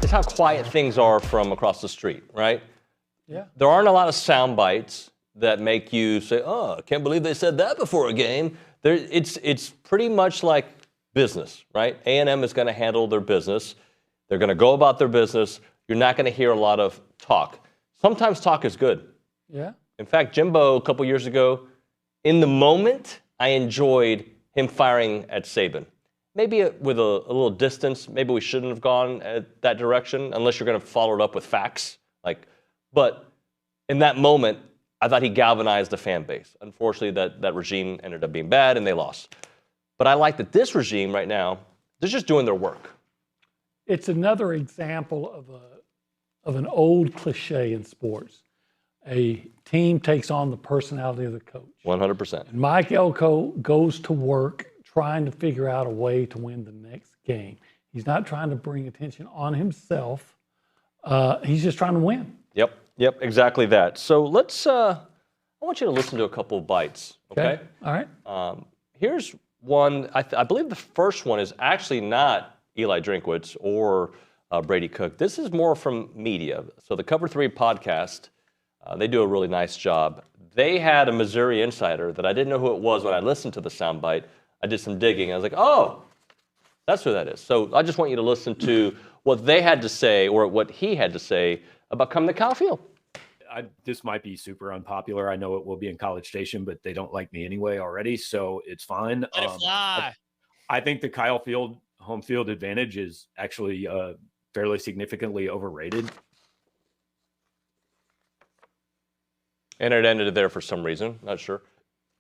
is how quiet things are from across the street, right? Yeah. There aren't a lot of sound bites that make you say, oh, I can't believe they said that before a game. It's pretty much like business, right? A&M is going to handle their business. They're going to go about their business. You're not going to hear a lot of talk. Sometimes talk is good. Yeah. In fact, Jimbo, a couple years ago, in the moment, I enjoyed him firing at Saban. Maybe with a little distance. Maybe we shouldn't have gone at that direction unless you're going to follow it up with facts. But in that moment, I thought he galvanized the fan base. Unfortunately, that regime ended up being bad and they lost. But I like that this regime right now, they're just doing their work. It's another example of an old cliche in sports. A team takes on the personality of the coach. 100%. And Mike Elko goes to work trying to figure out a way to win the next game. He's not trying to bring attention on himself. He's just trying to win. Yep, exactly that. So let's, I want you to listen to a couple of bites, okay? All right. Here's one, I believe the first one is actually not Eli Drinkwitz or Brady Cook. This is more from media. So the Cover 3 podcast, they do a really nice job. They had a Missouri insider that I didn't know who it was when I listened to the soundbite. I did some digging. I was like, oh, that's who that is. So I just want you to listen to what they had to say or what he had to say about coming to Kyle Field. This might be super unpopular. I know it will be in College Station, but they don't like me anyway already, so it's fine. Let it fly. I think the Kyle Field home field advantage is actually fairly significantly overrated. And it ended there for some reason. Not sure.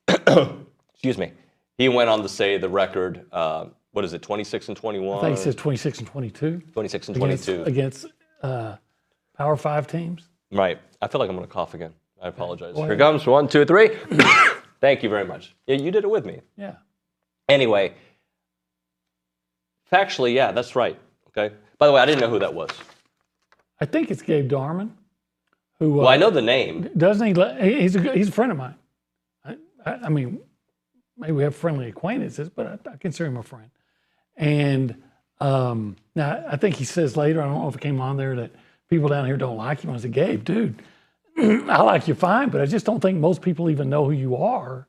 Excuse me. He went on to say the record, what is it, 26 and 21? I think he says 26 and 22. 26 and 22. Against Power 5 teams. Right. I feel like I'm going to cough again. I apologize. Well, Here comes 1, 2, 3. Thank you very much. Yeah, you did it with me. Yeah. Anyway, factually, yeah, that's right. Okay. By the way, I didn't know who that was. I think it's Gabe Darman. Who? Well, I know the name. Doesn't he? He's a friend of mine. I mean, maybe we have friendly acquaintances, but I consider him a friend. And now I think he says later, I don't know if it came on there, that people down here don't like him. I said, Gabe, dude, I like you fine, but I just don't think most people even know who you are.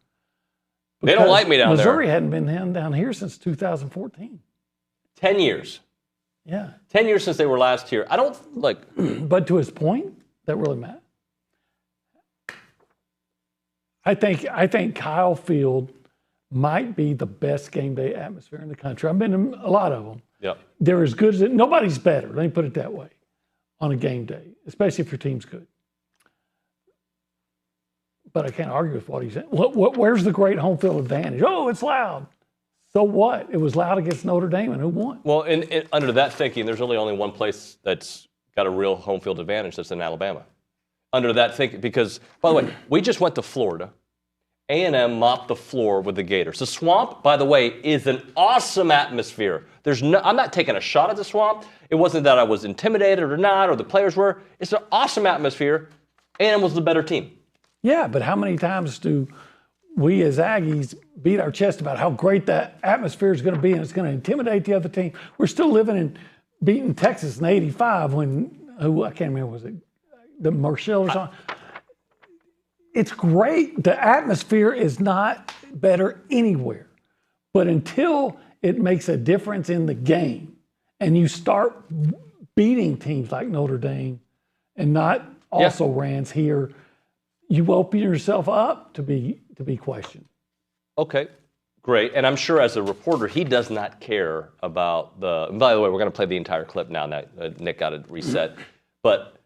They don't like me down there. Missouri hadn't been down here since 2014. 10 years. Yeah. 10 years since they were last here. I don't like. But to his point, that really matters. I think Kyle Field might be the best game day atmosphere in the country. I've been to a lot of them. Yeah. They're as good as it. Nobody's better. Let me put it that way. On a game day, especially if your team's good. But I can't argue with what he said. Where's the great home field advantage? Oh, it's loud. So what? It was loud against Notre Dame, and who won? Well, under that thinking, there's really only one place that's got a real home field advantage. That's in Alabama. Under that thinking, because, by the way, we just went to Florida. A&M mopped the floor with the Gators. The Swamp, by the way, is an awesome atmosphere. I'm not taking a shot at the Swamp. It wasn't that I was intimidated or not, or the players were. It's an awesome atmosphere. A&M was the better team. Yeah, but how many times do we as Aggies beat our chest about how great that atmosphere is going to be and it's going to intimidate the other team? We're still living in beating Texas in '85 when, I can't remember, was it the Marshall or something? It's great. The atmosphere is not better anywhere. But until it makes a difference in the game and you start beating teams like Notre Dame and not also rans here, you open yourself up to be questioned. Okay, great. And I'm sure as a reporter, he does not care about and by the way, we're going to play the entire clip now that Nick got it reset. But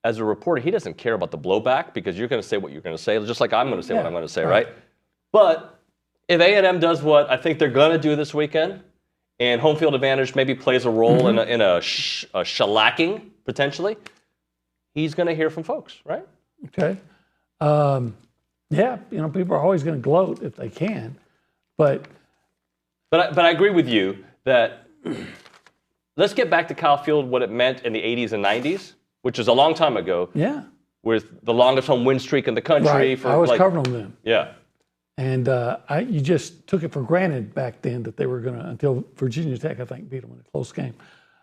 as a reporter, he doesn't care about the blowback because you're going to say what you're going to say, just like I'm going to say what I'm going to say, right? But if A&M does what I think they're going to do this weekend, and home field advantage maybe plays a role in a shellacking, potentially, he's going to hear from folks, right? Okay. Yeah, people are always going to gloat if they can, but I agree with you that let's get back to Kyle Field, what it meant in the 80s and 90s, which is a long time ago. Yeah. With the longest home win streak in the country. Right. I was covering them then. Yeah. And you just took it for granted back then that they were going to, until Virginia Tech, I think, beat them in a close game.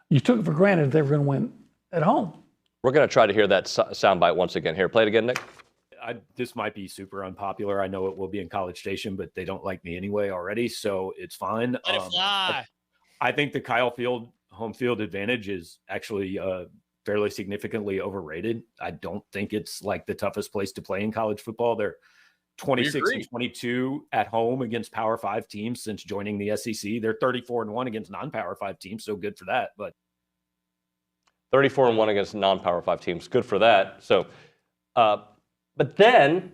You took it for granted that they were going to win at home. We're going to try to hear that soundbite once again. Here, play it again, Nick. This might be super unpopular. I know it will be in College Station, but they don't like me anyway already, so it's fine. Let it fly. I think the Kyle Field home field advantage is actually fairly significantly overrated. I don't think it's like the toughest place to play in college football. They're 26 and 22 at home against Power 5 teams since joining the SEC. They're 34-1 against non-Power 5 teams, so good for that. But 34-1 against non-Power 5 teams, good for that. So, but then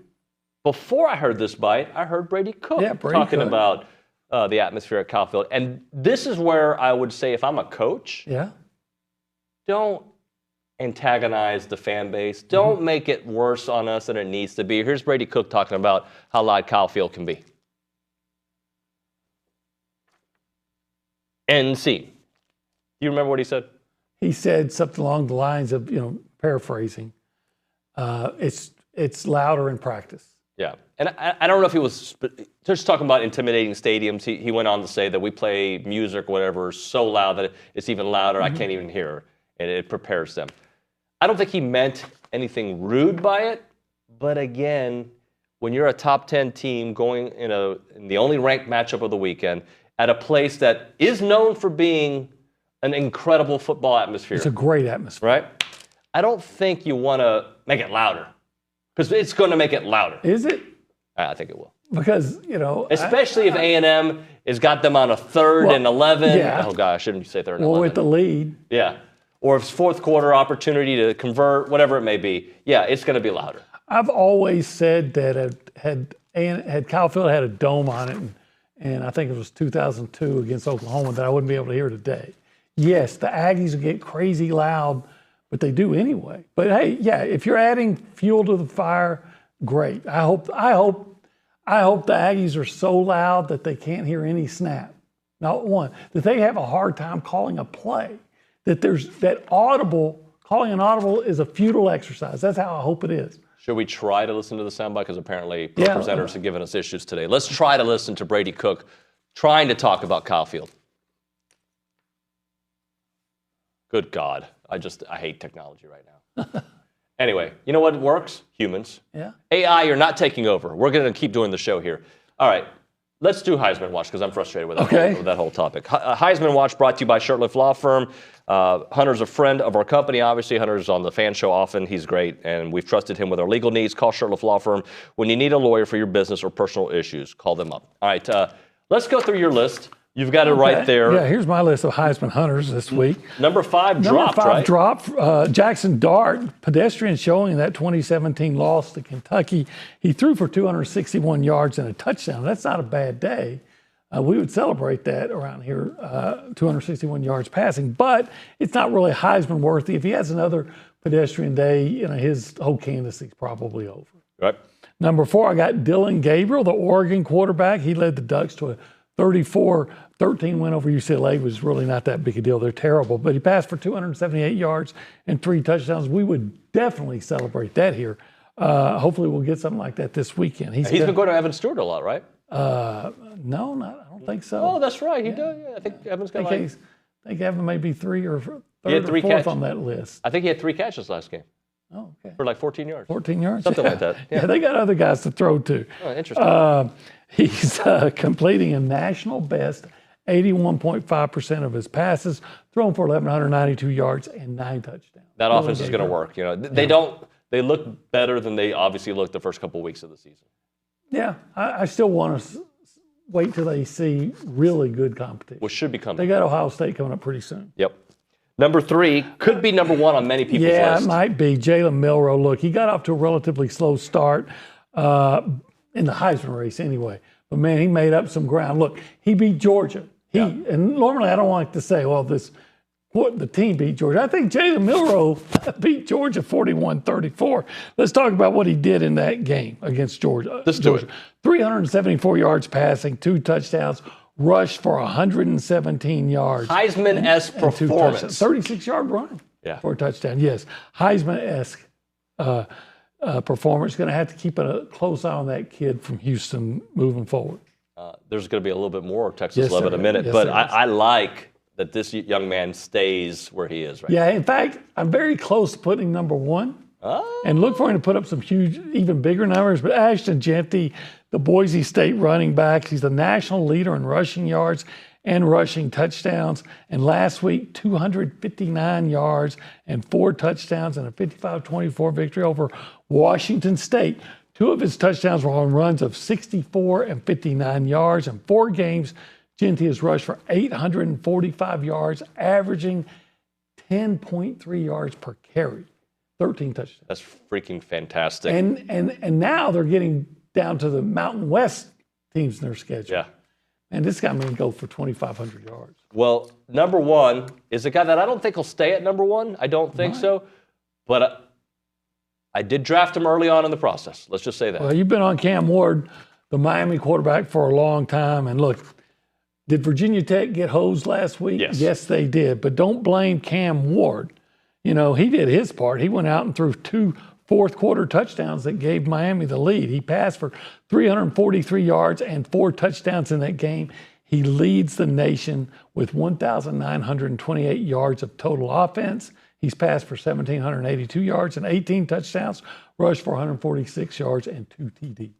before I heard this bite, I heard Brady Cook talking about the atmosphere at Kyle Field, and this is where I would say if I'm a coach, don't antagonize the fan base. Don't make it worse on us than it needs to be. Here's Brady Cook talking about how loud Kyle Field can be. NC. You remember what he said? He said something along the lines of, paraphrasing, it's louder in practice. Yeah. And I don't know if he was just talking about intimidating stadiums. He went on to say that we play music, whatever, so loud that it's even louder. I can't even hear, and it prepares them. I don't think he meant anything rude by it, but again, when you're a top 10 team going in the only ranked matchup of the weekend at a place that is known for being an incredible football atmosphere. It's a great atmosphere. Right? I don't think you want to make it louder because it's going to make it louder. Is it? I think it will. Because, especially if A&M has got them on a 3rd and 11. Yeah. Oh, gosh, shouldn't you say 3rd and 11? Or with the lead. Yeah. Or if it's fourth quarter opportunity to convert, whatever it may be. Yeah, it's going to be louder. I've always said that had Kyle Field had a dome on it, and I think it was 2002 against Oklahoma, that I wouldn't be able to hear today. Yes, the Aggies will get crazy loud, but they do anyway. But hey, yeah, if you're adding fuel to the fire, great. I hope the Aggies are so loud that they can't hear any snap. Not one. That they have a hard time calling a play. That there's that calling an audible is a futile exercise. That's how I hope it is. Should we try to listen to the soundbite? Because apparently presenters have given us issues today. Let's try to listen to Brady Cook trying to talk about Kyle Field. Good God. I hate technology right now. Anyway, you know what works? Humans. Yeah. AI, you're not taking over. We're going to keep doing the show here. All right. Let's do Heisman Watch because I'm frustrated with that whole topic. Heisman Watch brought to you by Shirtlift Law Firm. Hunter's a friend of our company, obviously. Hunter's on the fan show often. He's great, and we've trusted him with our legal needs. Call Shirtlift Law Firm when you need a lawyer for your business or personal issues. Call them up. All right, let's go through your list. You've got it right there. Yeah, here's my list of Heisman hunters this week. Number 5 dropped, right? Number 5 dropped. Jackson Dart, pedestrian showing in that 2017 loss to Kentucky. He threw for 261 yards and a touchdown. That's not a bad day. We would celebrate that around here, 261 yards passing. But it's not really Heisman worthy. If he has another pedestrian day, his whole candidacy's probably over. Right. Number 4, I got Dylan Gabriel, the Oregon quarterback. He led the Ducks to a 34-13 win over UCLA. Was really not that big a deal. They're terrible. But he passed for 278 yards and 3 touchdowns. We would definitely celebrate that here. Hopefully we'll get something like that this weekend. He's been going to Evan Stewart a lot, right? No, I don't think so. Oh, that's right. He does. Yeah, I think Evan's got I think Evan may be 3 or 3rd or 4th on that list. I think he had 3 catches last game. Oh, okay. For like 14 yards. 14 yards? Something like that. Yeah, they got other guys to throw to. Oh, interesting. He's completing a national best 81.5% of his passes, throwing for 1,192 yards and 9 touchdowns. That offense is going to work. They look better than they obviously looked the first couple of weeks of the season. Yeah, I still want to wait till they see really good competition. Which should be coming. They got Ohio State coming up pretty soon. Yep. Number 3 could be number 1 on many people's list. Yeah, it might be. Jalen Milroe. Look, he got off to a relatively slow start in the Heisman race anyway. But, man, he made up some ground. Look, he beat Georgia. And normally I don't like to say, well, the team beat Georgia. I think Jalen Milroe beat Georgia 41-34. Let's talk about what he did in that game against Georgia. Let's do it. 374 yards passing, 2 touchdowns, rushed for 117 yards. Heisman-esque performance. 36-yard run for a touchdown. Yes, Heisman-esque performance. Going to have to keep a close eye on that kid from Houston moving forward. There's going to be a little bit more Texas love in a minute, but I like that this young man stays where he is right Yeah, in fact, I'm very close to putting him number one. Oh. And look for him to put up some huge, even bigger numbers. But Ashton Jeanty, the Boise State running back, he's the national leader in rushing yards and rushing touchdowns. And last week, 259 yards and 4 touchdowns in a 55-24 victory over Washington State. 2 of his touchdowns were on runs of 64 and 59 yards. In 4 games, Jeanty has rushed for 845 yards, averaging 10.3 yards per carry. 13 touchdowns. That's freaking fantastic. And now they're getting down to the Mountain West teams in their schedule. Yeah. And this guy may go for 2,500 yards. Well, number one is a guy that I don't think will stay at number one. I don't think so. But I did draft him early on in the process. Let's just say that. Well, you've been on Cam Ward, the Miami quarterback, for a long time. And look, did Virginia Tech get hosed last week? Yes, they did. But don't blame Cam Ward. You know, he did his part. He went out and threw 2 fourth-quarter touchdowns that gave Miami the lead. He passed for 343 yards and 4 touchdowns in that game. He leads the nation with 1,928 yards of total offense. He's passed for 1,782 yards and 18 touchdowns, rushed for 146 yards and 2 TDs.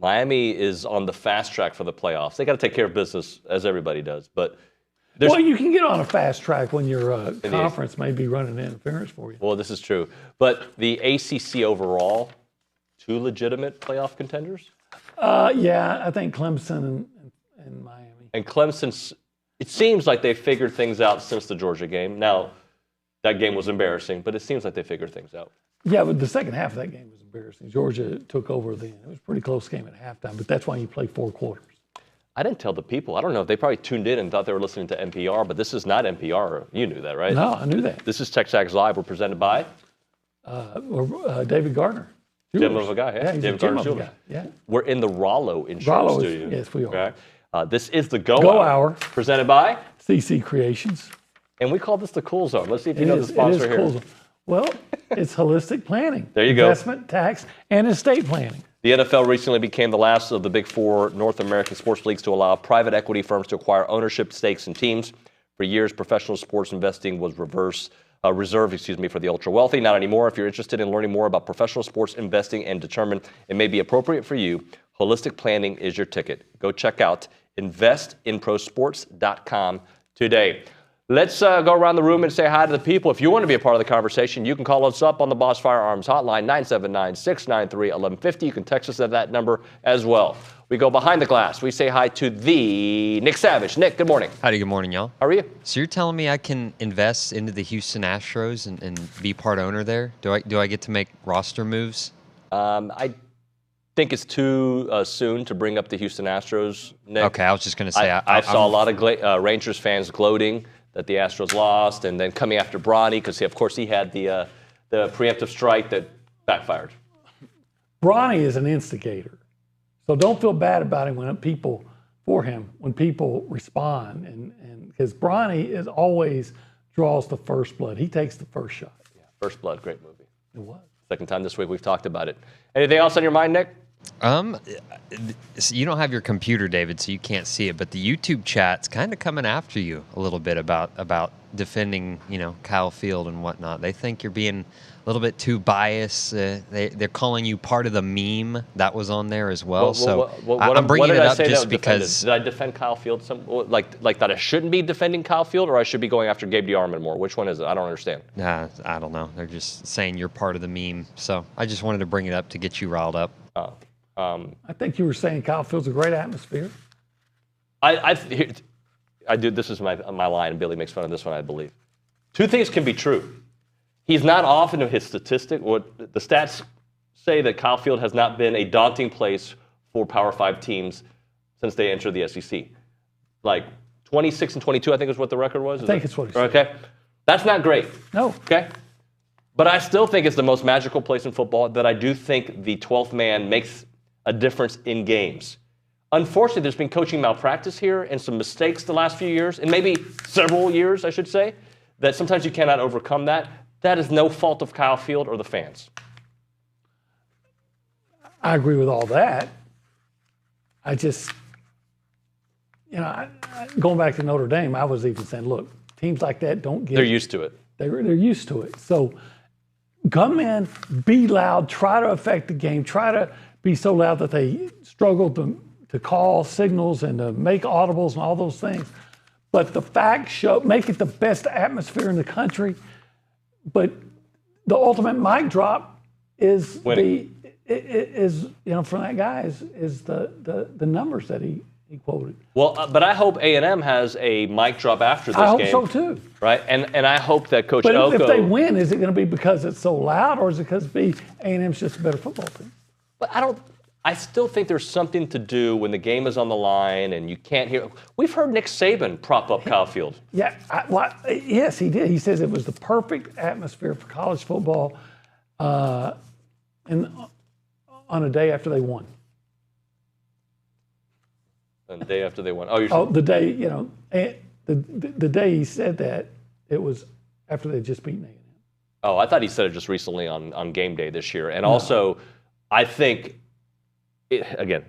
Miami is on the fast track for the playoffs. They got to take care of business, as everybody does. But well, you can get on a fast track when your conference may be running interference for you. Well, this is true. But the ACC overall, 2 legitimate playoff contenders? Yeah, I think Clemson and Miami. And Clemson, it seems like they figured things out since the Georgia game. Now, that game was embarrassing, but it seems like they figured things out. Yeah, but the second half of that game was embarrassing. Georgia took over then. It was a pretty close game at halftime, but that's why you play 4 quarters. I didn't tell the people. I don't know. They probably tuned in and thought they were listening to NPR, but this is not NPR. You knew that, right? No, I knew that. This is TexAgs Live. We're presented by David Gardner. Gem of a guy. Yeah, he's David a gem Gardner of a Jewelers. guy. Yeah. We're in the Rollo Insurance Studio. Yes, we are. Okay. This is the Go Hour. Presented by CC Creations. And we call this the Cool Zone. Let's see if you know the sponsor it is here. Cool Zone. Well, it's holistic planning. There you go. Investment, tax, and estate planning. The NFL recently became the last of the big 4 North American sports leagues to allow private equity firms to acquire ownership stakes in teams. For years, professional sports investing was reserved for the ultra-wealthy. Not anymore. If you're interested in learning more about professional sports investing and determine it may be appropriate for you, Holistic Planning is your ticket. Go check out investinprosports.com today. Let's go around the room and say hi to the people. If you want to be a part of the conversation, you can call us up on the Boss Firearms Hotline, 979-693-1150. You can text us at that number as well. We go behind the glass. We say hi to the Nick Savage. Nick, good morning. Howdy, good morning, y'all. How are you? So you're telling me I can invest into the Houston Astros and be part owner there? Do I get to make roster moves? I think it's too soon to bring up the Houston Astros, Nick. Okay, I was just going to say. I saw a lot of Rangers fans gloating that the Astros lost, and then coming after Bronny because, of course, he had the preemptive strike that backfired. Bronny is an instigator, so don't feel bad about him when people respond, and because Bronny is always draws the first blood. He takes the first shot. Yeah, First Blood, great movie. It was. Second time this week we've talked about it. Anything else on your mind, Nick? So you don't have your computer, David, so you can't see it, but the YouTube chat's kind of coming after you a little bit about defending, Kyle Field and whatnot. They think you're being a little bit too biased. They're calling you part of the meme that was on there as well. I'm bringing it up just because. Did I defend Kyle Field? Like that I shouldn't be defending Kyle Field, or I should be going after Gabe DeArmond more? Which one is it? I don't understand. I don't know. They're just saying you're part of the meme. So I just wanted to bring it up to get you riled up. I think you were saying Kyle Field's a great atmosphere. I do. This is my line, and Billy makes fun of this one, I believe. 2 things can be true. He's not off into his statistic. What the stats say that Kyle Field has not been a daunting place for Power 5 teams since they entered the SEC. Like 26-22, I think is what the record was. I think it's what he said. Okay, that's not great. No. Okay. But I still think it's the most magical place in football, that I do think the 12th man makes a difference in games. Unfortunately, there's been coaching malpractice here and some mistakes the last few years, and maybe several years, I should say, that sometimes you cannot overcome that. That is no fault of Kyle Field or the fans. I agree with all that. I just, going back to Notre Dame, I was even saying, look, teams like that don't get. They're used to it. They're used to it. So come in, be loud, try to affect the game, try to be so loud that they struggle to call signals and to make audibles and all those things. But the facts show, make it the best atmosphere in the country. But the ultimate mic drop is winning. From that guy is the numbers that he quoted. Well, but I hope A&M has a mic drop after this game. I hope so too. Right, and I hope that Coach But Elko. if they win, is it going to be because it's so loud, or is it because A&M's just a better football team? But I still think there's something to do when the game is on the line and you can't hear. We've heard Nick Saban prop up Kyle Field. Yeah, yes, he did. He says it was the perfect atmosphere for college football on a day after they won. And the day after they won. Oh, the day, the day he said that, it was after they'd just beaten A&M. Oh, I thought he said it just recently on game day this year. And also, I think, again,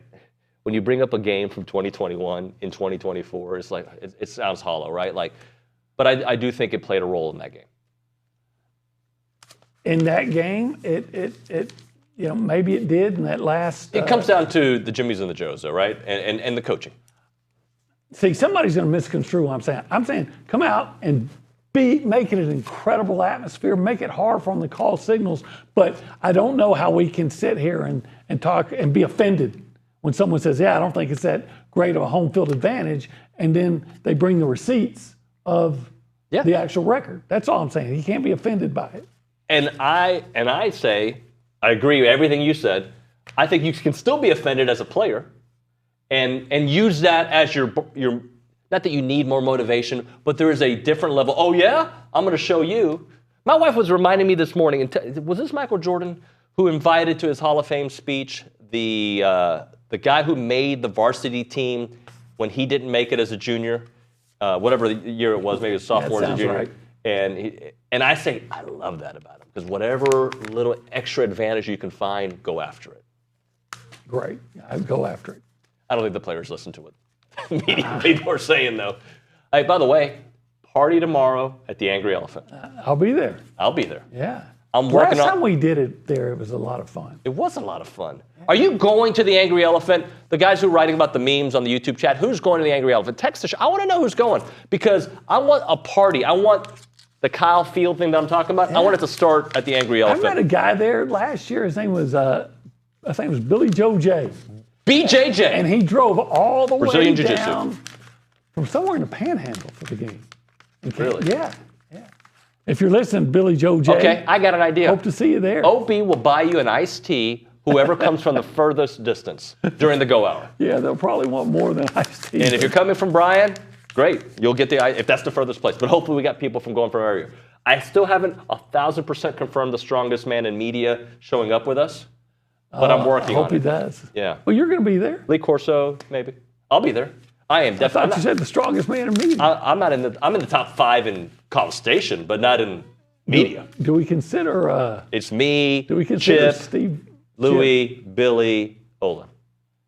when you bring up a game from 2021 in 2024, it's like, it sounds hollow, right? But I do think it played a role in that game. In that game, it maybe it did in that last. It comes down to the Jimmies and the Joes, though, right? And the coaching. See, somebody's going to misconstrue what I'm saying. I'm saying come out and make it an incredible atmosphere, make it hard for them to call signals. But I don't know how we can sit here and talk and be offended when someone says, yeah, I don't think it's that great of a home field advantage, and then they bring the receipts of the actual record. That's all I'm saying. You can't be offended by it. And I say, I agree with everything you said. I think you can still be offended as a player and use that as your not that you need more motivation, but there is a different level. Oh, yeah? I'm going to show you. My wife was reminding me this morning, was this Michael Jordan who invited to his Hall of Fame speech the guy who made the varsity team when he didn't make it as a junior, whatever the year it was, maybe a sophomore or junior. Right. And I say, I love that about him, because whatever little extra advantage you can find, go after it. Great. I'd go after it. I don't think the players listen to what media people are saying, though. Hey, by the way, party tomorrow at the Angry Elephant. I'll be there. I'll be there. Yeah. I'm working Last time we did it there, it was a lot of fun. It was a lot of fun. Are you going to the Angry Elephant? The guys who are writing about the memes on the YouTube chat, who's going to the Angry Elephant? Text the show. I want to know who's going, because I want a party. I want the Kyle Field thing that I'm talking about. Yeah. I want it to start at the Angry Elephant. I met a guy there last year. His name was, I think it was Billy Joe J. BJJ. And he drove all the Brazilian way Jiu-Jitsu. down from somewhere in the Panhandle for the game. Really? Yeah. If you're listening, Billy Joe J. Okay, I got an idea. Hope to see you there. OB will buy you an iced tea, whoever comes from the furthest distance during the go hour. Yeah, they'll probably want more than iced tea. And if you're coming from Bryan, great. You'll get if that's the furthest place. But hopefully we got people from going from our area. I still haven't 1,000% confirmed the strongest man in media showing up with us, but I'm working on it. I hope he does. Yeah. Well, you're going to be there. Lee Corso, maybe. I'll be there. I am definitely. I thought you said the strongest man in media. I'm in the top 5 in College Station, but not in media. Do we consider? It's me. Do we consider Chip, Steve? Louis, Billy, Olin.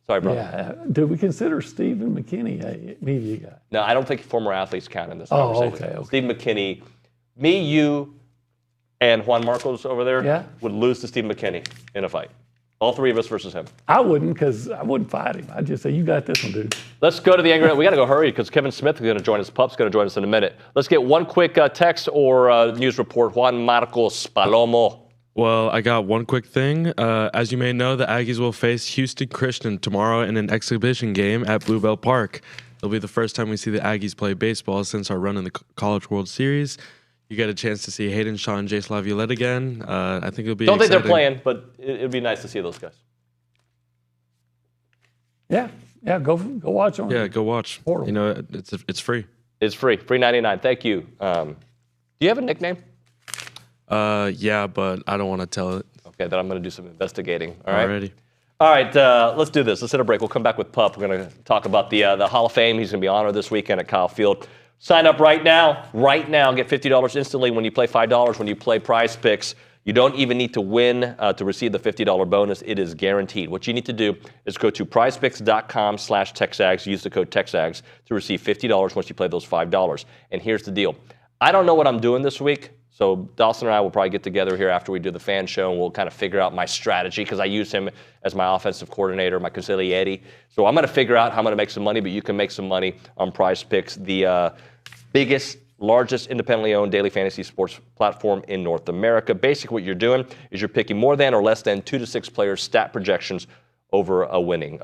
Sorry, brother. Yeah. Do we consider Stephen McKinney a media guy? No, I don't think former athletes count in this conversation. Okay. Steve McKinney, me, you, and Juan Marcos over there would lose to Steve McKinney in a fight. All 3 of us versus him. I wouldn't, because I wouldn't fight him. I'd just say, you got this one, dude. Let's go to the Angry. We got to go hurry, because Kevin Smith is going to join us. Pup's going to join us in a minute. Let's get one quick text or news report. Juan Marcos Palomo. Well, I got one quick thing. As you may know, the Aggies will face Houston Christian tomorrow in an exhibition game at Bluebell Park. It'll be the first time we see the Aggies play baseball since our run in the College World Series. You get a chance to see Hayden Shaw and Jace Laviolette again. I think it'll be Don't exciting. think they're playing, but it'd be nice to see those guys. Yeah, go watch them. Yeah, go watch. Portal. You know, it's free. It's free, free 99. Thank you. Do you have a nickname? Yeah, but I don't want to tell it. Okay, then I'm going to do some investigating. All right. Alrighty. All right, let's do this. Let's hit a break. We'll come back with Pup. We're going to talk about the Hall of Fame. He's going to be honored this weekend at Kyle Field. Sign up right now. Right now. Get $50 instantly when you play $5 when you play Prize Picks. You don't even need to win to receive the $50 bonus. It is guaranteed. What you need to do is go to prizepicks.com/TexAgs, use the code TexAgs to receive $50 once you play those $5. And here's the deal. I don't know what I'm doing this week, so Dawson and I will probably get together here after we do the fan show, and we'll kind of figure out my strategy, because I use him as my offensive coordinator, my consigliere. So I'm going to figure out how I'm going to make some money, but you can make some money on Prize Picks, the biggest, largest independently owned daily fantasy sports platform in North America. Basically, what you're doing is you're picking more than or less than 2 to 6 players' stat projections over a weekend.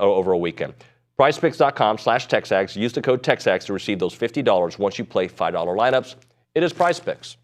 PrizePicks.com/TexAgs. Use the code TexAgs to receive those $50 once you play $5 lineups. It is Prize Picks.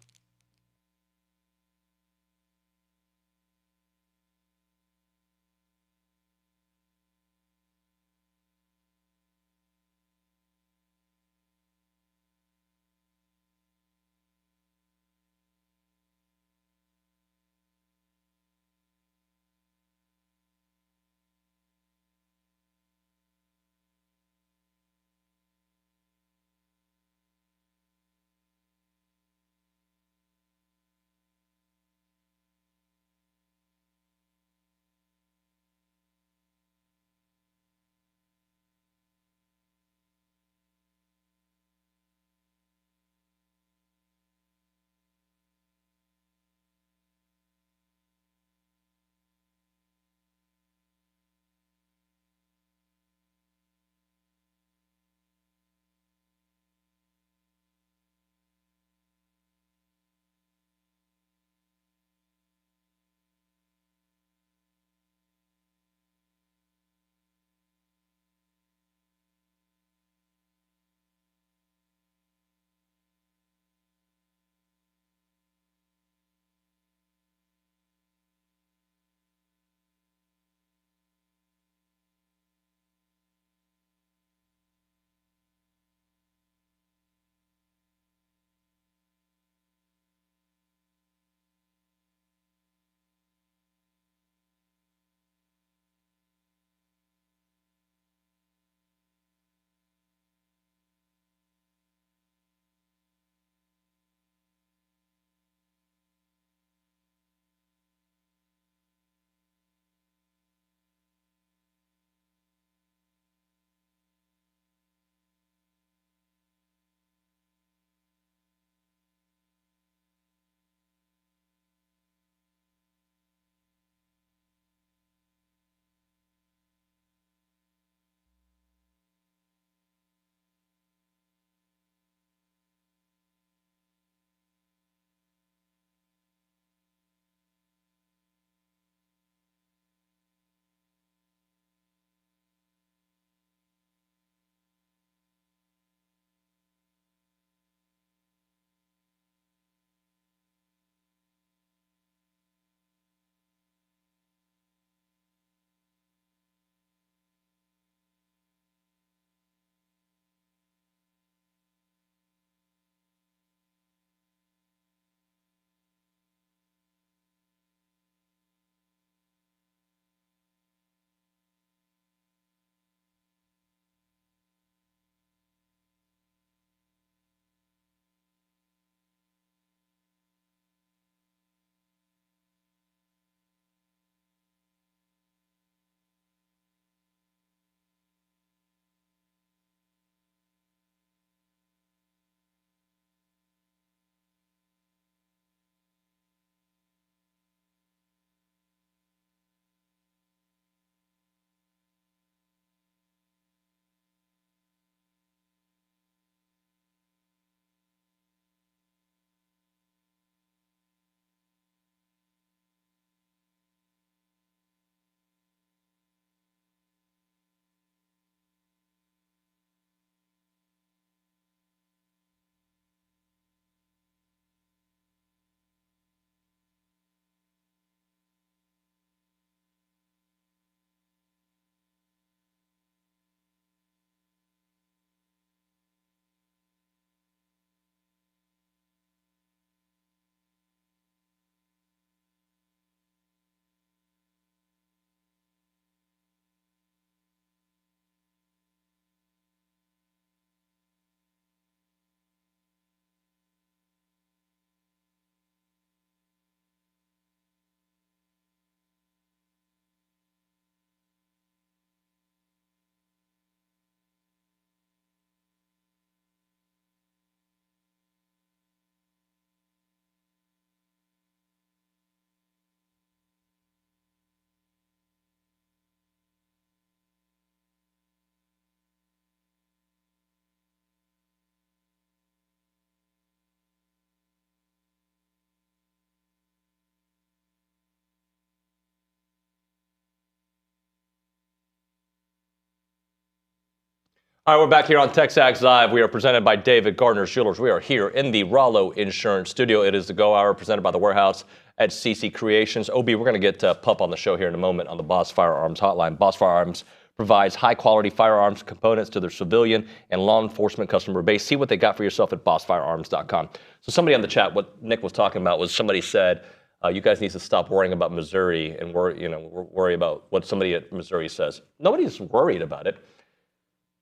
All right, we're back here on TexAgs Live. We are presented by David Gardner Jewelers. We are here in the Rollo Insurance Studio. It is the Go Hour presented by The Warehouse at CC Creations. OB, we're going to get Pup on the show here in a moment on the Boss Firearms Hotline. Boss Firearms provides high-quality firearms components to their civilian and law enforcement customer base. See what they got for yourself at bossfirearms.com. So somebody on the chat, what Nick was talking about was somebody said, you guys need to stop worrying about Missouri and worry about what somebody at Missouri says. Nobody's worried about it.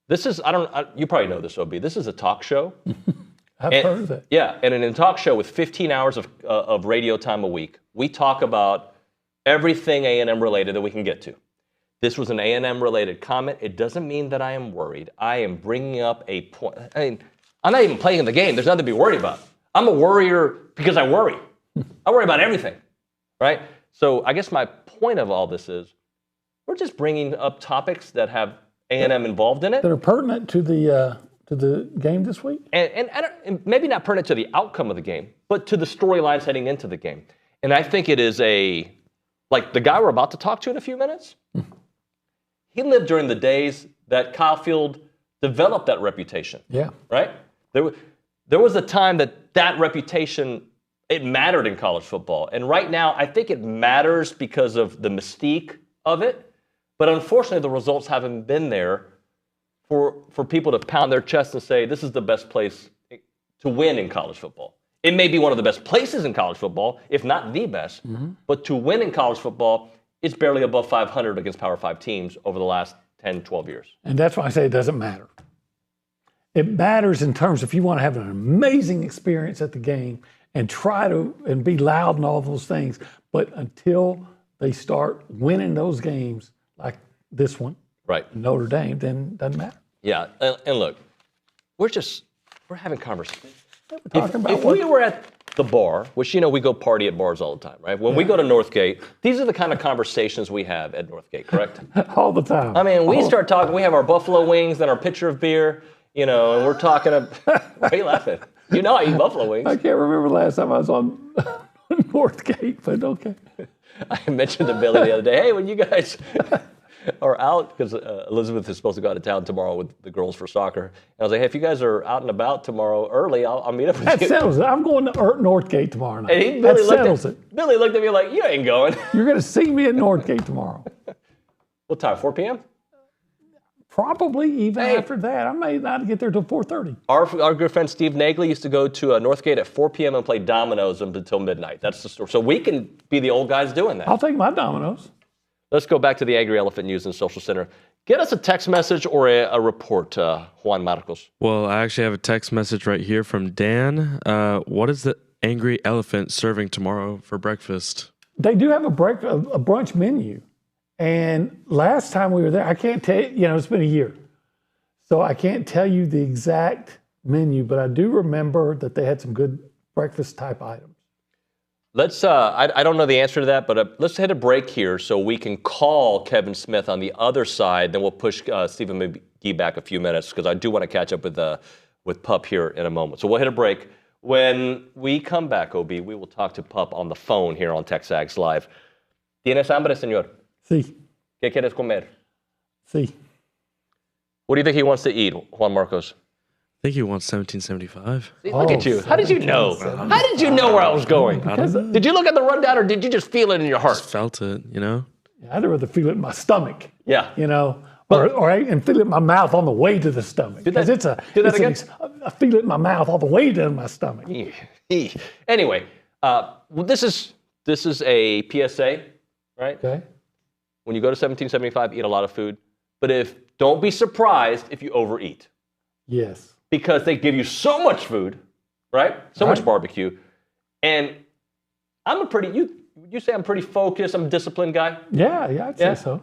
This is, you probably know this, OB. This is a talk show. I've heard of it. Yeah, and in a talk show with 15 hours of radio time a week, we talk about everything A&M related that we can get to. This was an A&M related comment. It doesn't mean that I am worried. I am bringing up a point. I mean, I'm not even playing the game. There's nothing to be worried about. I'm a worrier because I worry. I worry about everything, right? So I guess my point of all this is we're just bringing up topics that have A&M involved in it. That are pertinent to the game this week? And maybe not pertinent to the outcome of the game, but to the storylines heading into the game. And I think it is like the guy we're about to talk to in a few minutes, he lived during the days that Kyle Field developed that reputation. Yeah. Right? There was a time that reputation, it mattered in college football. And right now, I think it matters because of the mystique of it. But unfortunately, the results haven't been there for people to pound their chest and say, this is the best place to win in college football. It may be one of the best places in college football, if not the best. But to win in college football, it's barely above 500 against Power 5 teams over the last 10, 12 years. And that's why I say it doesn't matter. It matters in terms if you want to have an amazing experience at the game and try to and be loud and all those things. But until they start winning those games like this one, right, Notre Dame, then it doesn't matter. Yeah, and look, we're having conversations. We're talking about if we were at the bar, which, we go party at bars all the time, right? When we go to Northgate, these are the kind of conversations we have at Northgate, correct? All the time. I mean, we start talking, we have our buffalo wings and our pitcher of beer, and we're talking why are you laughing? I eat buffalo wings. I can't remember the last time I was on Northgate, but okay. I mentioned to Billy the other day, hey, when you guys are out, because Elizabeth is supposed to go out of town tomorrow with the girls for soccer. And I was like, hey, if you guys are out and about tomorrow early, I'll meet up with you. That settles it. I'm going to Northgate tomorrow night. And Billy looked at me like, you ain't going. You're going to see me at Northgate tomorrow. What time, 4 p.m.? Probably even after that. I may not get there till 4:30. Our good friend Steve Nagley used to go to Northgate at 4 p.m. and play dominoes until midnight. That's the story. So we can be the old guys doing that. I'll take my dominoes. Let's go back to the Angry Elephant News and Social Center. Get us a text message or a report, Juan Marcos. Well, I actually have a text message right here from Dan. What is the Angry Elephant serving tomorrow for breakfast? They do have a brunch menu. And last time we were there, I can't tell you, it's been a year. So I can't tell you the exact menu, but I do remember that they had some good breakfast type items. Let's, I don't know the answer to that, but let's hit a break here so we can call Kevin Smith on the other side. Then we'll push Stephen McGee back a few minutes because I do want to catch up with Pup here in a moment. So we'll hit a break. When we come back, OB, we will talk to Pup on the phone here on TexAgs Live. ¿Tienes hambre, señor? Sí. ¿Qué quieres comer? Sí. What do you think he wants to eat, Juan Marcos? I think he wants 1775. Look at you. How did you know? How did you know where I was going? Did you look at the rundown or did you just feel it in your heart? Just felt it, I'd rather feel it in my stomach. Yeah. And feel it in my mouth on the way to the stomach. Because I feel it in my mouth all the way to my stomach. Anyway, this is a PSA, right? Okay. When you go to 1775, eat a lot of food. But don't be surprised if you overeat. Yes. Because they give you so much food, right? So much barbecue. And you say I'm pretty focused, I'm a disciplined guy? Yeah, I'd say so.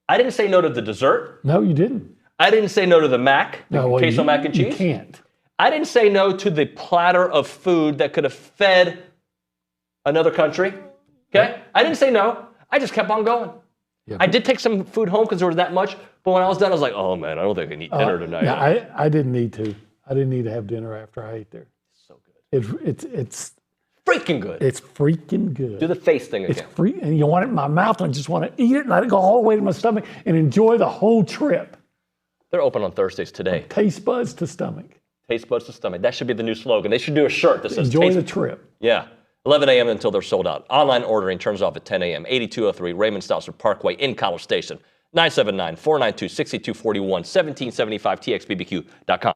I didn't say no to the dessert. No, you didn't. I didn't say no to the queso mac and cheese. You can't. I didn't say no to the platter of food that could have fed another country. Okay? I didn't say no. I just kept on going. Yeah. I did take some food home because there was that much, but when I was done, I was like, oh man, I don't think I can eat dinner tonight. Yeah, I didn't need to. I didn't need to have dinner after I ate there. So good. It's freaking good. It's freaking good. Do the face thing again. It's free, and you want it in my mouth, and I just want to eat it and let it go all the way to my stomach and enjoy the whole trip. They're open on Thursdays today. Taste buds to stomach. Taste buds to stomach. That should be the new slogan. They should do a shirt that says Enjoy the trip. Yeah. 11 a.m. until they're sold out. Online ordering turns off at 10 a.m. 8203 Raymond Stausser Parkway in College Station. 979-492-6241. 1775txbbq.com.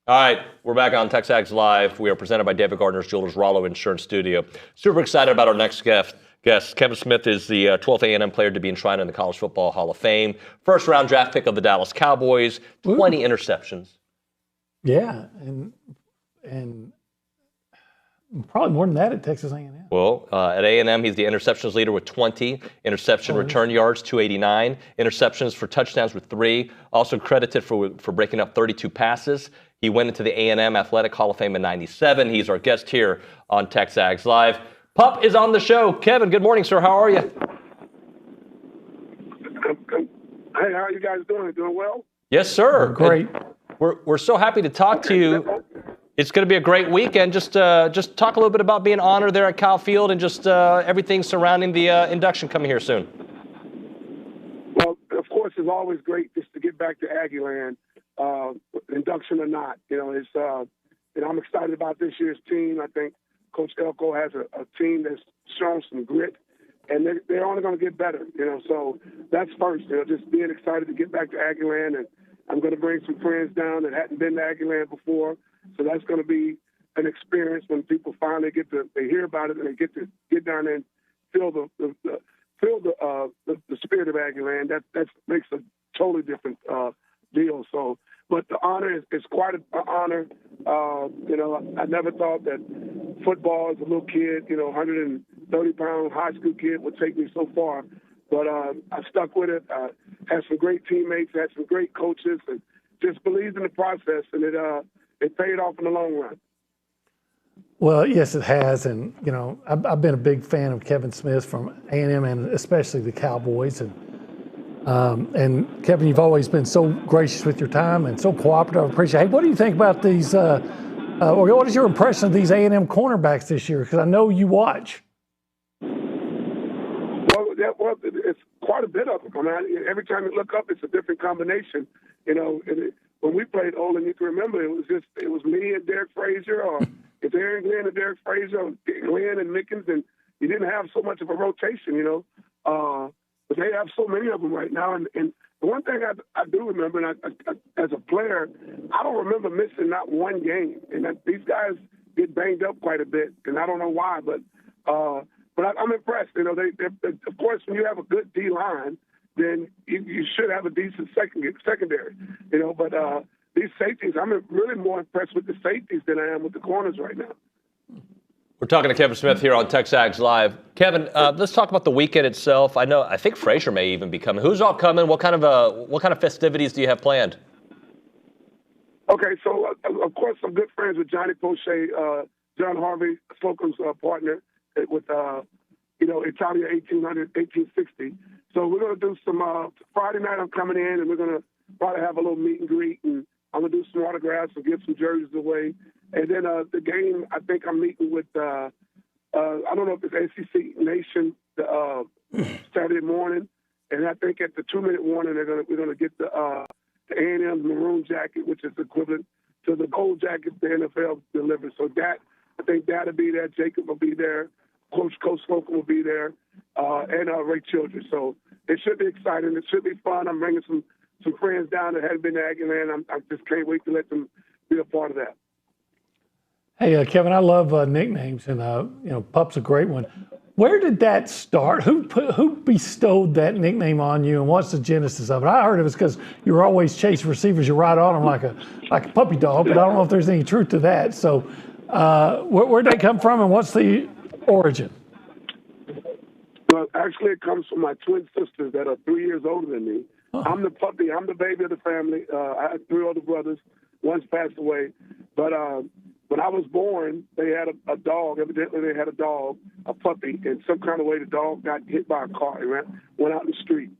All right, we're back on TexAgs Live. We are presented by David Gardner's Jewelers Rollo Insurance Studio. Super excited about our next guest. Kevin Smith is the 12th A&M player to be enshrined in the College Football Hall of Fame. First round draft pick of the Dallas Cowboys. 20 interceptions. Yeah, and Probably more than that at Texas A&M. Well, at A&M, he's the interceptions leader with 20, interception return yards, 289, interceptions for touchdowns with 3, also credited for breaking up 32 passes. He went into the A&M Athletic Hall of Fame in '97. He's our guest here on TexAgs Live. Pup is on the show. Kevin, good morning, sir. How are you? Hey, how are you guys doing? Doing well? Yes, sir. Great. We're so happy to talk to you. It's going to be a great weekend. Just talk a little bit about being honored there at Kyle Field and just everything surrounding the induction coming here soon. Well, of course, it's always great just to get back to Aggie land, induction or not. It's I'm excited about this year's team. I think Coach Elko has a team that's shown some grit, and they're only going to get better. So that's first. Just being excited to get back to Aggie land, and I'm going to bring some friends down that hadn't been to Aggie land before. So that's going to be an experience when people finally they hear about it and they get to get down there and feel the spirit of Aggie land. That makes a totally different deal. So, but the honor is quite an honor. I never thought that football as a little kid, 130-pound high school kid would take me so far. But I stuck with it. Had some great teammates, had some great coaches, and just believed in the process, and it paid off in the long run. Well, yes, it has, and I've been a big fan of Kevin Smith from A&M and especially the Cowboys, and Kevin, you've always been so gracious with your time and so cooperative. I appreciate it. Hey, what do you think about these? What is your impression of these A&M cornerbacks this year? Because I know you watch. Well, it's quite a bit of them. I mean, every time you look up, it's a different combination. When we played Olin, you can remember it was me and Derek Frazier, or it's Aaron Glenn and Derek Frazier, or Glenn and Mickens, and you didn't have so much of a rotation, but they have so many of them right now. And the one thing I do remember, and I, as a player, I don't remember missing not one game. And these guys get banged up quite a bit, and I don't know why, but I'm impressed. They, of course, when you have a good D line, then you should have a decent secondary. But these safeties, I'm really more impressed with the safeties than I am with the corners right now. We're talking to Kevin Smith here on TexAgs Live. Kevin, let's talk about the weekend itself. I think Frazier may even be coming. Who's all coming? What kind of festivities do you have planned? Okay, so of course I'm good friends with Johnny Poche, John Harvey, Slocum's partner with Italia 1860. So we're going to do some Friday night. I'm coming in, and we're going to probably have a little meet and greet, and I'm going to do some autographs and give some jerseys away. And then the game, I think I'm meeting with I don't know if it's SEC Nation Saturday morning, and I think at the 2-minute warning we're going to get the A&M maroon jacket, which is equivalent to the gold jacket the NFL delivers. So I think that'll be there. Jacob will be there. Coach Slocum will be there, and Ray Childress. So it should be exciting. It should be fun. I'm bringing some friends down that haven't been to Aggieland. I just can't wait to let them be a part of that. Hey, Kevin, I love nicknames, and Pup's a great one. Where did that start? Who bestowed that nickname on you, and what's the genesis of it? I heard it was because you were always chasing receivers. You ride on them like a puppy dog, but I don't know if there's any truth to that. So, where'd they come from, and what's the origin? Well, actually, it comes from my twin sisters that are 3 years older than me. Huh. I'm the puppy. I'm the baby of the family. I had 3 older brothers. One's passed away. But when I was born, they had a dog. Evidently, they had a puppy. And some kind of way, the dog got hit by a car. It went out in the street.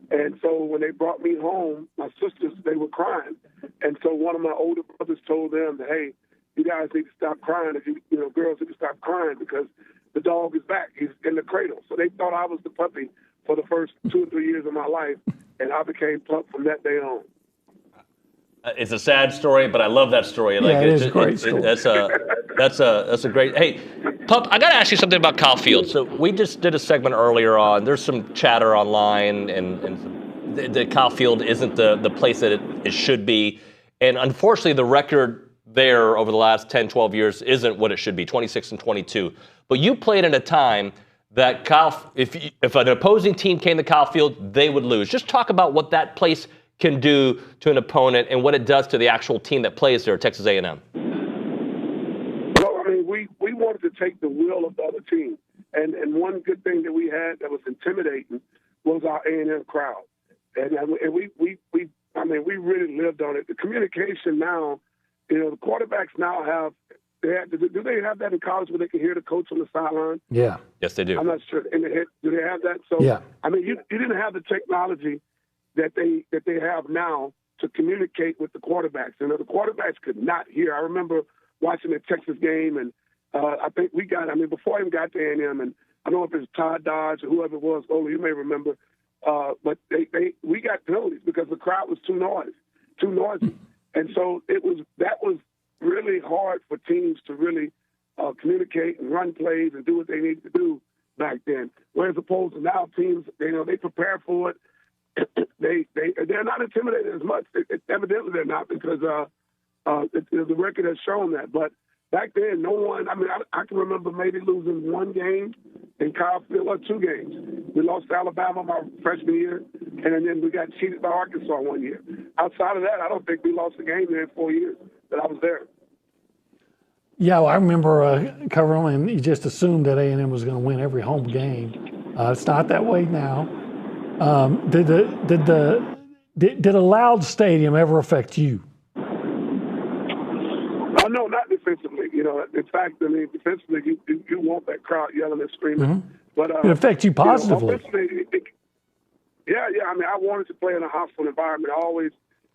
And so when they brought me home, my sisters, they were crying. And so one of my older brothers told them that, hey, you guys need to stop crying. Girls need to stop crying because the dog is back. He's in the cradle. So they thought I was the puppy for the first 2 or 3 years of my life, and I became Pup from that day on. It's a sad story, but I love that story. It is a great story. That's a great. Hey, Pup, I got to ask you something about Kyle Field. So we just did a segment earlier on. There's some chatter online, and the Kyle Field isn't the place that it should be, and unfortunately, the record there over the last 10, 12 years isn't what it should be, 26-22. But you played at a time that if an opposing team came to Kyle Field, they would lose. Just talk about what that place can do to an opponent and what it does to the actual team that plays there at Texas A&M. Well, I mean, we wanted to take the will of the other team. And one good thing that we had that was intimidating was our A&M crowd. And we really lived on it. The communication now, the quarterbacks now have, do they have that in college where they can hear the coach on the sideline? Yeah. Yes, they do. I'm not sure. Do they have that? So, yeah. I mean, you didn't have the technology that they have now to communicate with the quarterbacks. The quarterbacks could not hear. I remember watching the Texas game, and I think before I even got to A&M, and I don't know if it's Todd Dodge or whoever it was, Olin, you may remember, but we got penalties because the crowd was too noisy. And so that was really hard for teams to really communicate and run plays and do what they needed to do back then. Whereas opposed to now, teams, they prepare for it. They're not intimidated as much. Evidently, they're not because the record has shown that. But back then, no one. I mean, I can remember maybe losing one game in Kyle Field or 2 games. We lost to Alabama my freshman year, and then we got cheated by Arkansas one year. Outside of that, I don't think we lost a game there in 4 years that I was there. Yeah, well, I remember covering them, and you just assumed that A&M was going to win every home game. It's not that way now. Did a loud stadium ever affect you? No, not defensively. In fact, I mean, defensively, you want that crowd yelling and screaming. Mm-hmm. But it affects you positively. Offensively, yeah. I mean, I wanted to play in a hostile environment. I always,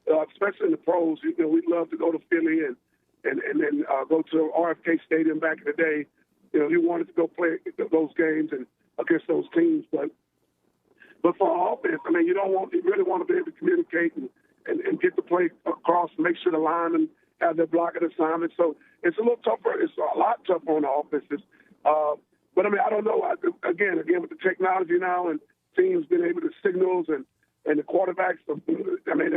especially in the pros, we'd love to go to Philly and then go to RFK Stadium back in the day. You wanted to go play those games and against those teams, but for offense, I mean, you really want to be able to communicate and get the play across, make sure the linemen have their blocking assignment. So it's a little tougher. It's a lot tougher on the offenses. But I mean, I don't know. Again, with the technology now and teams being able to signals and the quarterbacks, I mean,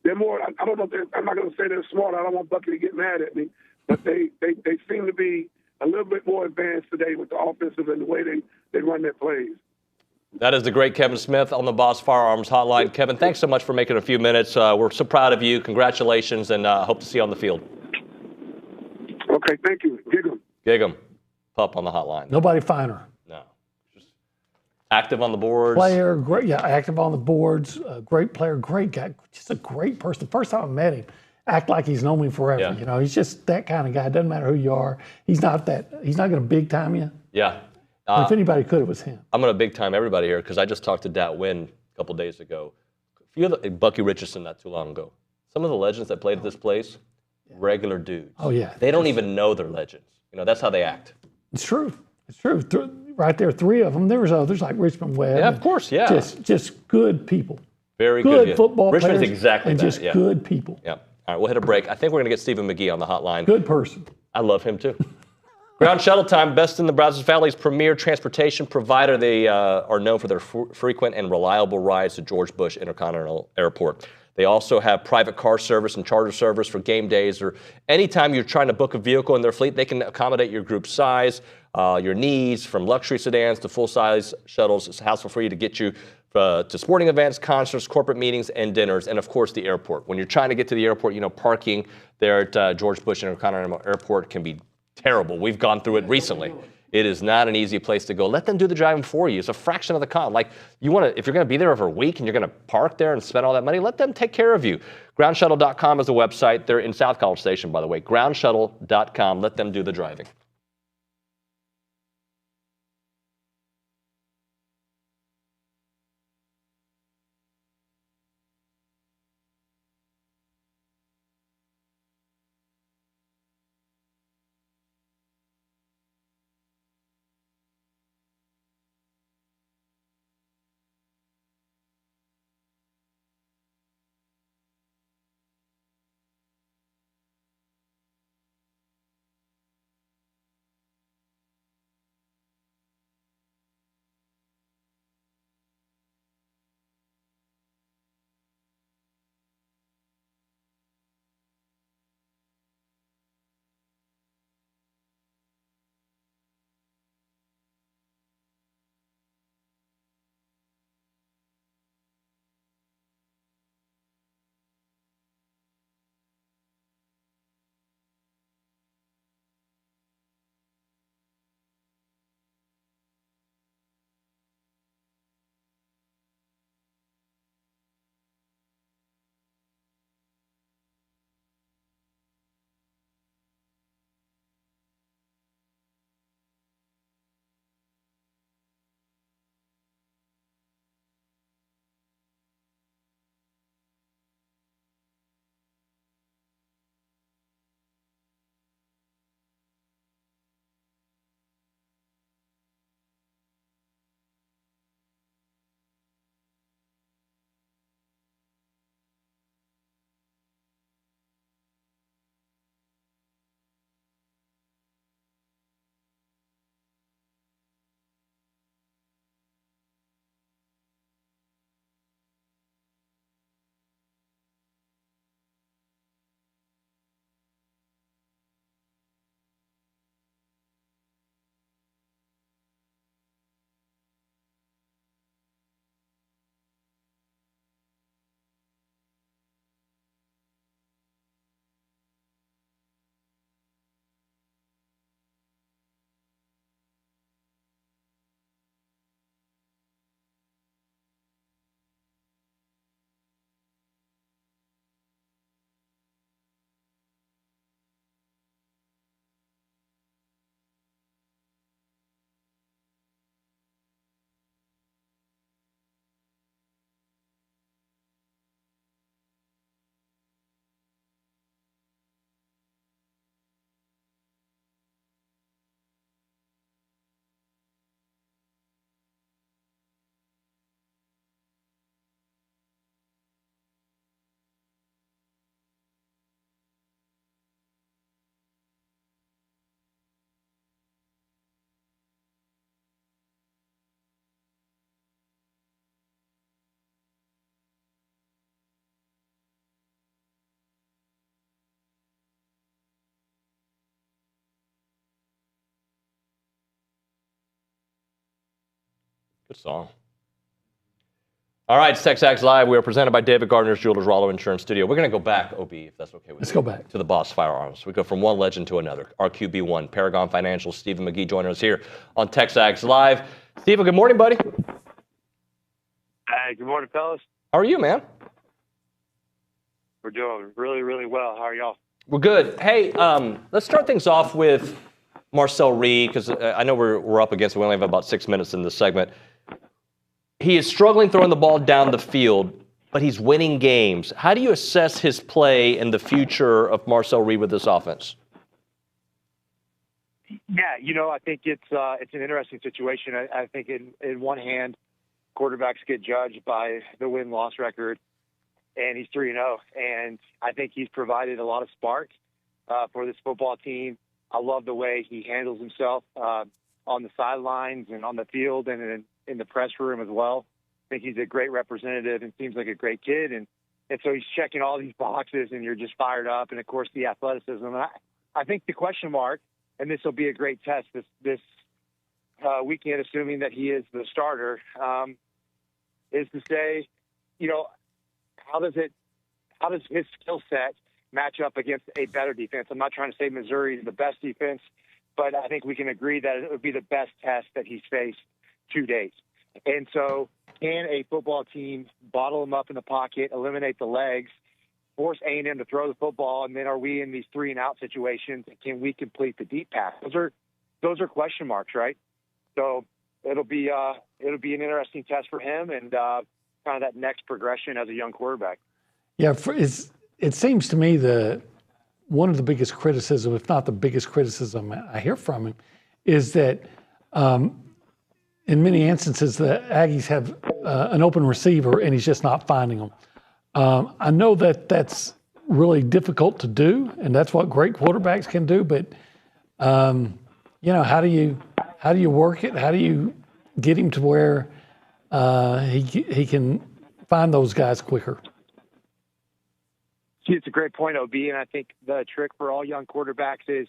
they're more. I don't know. I'm not going to say they're smart. I don't want Bucky to get mad at me, but they seem to be a little bit more advanced today with the offensive and the way they run their plays. That is the great Kevin Smith on the Boss Firearms Hotline. Kevin, thanks so much for making a few minutes. We're so proud of you. Congratulations, and hope to see you on the field. Okay, thank you. Gig 'em. Pup on the hotline. Nobody finer. No. Just active on the boards. Player, great. Yeah, active on the boards. Great player, great guy. Just a great person. The first time I met him, act like he's known me forever. Yeah. He's just that kind of guy. It doesn't matter who you are. He's not going to big time you. Yeah. If anybody could, it was him. I'm going to big time everybody here because I just talked to Dat Wynn a couple days ago. Bucky Richardson not too long ago. Some of the legends that played at this place, regular dudes. Oh, yeah. They don't even know they're legends. That's how they act. It's true. It's true. Right there, 3 of them. There was others like Richmond Webb. Yeah, of course, yeah. Just good people. Very good Richmond's football players. Richmond's exactly and that. Just good people. Yeah. All right, we'll hit a break. I think we're going to get Stephen McGee on the hotline. Good person. I love him too. Ground Shuttle Time, best in the Brazos Valley's premier transportation provider. They are known for their frequent and reliable rides to George Bush Intercontinental Airport. They also have private car service and charter service for game days or anytime you're trying to book a vehicle in their fleet. They can accommodate your group size, your needs, from luxury sedans to full-size shuttles. It's hassle-free to get you to sporting events, concerts, corporate meetings, and dinners, and of course the airport. When you're trying to get to the airport, parking there at George Bush Intercontinental Airport can be terrible. We've gone through it recently. It is not an easy place to go. Let them do the driving for you. It's a fraction of the cost. Like if you're going to be there over a week and you're going to park there and spend all that money, let them take care of you. Groundshuttle.com is the website. They're in South College Station, by the way. Groundshuttle.com. Let them do the driving. Good song. All right, it's TexAgs Live. We are presented by David Gardner's Jewelers Rollo Insurance Studio. We're going to go back, OB, if that's okay with you. Let's go back. To the Boss Firearms. We go from one legend to another. RQB1, Paragon Financial, Stephen McGee joining us here on TexAgs Live. Stephen, good morning, buddy. Hey, good morning, fellas. How are you, man? We're doing really, really well. How are y'all? We're good. Hey, let's start things off with Marcel Reed, because I know we're up against it. We only have about 6 minutes in this segment. He is struggling throwing the ball down the field, but he's winning games. How do you assess his play and the future of Marcel Reed with this offense? Yeah, I think it's an interesting situation. I think in one hand, quarterbacks get judged by the win-loss record, and he's 3-0. And I think he's provided a lot of spark for this football team. I love the way he handles himself on the sidelines and on the field and in the press room as well. I think he's a great representative and seems like a great kid. And so he's checking all these boxes, and you're just fired up. And, of course, the athleticism. And I think the question mark, and this will be a great test this weekend, assuming that he is the starter, is to say, how does his skill set match up against a better defense? I'm not trying to say Missouri is the best defense, but I think we can agree that it would be the best test that he's faced to date. And so can a football team bottle him up in the pocket, eliminate the legs, force A&M to throw the football, and then are we in these 3-and-out situations? Can we complete the deep pass? Those are question marks, right? So it'll be an interesting test for him and kind of that next progression as a young quarterback. Yeah, it seems to me that one of the biggest criticism, if not the biggest criticism I hear from him, is that in many instances the Aggies have an open receiver and he's just not finding them. I know that that's really difficult to do, and that's what great quarterbacks can do. But how do you work it? How do you get him to where he can find those guys quicker? See, it's a great point, OB, and I think the trick for all young quarterbacks is,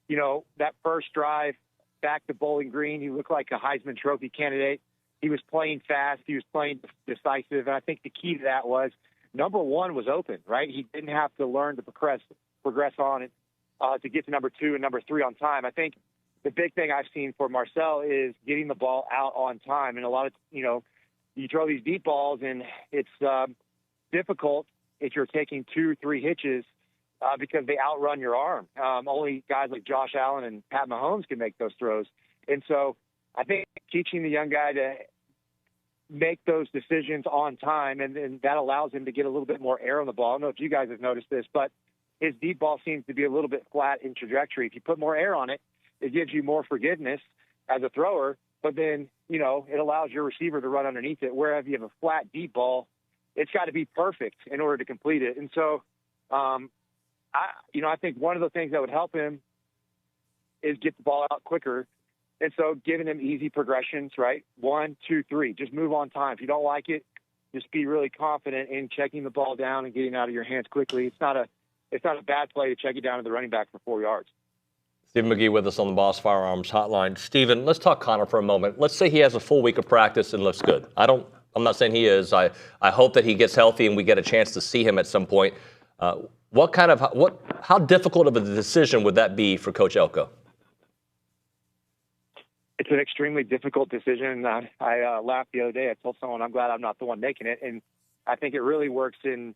that first drive back to Bowling Green, he looked like a Heisman Trophy candidate. He was playing fast. He was playing decisive. And I think the key to that was number one was open, right? He didn't have to learn to progress on it to get to number 2 and number 3 on time. I think the big thing I've seen for Marcel is getting the ball out on time. And a lot of, you throw these deep balls, and it's difficult if you're taking 2-3 hitches because they outrun your arm. Only guys like Josh Allen and Pat Mahomes can make those throws. And so I think teaching the young guy to make those decisions on time, and that allows him to get a little bit more air on the ball. I don't know if you guys have noticed this, but his deep ball seems to be a little bit flat in trajectory. If you put more air on it, it gives you more forgiveness as a thrower, but then, it allows your receiver to run underneath it. Where if you have a flat deep ball, it's got to be perfect in order to complete it. And so, I think one of the things that would help him is get the ball out quicker. And so giving him easy progressions, right? 1, 2, 3, just move on time. If you don't like it, just be really confident in checking the ball down and getting out of your hands quickly. It's not a bad play to check it down to the running back for 4 yards. Stephen McGee with us on the Boss Firearms Hotline. Stephen, let's talk Connor for a moment. Let's say he has a full week of practice and looks good. I'm not saying he is. I hope that he gets healthy and we get a chance to see him at some point. How difficult of a decision would that be for Coach Elko? It's an extremely difficult decision. I laughed the other day. I told someone I'm glad I'm not the one making it. And I think it really works in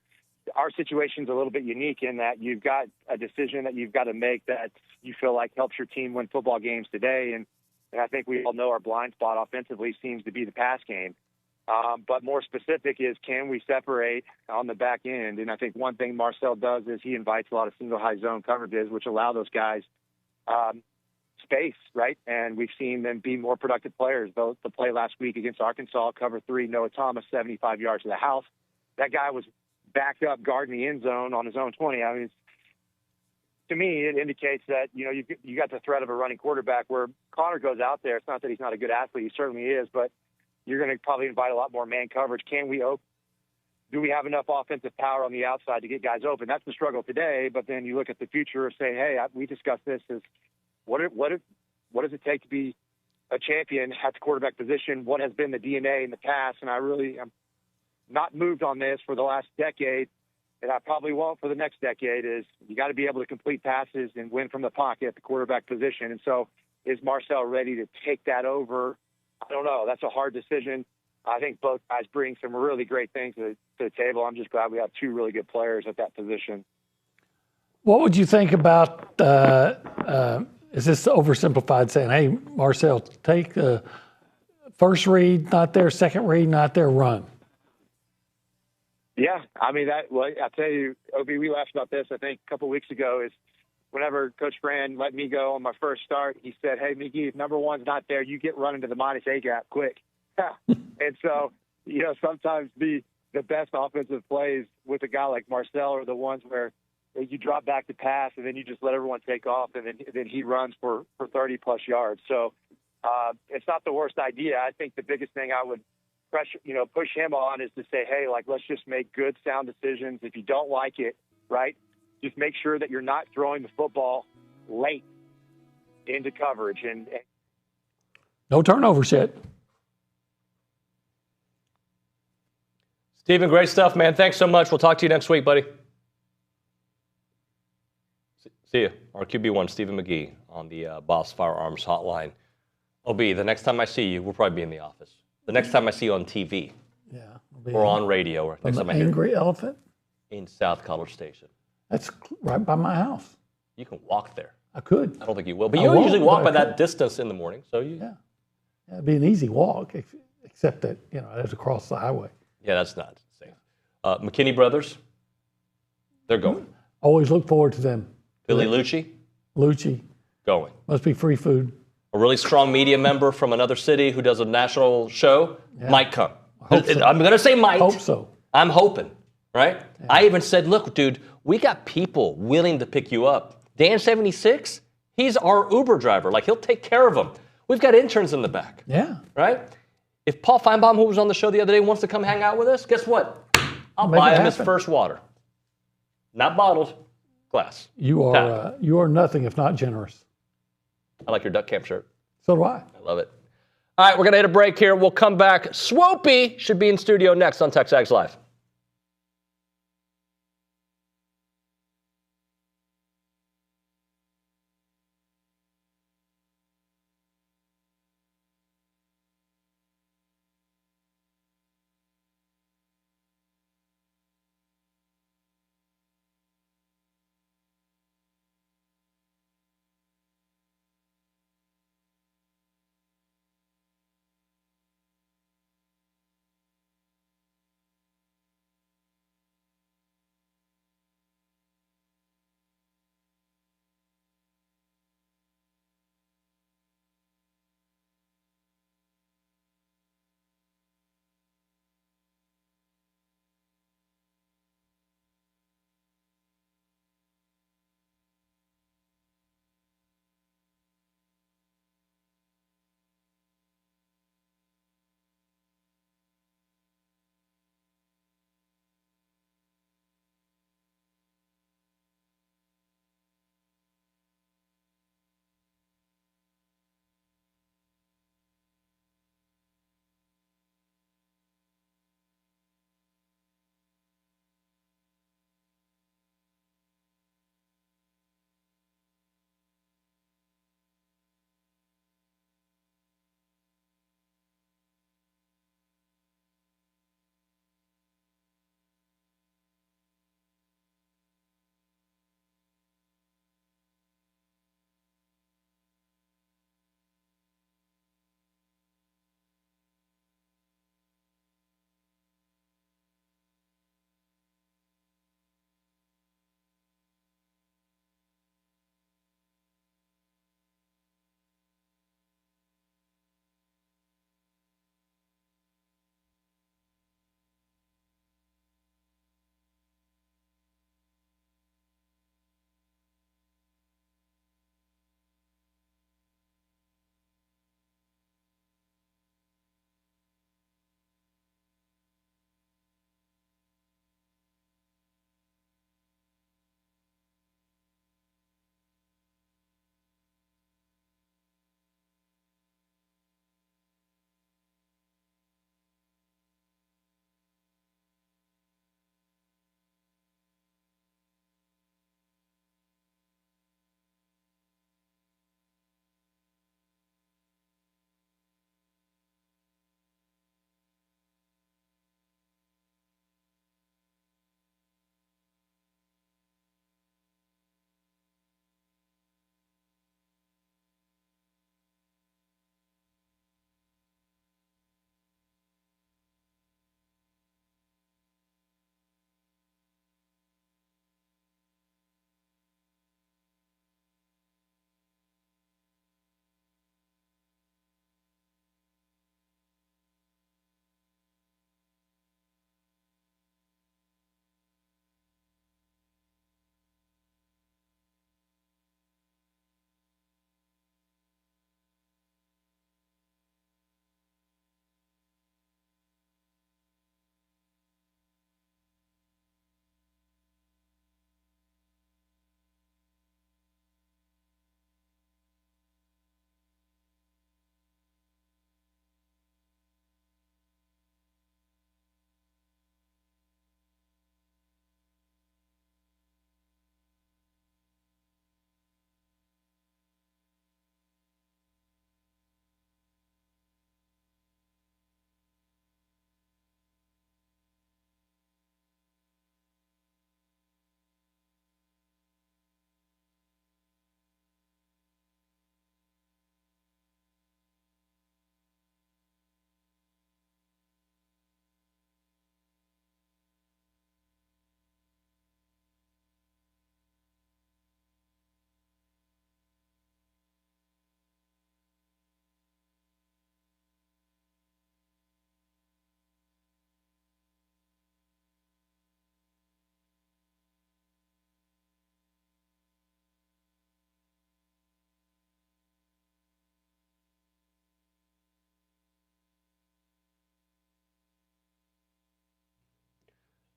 our situation's a little bit unique in that you've got a decision that you've got to make that you feel like helps your team win football games today. And I think we all know our blind spot offensively seems to be the pass game. But more specific is, can we separate on the back end? And I think one thing Marcel does is he invites a lot of single high zone coverages, which allow those guys space, right? And we've seen them be more productive players. The play last week against Arkansas, cover 3, Noah Thomas, 75 yards to the house. That guy was backed up guarding the end zone on his own 20. I mean, to me, it indicates that, you got the threat of a running quarterback where Connor goes out there. It's not that he's not a good athlete. He certainly is, but you're going to probably invite a lot more man coverage. Do we have enough offensive power on the outside to get guys open? That's the struggle today. But then you look at the future and say, hey, we discussed this as what does it take to be a champion at the quarterback position, what has been the DNA in the past. And I'm not moved on this for the last decade, and I probably won't for the next decade, is you got to be able to complete passes and win from the pocket at the quarterback position. And so is Marcel ready to take that over? I don't know. That's a hard decision. I think both guys bring some really great things to the table. I'm just glad we have two really good players at that position. What would you think about, is this oversimplified saying, hey, Marcel, take the first read, not there, second read, not there, run? Yeah, I mean, I tell you, Obi, we laughed about this, I think, a couple of weeks ago, is whenever Coach Fran let me go on my first start, he said, hey, McGee, if number one's not there, you get running to the -A gap quick. And so, sometimes the best offensive plays with a guy like Marcel are the ones where you drop back to pass and then you just let everyone take off, and then he runs for 30-plus yards. So it's not the worst idea. I think the biggest thing I would push him on is to say, hey, let's just make good, sound decisions. If you don't like it, right, just make sure that you're not throwing the football late into coverage. And no turnovers yet. Stephen, great stuff, man. Thanks so much. We'll talk to you next week, buddy. See you. Our QB1, Stephen McGee, on the Boss Firearms Hotline. OB, the next time I see you, we'll probably be in the office. The next time I see you on TV, or on radio, or next time I hear Angry Elephant in South College Station. That's right by my house. You can walk there. I could. I don't think you will, but you usually walk by that distance in the morning, so you. Yeah, it'd be an easy walk, except that I have to cross the highway. Yeah, that's not safe. McKinney Brothers, they're going. Always look forward to them. Billy Lucci, going. Must be free food. A really strong media member from another city who does a national show might come. So. I'm going to say might. Hope so. I'm hoping, right? Yeah. I even said, look, dude, we got people willing to pick you up. Dan76, he's our Uber driver. He'll take care of them. We've got interns in the back. Yeah. Right? If Paul Feinbaum, who was on the show the other day, wants to come hang out with us, guess what? I'll buy him his first water. Not bottled, glass. You are nothing if not generous. I like your duck camp shirt. So do I. I love it. All right, we're going to hit a break here. We'll come back. Swope should be in studio next on TexAgs Live.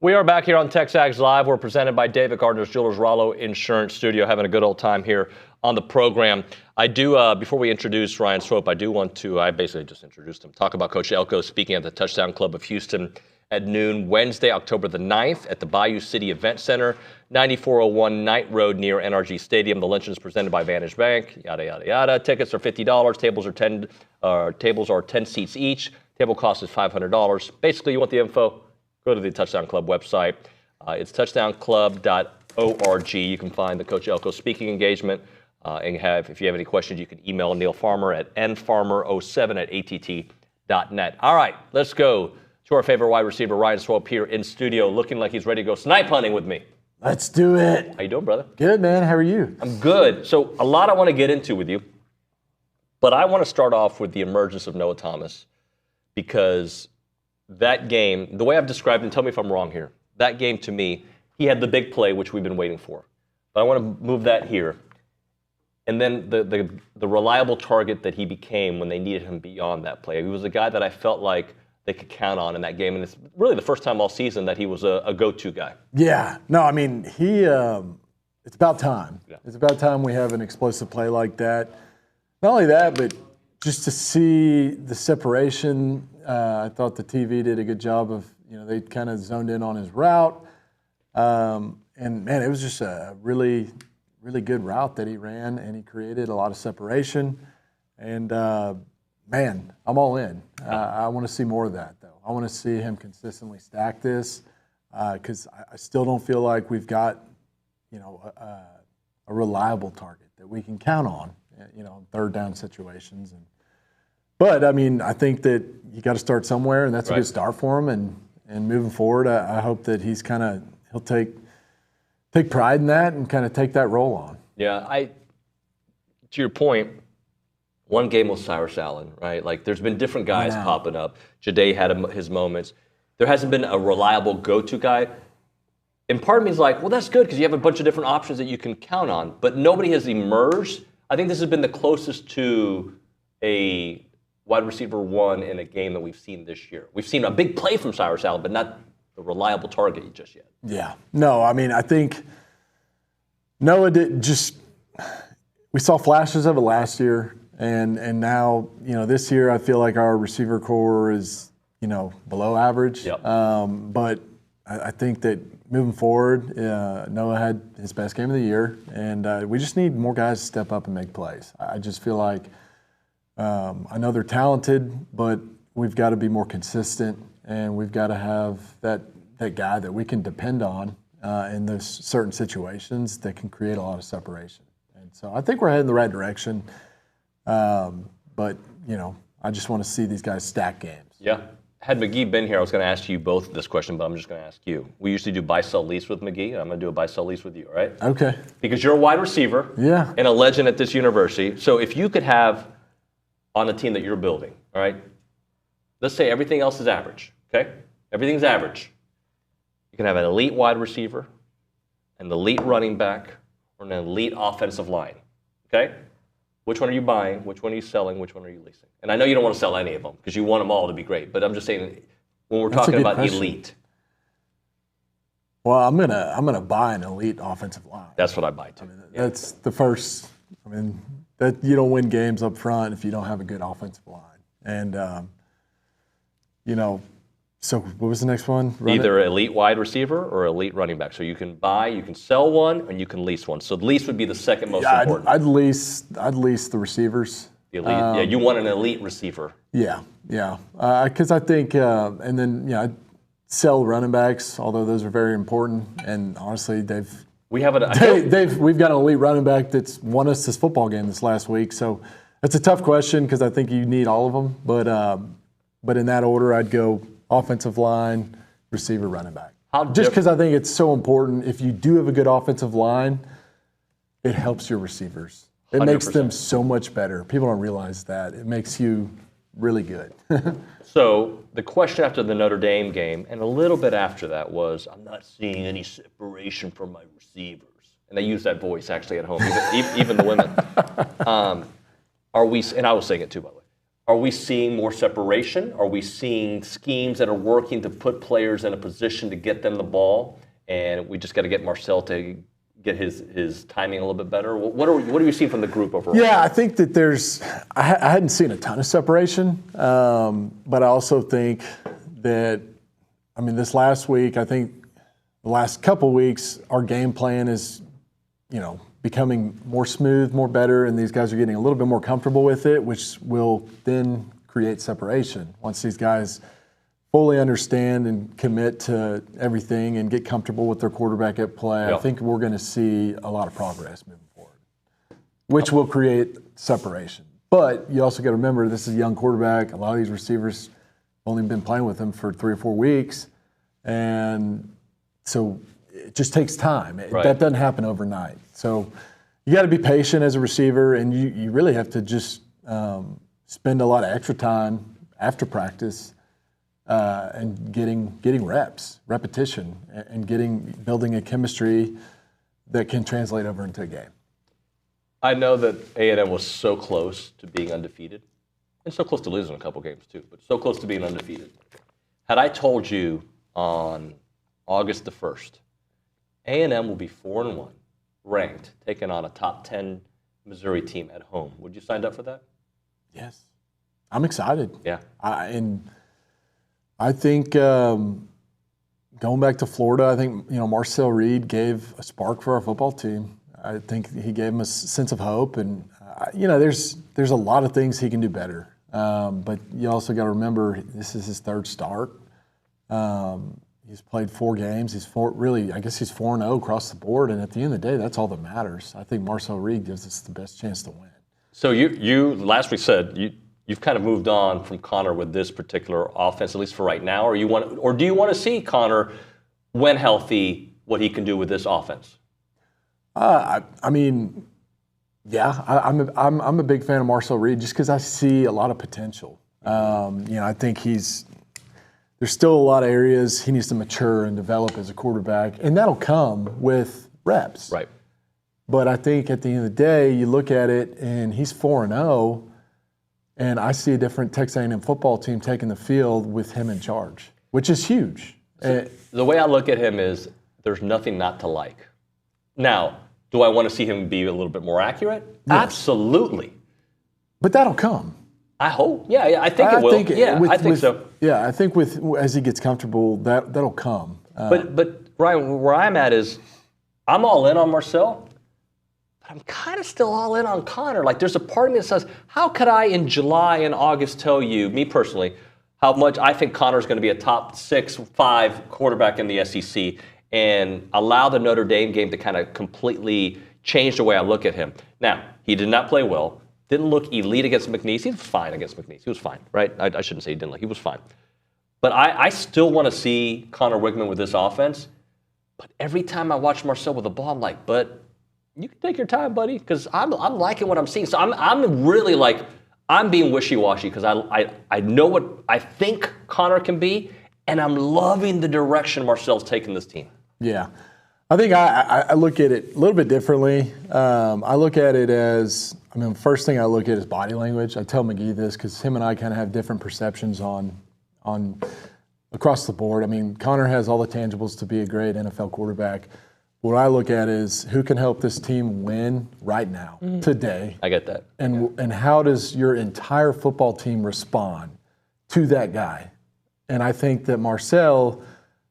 We are back here on TexAgs Live. We're presented by David Gardner's Jewelers Rollo Insurance Studio, having a good old time here on the program. I do, before we introduce Ryan Swope, I basically just introduced him, talk about Coach Elko speaking at the Touchdown Club of Houston at noon Wednesday, October the 9th at the Bayou City Event Center, 9401 Knight Road near NRG Stadium. The luncheon is presented by Vantage Bank, yada, yada, yada. Tickets are $50. Tables are 10 seats each. Table cost is $500. Basically, you want the info, go to the Touchdown Club website. It's touchdownclub.org. You can find the Coach Elko speaking engagement. And if you have any questions, you can email Neil Farmer at nfarmer07@att.net. All right, let's go to our favorite wide receiver, Ryan Swope, here in studio, looking like he's ready to go snipe hunting with me. Let's do it. How you doing, brother? Good, man. How are you? I'm good. So a lot I want to get into with you, but I want to start off with the emergence of Noah Thomas, because that game, the way I've described it, and tell me if I'm wrong here, that game to me, he had the big play, which we've been waiting for. But I want to move that here. And then the reliable target that he became when they needed him beyond that play. He was a guy that I felt like they could count on in that game. And it's really the first time all season that he was a go-to guy. Yeah. No, I mean, it's about time. Yeah. It's about time we have an explosive play like that. Not only that, but just to see the separation. I thought the TV did a good job of, they kind of zoned in on his route. And, man, it was just a really, really good route that he ran, and he created a lot of separation. And, man, I'm all in. I want to see more of that, though. I want to see him consistently stack this, because I still don't feel like we've got, a reliable target that we can count on, in third down situations. But, I mean, I think that you got to start somewhere, and that's a good start for him. And moving forward, I hope that he'll take pride in that and kind of take that role on. Yeah, to your point, one game was Cyrus Allen, right? Like, there's been different guys popping up. Ja'Day had his moments. There hasn't been a reliable go-to guy. And part of me is like, well, that's good because you have a bunch of different options that you can count on. But nobody has emerged. I think this has been the closest to a wide receiver one in a game that we've seen this year. We've seen a big play from Cyrus Allen, but not the reliable target just yet. Yeah. No, I mean, I think Noah we saw flashes of it last year, and now, this year I feel like our receiver core is, below average. Yep. But I think that moving forward, Noah had his best game of the year, and we just need more guys to step up and make plays. I just feel like I know they're talented, but we've got to be more consistent, and we've got to have that guy that we can depend on in those certain situations that can create a lot of separation. And so I think we're heading in the right direction. But, I just want to see these guys stack games. Yeah. Had McGee been here, I was going to ask you both this question, but I'm just going to ask you. We usually do buy, sell, lease with McGee, and I'm going to do a buy, sell, lease with you, all right? Okay. Because you're a wide receiver and a legend at this university. So if you could have on the team that you're building, all right, let's say everything else is average, okay? Everything's average. You can have an elite wide receiver, an elite running back, or an elite offensive line, okay? Which one are you buying? Which one are you selling? Which one are you leasing? And I know you don't want to sell any of them because you want them all to be great, but I'm just saying when we're talking about elite. Well, I'm gonna buy an elite offensive line. That's what I buy too. That's the first. That you don't win games up front if you don't have a good offensive line. And so what was the next one? Either elite wide receiver or elite running back. So you can buy, you can sell one, and you can lease one. So lease would be the second most important. I'd lease the receivers. The elite, you want an elite receiver. Yeah. Because I think, and then I'd sell running backs, although those are very important. And honestly, we've got an elite running back that's won us this football game this last week. So that's a tough question because I think you need all of them. But in that order, I'd go offensive line, receiver, running back. Just because I think it's so important. If you do have a good offensive line, it helps your receivers. It 100%. Makes them so much better. People don't realize that. It makes you really good. So the question after the Notre Dame game and a little bit after that was, I'm not seeing any separation from my receivers. And they use that voice actually at home, even the women. And I was saying it too, by the way. Are we seeing more separation? Are we seeing schemes that are working to put players in a position to get them the ball? And we just got to get Marcel to get his timing a little bit better. What are you seeing from the group overall? Yeah, I think that I hadn't seen a ton of separation, but I also think that, this last week, I think the last couple of weeks, our game plan is, becoming more smooth, more better, and these guys are getting a little bit more comfortable with it, which will then create separation. Once these guys fully understand and commit to everything and get comfortable with their quarterback at play, I think we're going to see a lot of progress moving forward, which will create separation. But you also got to remember, this is a young quarterback. A lot of these receivers only been playing with him for 3 or 4 weeks, and so it just takes time. Right. That doesn't happen overnight. So you got to be patient as a receiver, and you really have to just spend a lot of extra time after practice and getting reps, repetition, and building a chemistry that can translate over into a game. I know that A&M was so close to being undefeated, and so close to losing a couple games too, but so close to being undefeated. Had I told you on August the 1st, A&M will be 4-1, ranked, taking on a top 10 Missouri team at home, would you sign up for that? Yes. I'm excited. Yeah. I think going back to Florida, I think Marcel Reed gave a spark for our football team. I think he gave them a sense of hope, and there's a lot of things he can do better. But you also got to remember, this is his 3rd start. He's played 4 games. He's 4-0 across the board. And at the end of the day, that's all that matters. I think Marcel Reed gives us the best chance to win. So you last week said you've kind of moved on from Connor with this particular offense, at least for right now, or do you want to see Connor, when healthy, what he can do with this offense? I'm a big fan of Marcel Reed just because I see a lot of potential. I think there's still a lot of areas he needs to mature and develop as a quarterback, and that'll come with reps. Right. But I think at the end of the day, you look at it, and he's 4-0, and I see a different Texas A&M football team taking the field with him in charge, which is huge. So the way I look at him is there's nothing not to like. Now, do I want to see him be a little bit more accurate? Yes. Absolutely. But that'll come. I hope. Yeah, I think it will. I think so. Yeah, I think as he gets comfortable, that'll come. But Ryan, where I'm at is I'm all in on Marcel, but I'm kind of still all in on Connor. Like, there's a part of me that says, how could I in July and August tell you, me personally, how much I think Connor's going to be a top 6-5 quarterback in the SEC, and allow the Notre Dame game to kind of completely change the way I look at him. Now, he did not play well. Didn't look elite against McNeese. He was fine against McNeese. He was fine, right? I shouldn't say he didn't look. He was fine. But I still want to see Connor Wigman with this offense. But every time I watch Marcel with the ball, I'm like, but you can take your time, buddy, because I'm liking what I'm seeing. So I'm really like, I'm being wishy-washy because I know what I think Connor can be, and I'm loving the direction Marcel's taking this team. Yeah. I think I look at it a little bit differently. I look at it as, first thing I look at is body language. I tell McGee this because him and I kind of have different perceptions on across the board. Connor has all the tangibles to be a great NFL quarterback. What I look at is who can help this team win right now, today. I get that. And how does your entire football team respond to that guy? And I think that Marcel,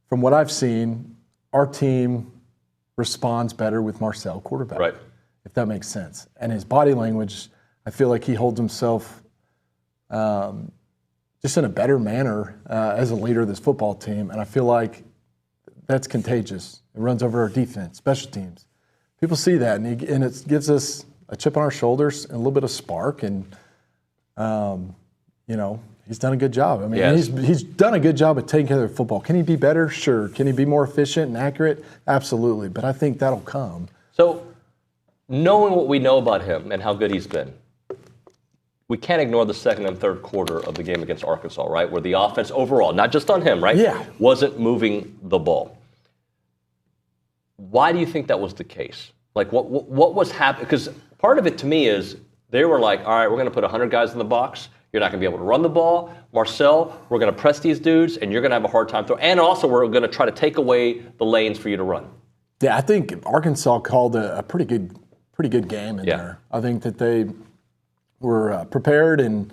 from what I've seen, our team responds better with Marcel quarterback, right? If that makes sense. And his body language, I feel like he holds himself just in a better manner as a leader of this football team. And I feel like that's contagious. It runs over our defense, special teams. People see that, and it gives us a chip on our shoulders and a little bit of spark. And, he's done a good job. Yes. He's done a good job of taking care of football. Can he be better? Sure. Can he be more efficient and accurate? Absolutely. But I think that'll come. So, knowing what we know about him and how good he's been, we can't ignore the second and third quarter of the game against Arkansas, right? Where the offense overall, not just on him, right? Yeah. Wasn't moving the ball. Why do you think that was the case? Like, what was happening? Because part of it to me is they were like, all right, we're going to put 100 guys in the box. You're not going to be able to run the ball. Marcel, we're going to press these dudes, and you're going to have a hard time throwing. And also, we're going to try to take away the lanes for you to run. Yeah, I think Arkansas called a pretty good game in there. I think that they were prepared, and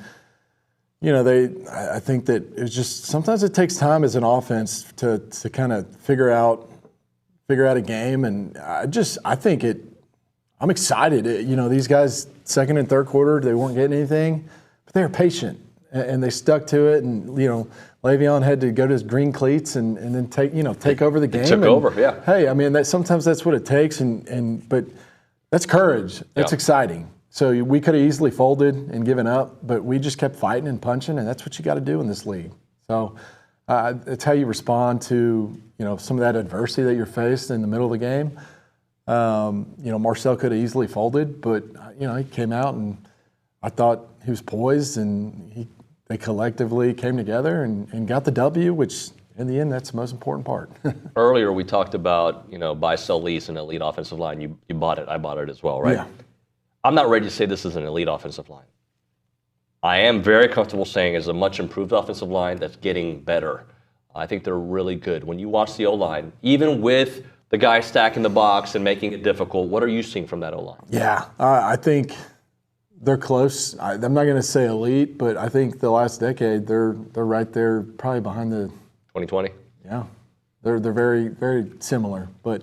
I think that it's just sometimes it takes time as an offense to kind of figure out a game, and I think I'm excited. These guys second and third quarter they weren't getting anything, but they were patient and they stuck to it, and Le'Veon had to go to his green cleats and then take over the game. Took over, yeah. Hey, I mean sometimes that's what it takes, but that's courage. That's exciting. So we could have easily folded and given up, but we just kept fighting and punching, and that's what you got to do in this league. So it's how you respond to some of that adversity that you're faced in the middle of the game. Marcel could have easily folded, but he came out, and I thought he was poised, and they collectively came together and got the W, which in the end that's the most important part. Earlier we talked about buy, sell, lease, an elite offensive line. You bought it. I bought it as well, right? Yeah. I'm not ready to say this is an elite offensive line. I am very comfortable saying it's a much improved offensive line that's getting better. I think they're really good. When you watch the O-line, even with the guy stacking the box and making it difficult, what are you seeing from that O-line? Yeah, I think they're close. I'm not going to say elite, but I think the last decade they're right there, probably behind the 2020. Yeah, they're very, very similar, but.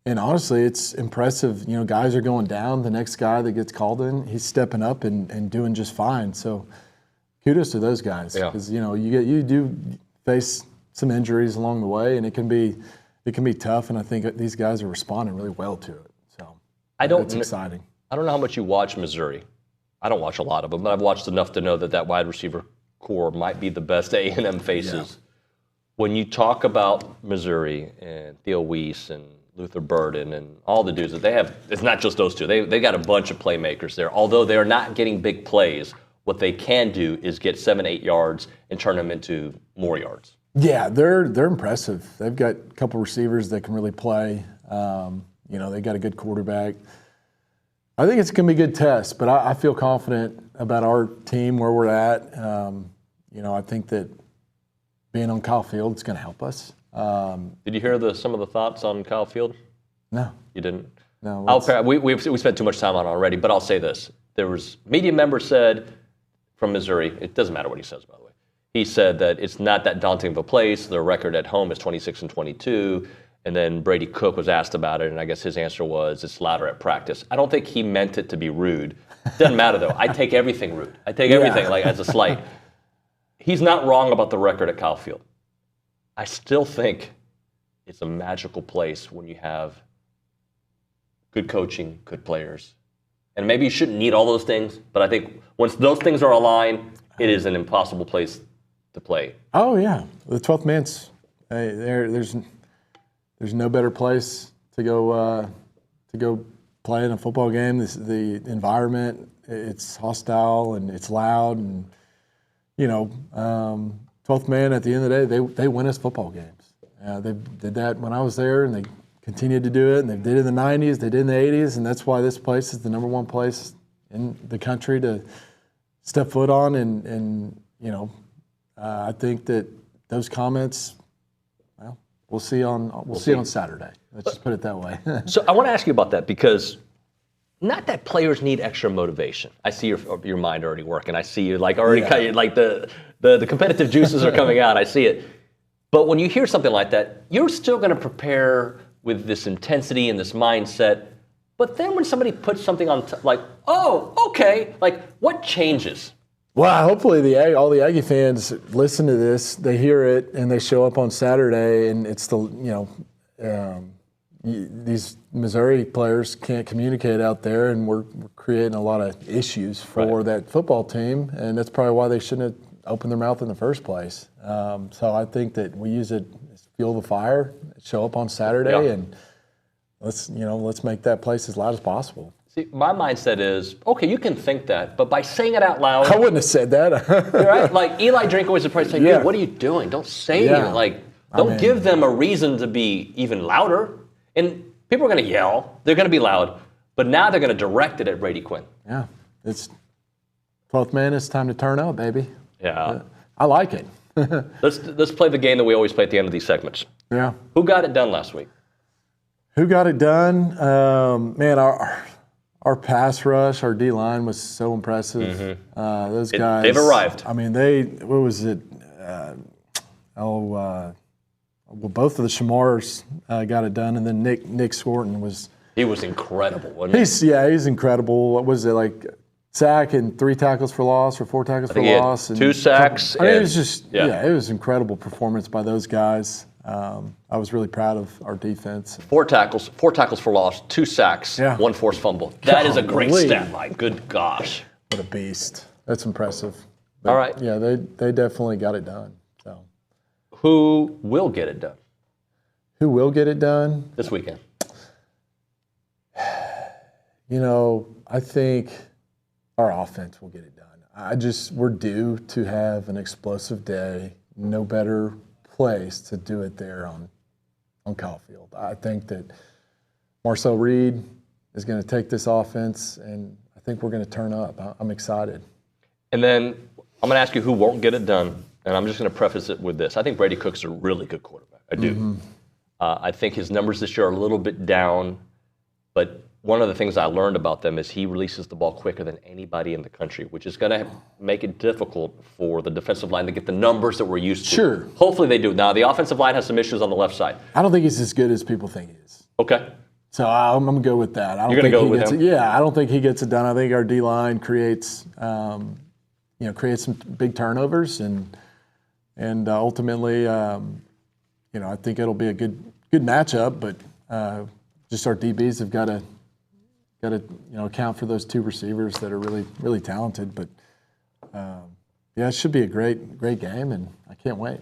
And honestly, it's impressive. Guys are going down. The next guy that gets called in, he's stepping up and doing just fine. So kudos to those guys, because you do face some injuries along the way, and it can be tough. And I think these guys are responding really well to it. So it's exciting. I don't know how much you watch Missouri. I don't watch a lot of them, but I've watched enough to know that wide receiver core might be the best A&M faces. Yeah. When you talk about Missouri and Theo Weiss and Luther Burden and all the dudes that they have, it's not just those two. They got a bunch of playmakers there. Although they're not getting big plays, what they can do is get 7-8 yards and turn them into more yards. Yeah, they're impressive. They've got a couple receivers that can really play. They got a good quarterback. I think it's going to be a good test, but I feel confident about our team, where we're at. I think that being on Kyle Field is going to help us. Did you hear some of the thoughts on Kyle Field? No. You didn't? No. We spent too much time on it already, but I'll say this. There was media member said from Missouri, it doesn't matter what he says, by the way. He said that it's not that daunting of a place. Their record at home is 26-22. And then Brady Cook was asked about it, and I guess his answer was it's louder at practice. I don't think he meant it to be rude. Doesn't matter, though. I take everything rude. I take everything as a slight. He's not wrong about the record at Kyle Field. I still think it's a magical place when you have good coaching, good players. And maybe you shouldn't need all those things, but I think once those things are aligned, it is an impossible place to play. Oh, yeah. The 12th man's there's no better place to go play in a football game. The environment, it's hostile and it's loud, and 12th man, at the end of the day, they win us football games. They did that when I was there, and they continued to do it, and they did it in the 90s, they did in the 80s, and that's why this place is the number one place in the country to step foot on. And I think that those comments, well, we'll see on Saturday. Let's just put it that way. So I want to ask you about that, because not that players need extra motivation. I see your mind already working. I see you the competitive juices are coming out. I see it. But when you hear something like that, you're still going to prepare with this intensity and this mindset. But then when somebody puts something on, what changes? Well, hopefully all the Aggie fans listen to this, they hear it, and they show up on Saturday, and it's these Missouri players can't communicate out there, and we're creating a lot of issues for that football team, and that's probably why they shouldn't have opened their mouth in the first place. So I think that we use it as fuel the fire, show up on Saturday, and let's make that place as loud as possible. See, my mindset is, okay, you can think that, but by saying it out loud. I wouldn't have said that. Right? Like Eli Drinkowitz would probably say, dude, what are you doing? Don't say it. Don't give them a reason to be even louder. And people are going to yell. They're going to be loud. But now they're going to direct it at Brady Quinn. Yeah. 12th 12th man, it's time to turn up, baby. Yeah. I like it. Let's play the game that we always play at the end of these segments. Yeah. Who got it done last week? Who got it done? Man, our pass rush, our D-line was so impressive. Those guys. They've arrived. I mean, what was it? Well, both of the Shamars got it done, and then Nick Scorton was. He was incredible, wasn't he? He's incredible. What was it, like sack and 3 tackles for loss or 4 tackles for loss? And 2 sacks. it was just, it was incredible performance by those guys. I was really proud of our defense. 4 tackles for loss, 2 sacks, 1 forced fumble. That is a great stat line. Good gosh. What a beast. That's impressive. But, all right. Yeah, they definitely got it done. So. Who will get it done? Who will get it done? This weekend. I think our offense will get it done. We're due to have an explosive day. No better place to do it there on Kyle Field. I think that Marcel Reed is going to take this offense, and I think we're going to turn up. I'm excited. And then I'm going to ask you who won't get it done, and I'm just going to preface it with this. I think Brady Cook's a really good quarterback. I do. Mm-hmm. I think his numbers this year are a little bit down, but one of the things I learned about them is he releases the ball quicker than anybody in the country, which is going to make it difficult for the defensive line to get the numbers that we're used to. Sure. Hopefully they do. Now, the offensive line has some issues on the left side. I don't think he's as good as people think he is. Okay. So I'm going to go with that. You're going to go with him? Yeah, I don't think he gets it done. I think our D-line creates some big turnovers, and ultimately, I think it'll be a good matchup, but just our DBs have got to account for those 2 receivers that are really, really talented. But it should be a great game, and I can't wait.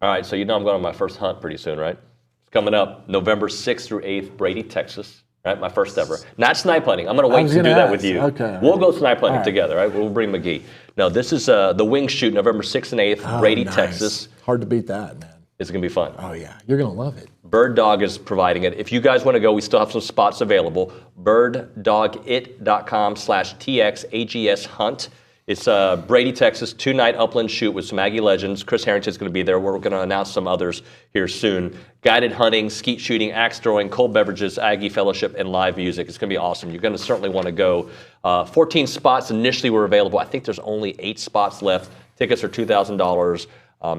All right, so I'm going on my first hunt pretty soon, right? It's coming up November 6th through 8th, Brady, Texas. Right, my first ever. Not snipe hunting. I'm going to wait to do that with you. Okay. We'll go snipe hunting together, right? We'll bring McGee. No, this is the wing shoot, November 6th and 8th, Brady, nice. Texas. Hard to beat that, man. It's going to be fun. Oh, yeah. You're going to love it. Bird Dog is providing it. If you guys want to go, we still have some spots available. birddogit.com/TXAGS hunt. It's Brady, Texas, 2-night upland shoot with some Aggie legends. Chris Harrington's going to be there. We're going to announce some others here soon. Guided hunting, skeet shooting, axe throwing, cold beverages, Aggie fellowship, and live music. It's going to be awesome. You're going to certainly want to go. 14 spots initially were available. I think there's only 8 spots left. Tickets are $2,000.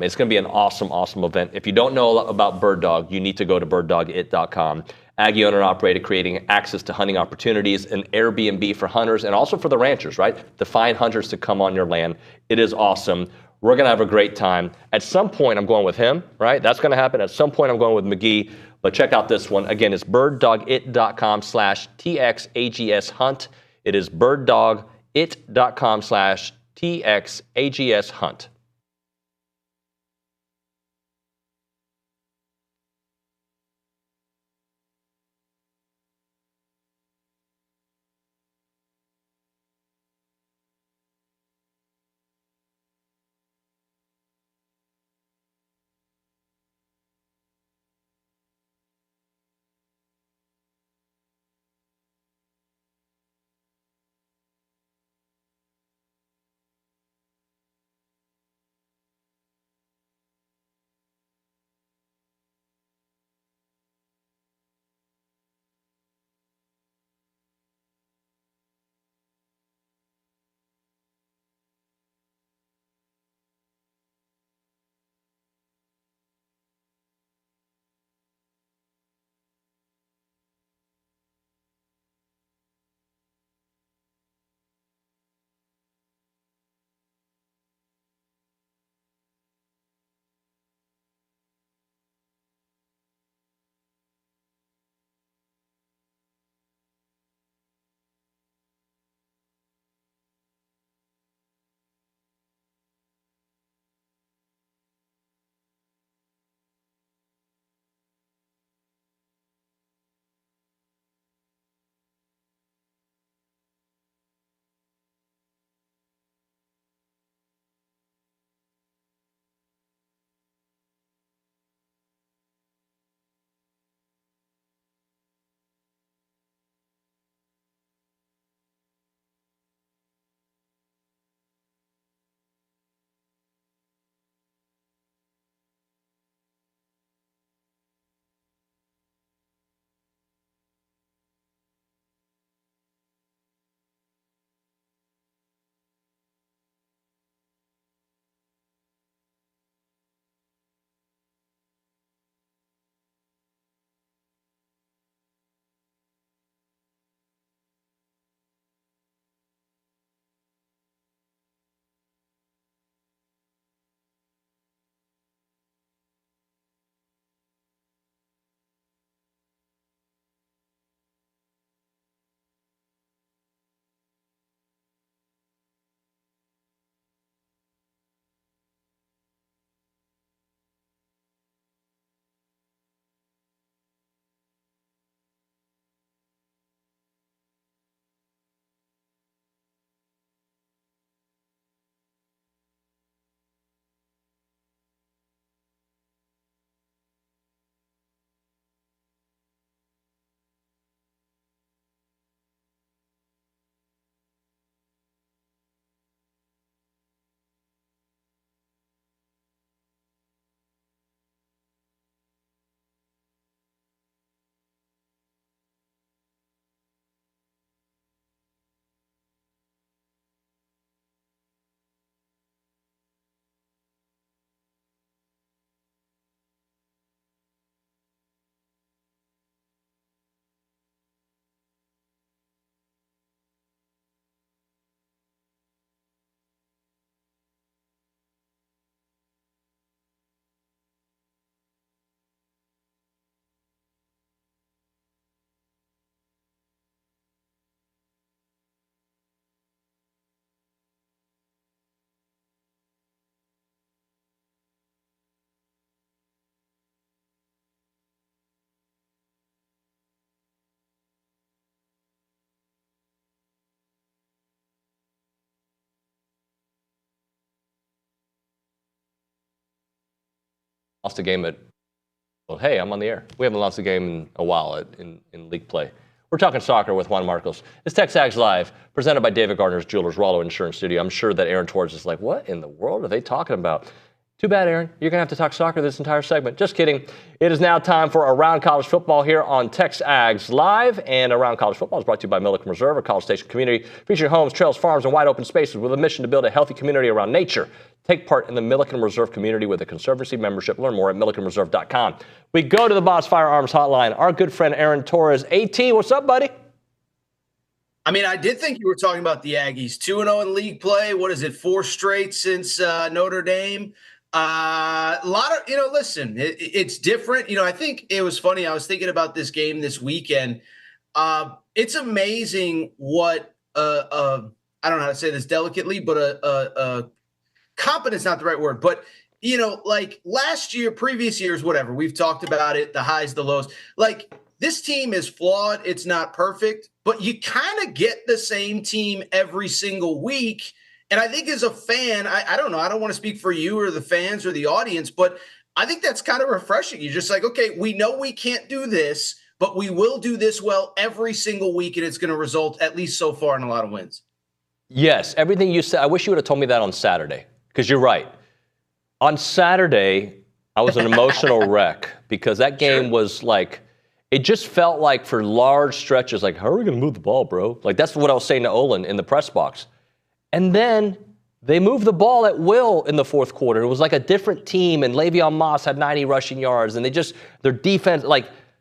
It's going to be an awesome, awesome event. If you don't know about Bird Dog, you need to go to birddogit.com. Aggie owner and operator, creating access to hunting opportunities, an Airbnb for hunters and also for the ranchers, right? To find hunters to come on your land. It is awesome. We're going to have a great time. At some point, I'm going with him, right? That's going to happen. At some point, I'm going with McGee. But check out this one. Again, it's birddogit.com/TXAGS hunt. It is birddogit.com/TXAGS hunt. lost a game well, hey, I'm on the air. We haven't lost a game in a while in league play. We're talking soccer with Juan Marcos. It's TexAgs Live, presented by David Gardner's Jewelers, Rollo Insurance Studio. I'm sure that Aaron Torres is like, what in the world are they talking about? Too bad, Aaron. You're going to have to talk soccer this entire segment. Just kidding. It is now time for Around College Football here on TexAgs Live. And Around College Football is brought to you by Milliken Reserve, a College Station community featuring homes, trails, farms, and wide open spaces with a mission to build a healthy community around nature. Take part in the Milliken Reserve community with a Conservancy membership. Learn more at millikenreserve.com. We go to the Boss Firearms Hotline. Our good friend Aaron Torres. AT, what's up, buddy? I mean, I did think you were talking about the Aggies. 2-0 in league play. What is it, 4 straight since Notre Dame? A lot of, listen, it's different. I think it was funny. I was thinking about this game this weekend. It's amazing what, I don't know how to say this delicately, but a competence, not the right word, but, like last year, previous years, whatever, we've talked about it, the highs, the lows. Like, this team is flawed. It's not perfect, but you kind of get the same team every single week. And I think as a fan, I don't know, I don't want to speak for you or the fans or the audience, but I think that's kind of refreshing. You're just like, okay, we know we can't do this, but we will do this well every single week, and it's going to result, at least so far, in a lot of wins. Yes, everything you said. I wish you would have told me that on Saturday, because you're right. On Saturday, I was an emotional wreck because that game was like, it just felt like for large stretches, like, how are we going to move the ball, bro? Like, that's what I was saying to Olin in the press box. And then they moved the ball at will in the fourth quarter. It was like a different team, and Le'Veon Moss had 90 rushing yards, and their defense,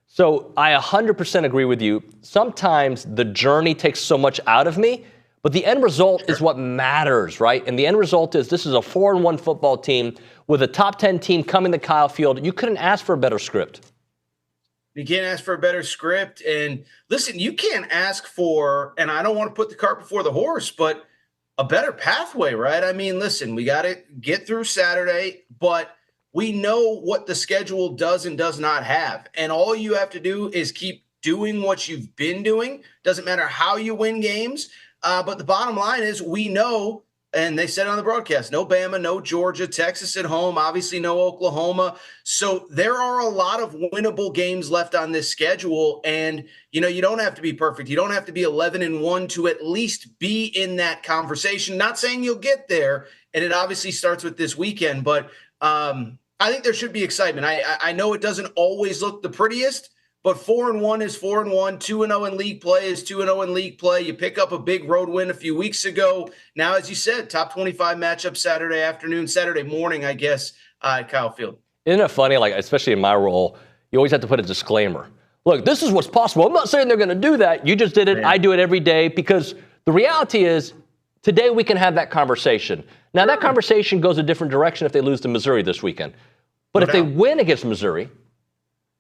so I 100% agree with you. Sometimes the journey takes so much out of me, but the end result is what matters, right? And the end result is this is a 4-1 football team with a top 10 team coming to Kyle Field. You couldn't ask for a better script. You can't ask for a better script. And listen, you can't ask for, and I don't want to put the cart before the horse, but a better pathway, right? I mean, listen, we got to get through Saturday, but we know what the schedule does and does not have. And all you have to do is keep doing what you've been doing. Doesn't matter how you win games. But the bottom line is we know, and they said on the broadcast, no Bama, no Georgia, Texas at home, obviously no Oklahoma. So there are a lot of winnable games left on this schedule. And, you don't have to be perfect. You don't have to be 11-1 to at least be in that conversation. Not saying you'll get there. And it obviously starts with this weekend. But I think there should be excitement. I know it doesn't always look the prettiest, but 4-1 is 4-1. 2-0 in league play is 2-0 in league play. You pick up a big road win a few weeks ago. Now, as you said, top 25 matchup Saturday morning, I guess, at Kyle Field. Isn't it funny, especially in my role, you always have to put a disclaimer. Look, this is what's possible. I'm not saying they're going to do that. You just did it. I do it every day, because the reality is today we can have that conversation. Now, that conversation goes a different direction if they lose to Missouri this weekend. But if they win against Missouri,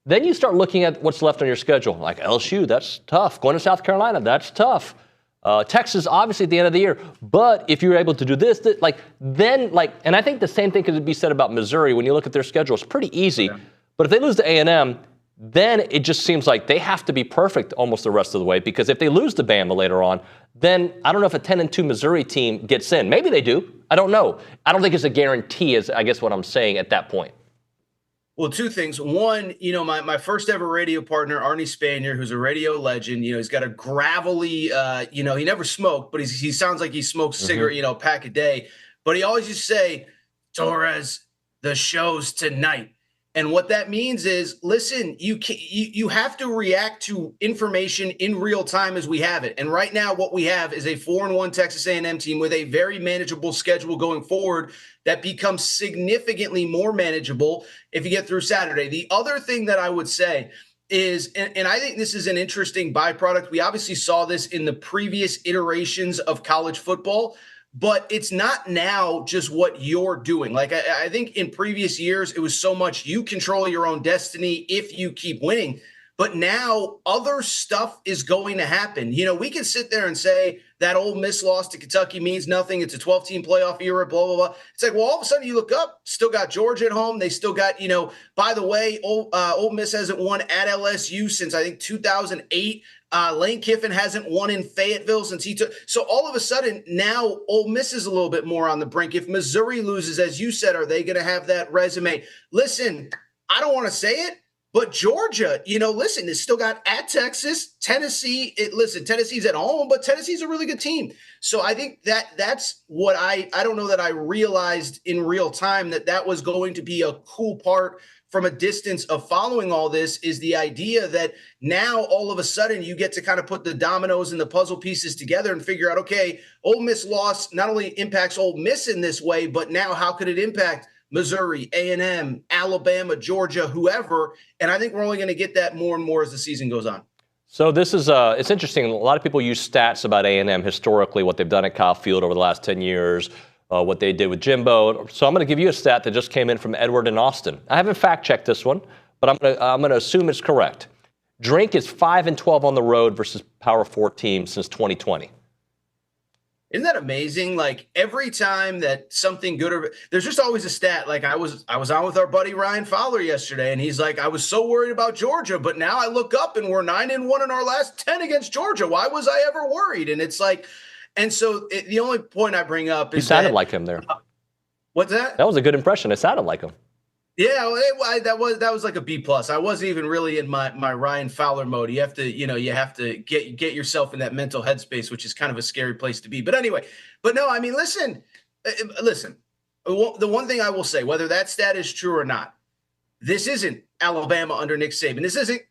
then you start looking at what's left on your schedule. Like LSU, that's tough. Going to South Carolina, that's tough. Texas, obviously, at the end of the year. But if you're able to do this, and I think the same thing could be said about Missouri when you look at their schedule. It's pretty easy. Yeah. But if they lose to A&M, then it just seems like they have to be perfect almost the rest of the way, because if they lose to Bama later on, then I don't know if a 10-2 Missouri team gets in. Maybe they do. I don't know. I don't think it's a guarantee, is I guess what I'm saying at that point. Well, two things. One, my first ever radio partner, Arnie Spanier, who's a radio legend, he's got a gravelly, he never smoked, but he sounds like he smokes a cigarette, pack a day. But he always used to say, Torres, the show's tonight. And what that means is, listen, you have to react to information in real time as we have it. And right now what we have is a 4-1 Texas A&M team with a very manageable schedule going forward that becomes significantly more manageable if you get through Saturday. The other thing that I would say is, and I think this is an interesting byproduct. We obviously saw this in the previous iterations of college football, but it's not now just what you're doing. Like I think in previous years, it was so much you control your own destiny if you keep winning. But now other stuff is going to happen. We can sit there and say that Ole Miss loss to Kentucky means nothing. It's a 12-team playoff era, blah, blah, blah. It's like, well, all of a sudden you look up, still got Georgia at home. They still got, by the way, Ole Miss hasn't won at LSU since, I think, 2008. Lane Kiffin hasn't won in Fayetteville since he took. So all of a sudden, now Ole Miss is a little bit more on the brink. If Missouri loses, as you said, are they going to have that resume? Listen, I don't want to say it, but Georgia, listen, it's still got at Texas, Tennessee. Listen, Tennessee's at home, but Tennessee's a really good team. So I think that's what I don't know that I realized in real time that was going to be a cool part from a distance of following all this, is the idea that now all of a sudden you get to kind of put the dominoes and the puzzle pieces together and figure out, okay, Ole Miss loss not only impacts Ole Miss in this way, but now how could it impact Missouri, A&M, Alabama, Georgia, whoever? And I think we're only going to get that more and more as the season goes on. So this is it's interesting. A lot of people use stats about A&M historically, what they've done at Kyle Field over the last 10 years, what they did with Jimbo. So I'm going to give you a stat that just came in from Edward in Austin. I haven't fact-checked this one, but I'm going to assume it's correct. Drink is 5-12 on the road versus Power 4 teams since 2020. Isn't that amazing? Like every time that something good, there's just always a stat. Like I was on with our buddy Ryan Fowler yesterday, and he's like, I was so worried about Georgia, but now I look up and we're 9-1 in our last 10 against Georgia. Why was I ever worried? And it's like, and so the only point I bring up is you sounded like him there. What's that? That was a good impression. It sounded like him. Yeah, that was like a B+. I wasn't even really in my Ryan Fowler mode. You have to get yourself in that mental headspace, which is kind of a scary place to be. But anyway, no, I mean, listen. The one thing I will say, whether that stat is true or not, this isn't Alabama under Nick Saban. This isn't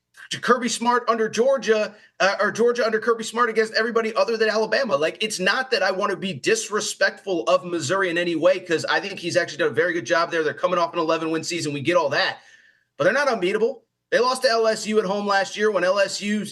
Kirby Smart under Georgia or Georgia under Kirby Smart against everybody other than Alabama. Like, it's not that I want to be disrespectful of Missouri in any way, because I think he's actually done a very good job there. They're coming off an 11-win season. We get all that, but they're not unbeatable. They lost to LSU at home last year when LSU,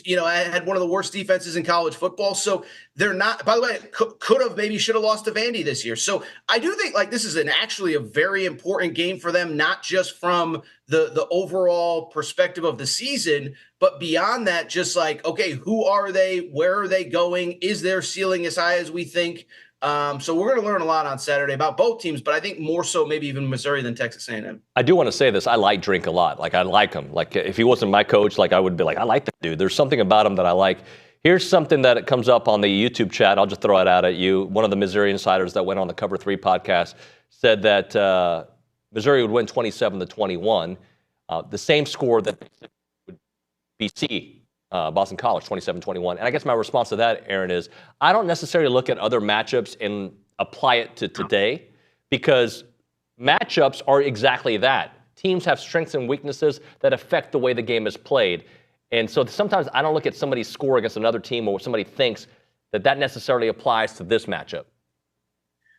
had one of the worst defenses in college football. So they're not, by the way, should have lost to Vandy this year. So I do think this is actually a very important game for them, not just from the overall perspective of the season, but beyond that, just okay, who are they? Where are they going? Is their ceiling as high as we think? So we're going to learn a lot on Saturday about both teams, but I think more so maybe even Missouri than Texas A&M. I do want to say this. I like Drink a lot. I like him. If he wasn't my coach, I would be I like that dude. There's something about him that I like. Here's something that comes up on the YouTube chat. I'll just throw it out at you. One of the Missouri insiders that went on the Cover 3 podcast said that Missouri would win 27-21. The same score that would BC Boston College, 27-21. And I guess my response to that, Aaron, is I don't necessarily look at other matchups and apply it to today, because matchups are exactly that. Teams have strengths and weaknesses that affect the way the game is played. And so sometimes I don't look at somebody's score against another team or what somebody thinks that necessarily applies to this matchup.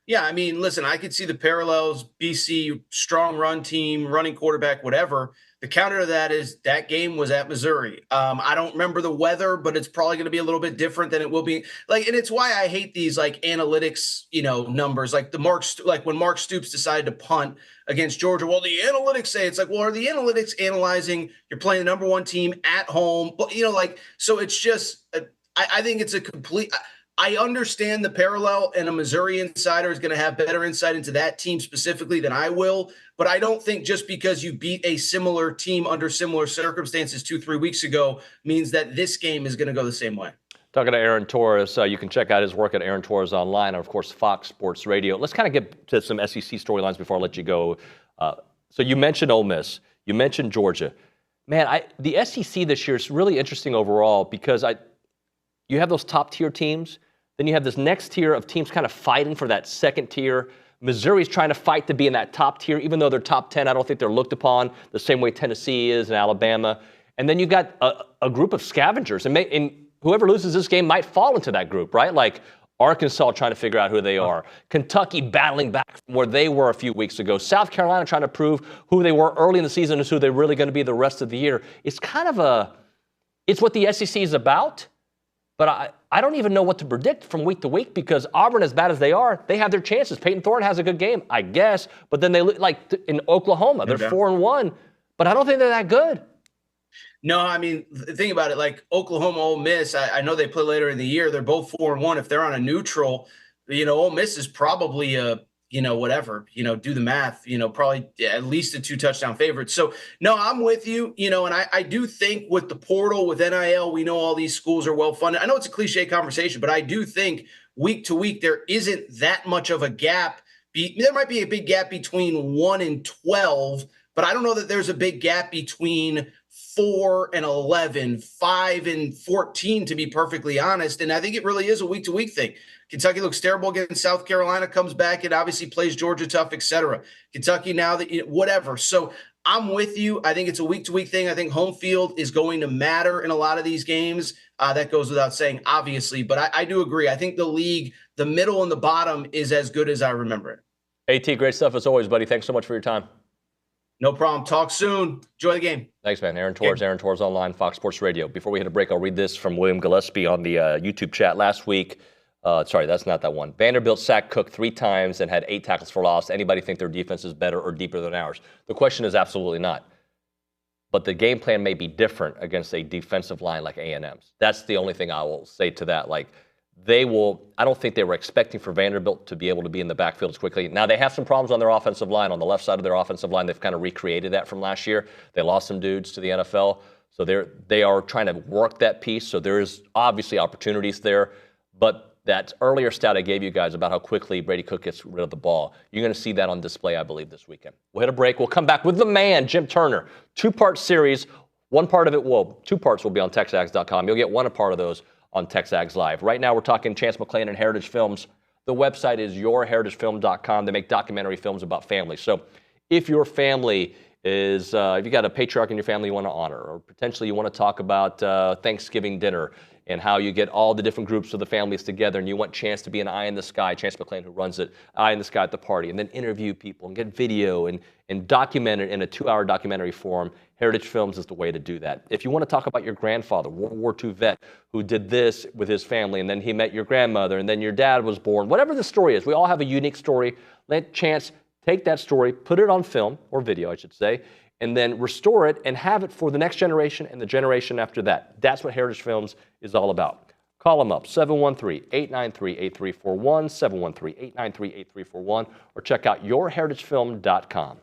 Yeah, I mean, listen, I could see the parallels. BC, strong run team, running quarterback, whatever. The counter to that is that game was at Missouri. I don't remember the weather, but it's probably going to be a little bit different than it will be. And it's why I hate these analytics, numbers. When Mark Stoops decided to punt against Georgia. Well, the analytics say it's are the analytics analyzing you're playing the number one team at home? But so it's just I think it's a complete. I understand the parallel, and a Missouri insider is going to have better insight into that team specifically than I will. But I don't think just because you beat a similar team under similar circumstances 2-3 weeks ago means that this game is going to go the same way. Talking to Aaron Torres, you can check out his work at Aaron Torres online, and of course, Fox Sports Radio. Let's kind of get to some SEC storylines before I let you go. So you mentioned Ole Miss. You mentioned Georgia. Man, the SEC this year is really interesting overall, because you have those top-tier teams. Then you have this next tier of teams kind of fighting for that second tier. Missouri's trying to fight to be in that top tier, even though they're top 10. I don't think they're looked upon the same way Tennessee is and Alabama. And then you got a group of scavengers, and whoever loses this game might fall into that group, right? Arkansas trying to figure out who they are. Kentucky battling back from where they were a few weeks ago. South Carolina trying to prove who they were early in the season is who they're really going to be the rest of the year. It's kind of it's what the SEC is about. But I don't even know what to predict from week to week, because Auburn, as bad as they are, they have their chances. Peyton Thorne has a good game, I guess. But then they in Oklahoma, they're 4-1. But I don't think they're that good. No, I mean, think about it. Oklahoma, Ole Miss, I know they play later in the year. They're both 4-1. If they're on a neutral, Ole Miss is probably a whatever, do the math, probably at least a 2-touchdown favorite. So no, I'm with you, and I do think with the portal, with NIL, we know all these schools are well funded. I know it's a cliche conversation, but I do think week to week, there isn't that much of a gap. There might be a big gap between 1 and 12, but I don't know that there's a big gap between 4 and 11, 5 and 14, to be perfectly honest. And I think it really is a week to week thing. Kentucky looks terrible against South Carolina, comes back and obviously plays Georgia tough, etc. Kentucky now, that whatever. So I'm with you. I think it's a week to week thing. I think home field is going to matter in a lot of these games. That goes without saying, obviously. But I do agree. I think the league, the middle and the bottom, is as good as I remember it. AT, great stuff as always, buddy. Thanks so much for your time. No problem. Talk soon. Enjoy the game. Thanks, man. Aaron Torres, Aaron Torres Online, Fox Sports Radio. Before we hit a break, I'll read this from William Gillespie on the YouTube chat last week. Sorry, that's not that one. Vanderbilt sacked Cook 3 times and had 8 tackles for loss. Anybody think their defense is better or deeper than ours? The question is absolutely not. But the game plan may be different against a defensive line like A&M's. That's the only thing I will say to that. Like, I don't think they were expecting for Vanderbilt to be able to be in the backfield as quickly. Now, they have some problems on their offensive line. On the left side of their offensive line, they've kind of recreated that from last year. They lost some dudes to the NFL. So they are trying to work that piece. So there is obviously opportunities there. But that earlier stat I gave you guys about how quickly Brady Cook gets rid of the ball, you're going to see that on display, I believe, this weekend. We'll hit a break. We'll come back with the man, Jim Turner. 2-part series. Two parts will be on TexAgs.com. You'll get one part of those on TexAgs Live. Right now, we're talking Chance McClain and Heritage Films. The website is yourheritagefilm.com. They make documentary films about families. So if your family is, if you got a patriarch in your family you want to honor, or potentially you want to talk about Thanksgiving dinner and how you get all the different groups of the families together, and you want Chance to be an eye in the sky, Chance McClain, who runs it, eye in the sky at the party, and then interview people and get video and document it in a 2-hour documentary form, Heritage Films is the way to do that. If you want to talk about your grandfather, World War II vet, who did this with his family, and then he met your grandmother, and then your dad was born, whatever the story is, we all have a unique story. Let Chance take that story, put it on film, or video, I should say, and then restore it and have it for the next generation and the generation after that. That's what Heritage Films is all about. Call them up, 713-893-8341, 713-893-8341, or check out yourheritagefilm.com.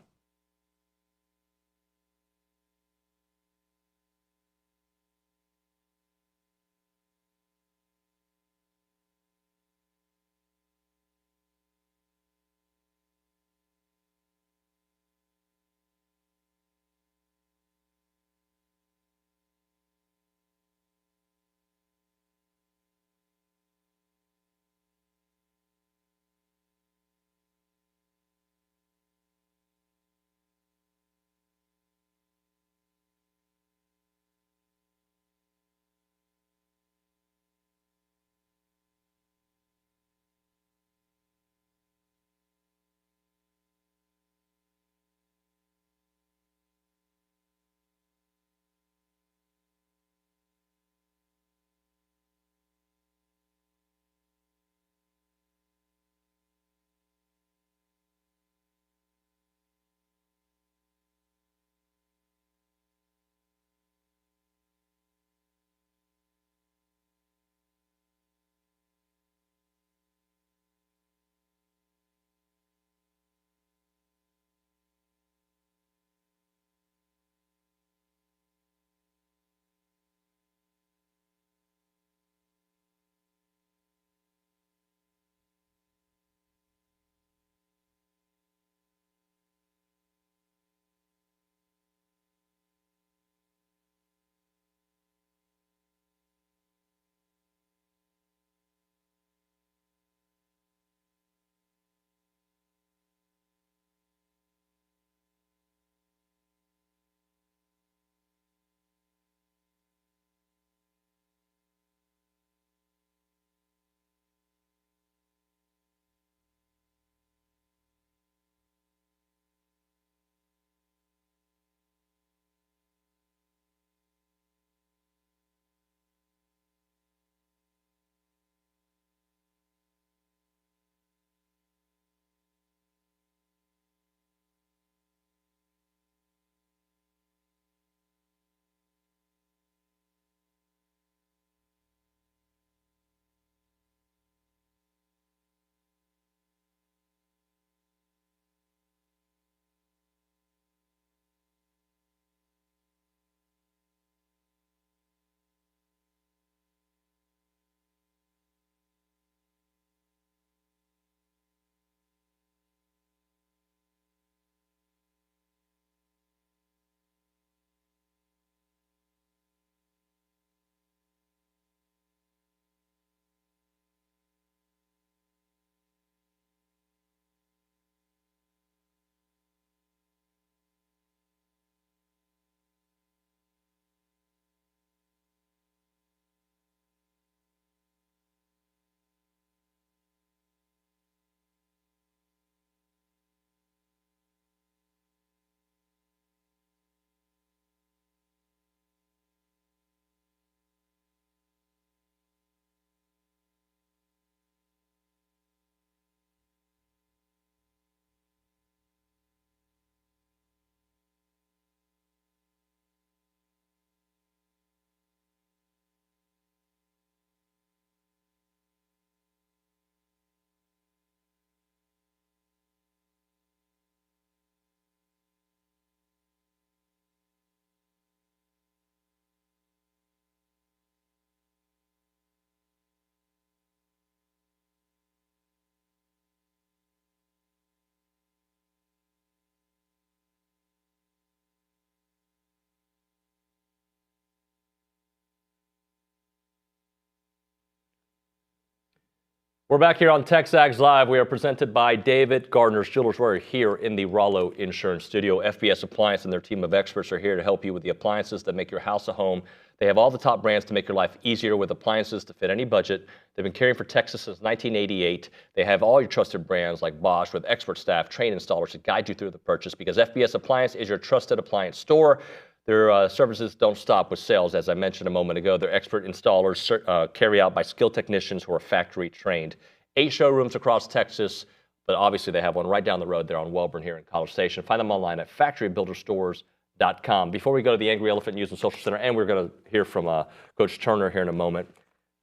We're back here on TexAgs Live. We are presented by David Gardner's Jewelers. We're here in the Rollo Insurance Studio. FBS Appliance and their team of experts are here to help you with the appliances that make your house a home. They have all the top brands to make your life easier with appliances to fit any budget. They've been caring for Texas since 1988. They have all your trusted brands like Bosch with expert staff, trained installers to guide you through the purchase, because FBS Appliance is your trusted appliance store. Their services don't stop with sales. As I mentioned a moment ago, their expert installers carry out by skilled technicians who are factory trained. 8 showrooms across Texas, but obviously they have one right down the road there on Welborn here in College Station. Find them online at factorybuilderstores.com. Before we go to the Angry Elephant News and Social Center, and we're going to hear from Coach Turner here in a moment,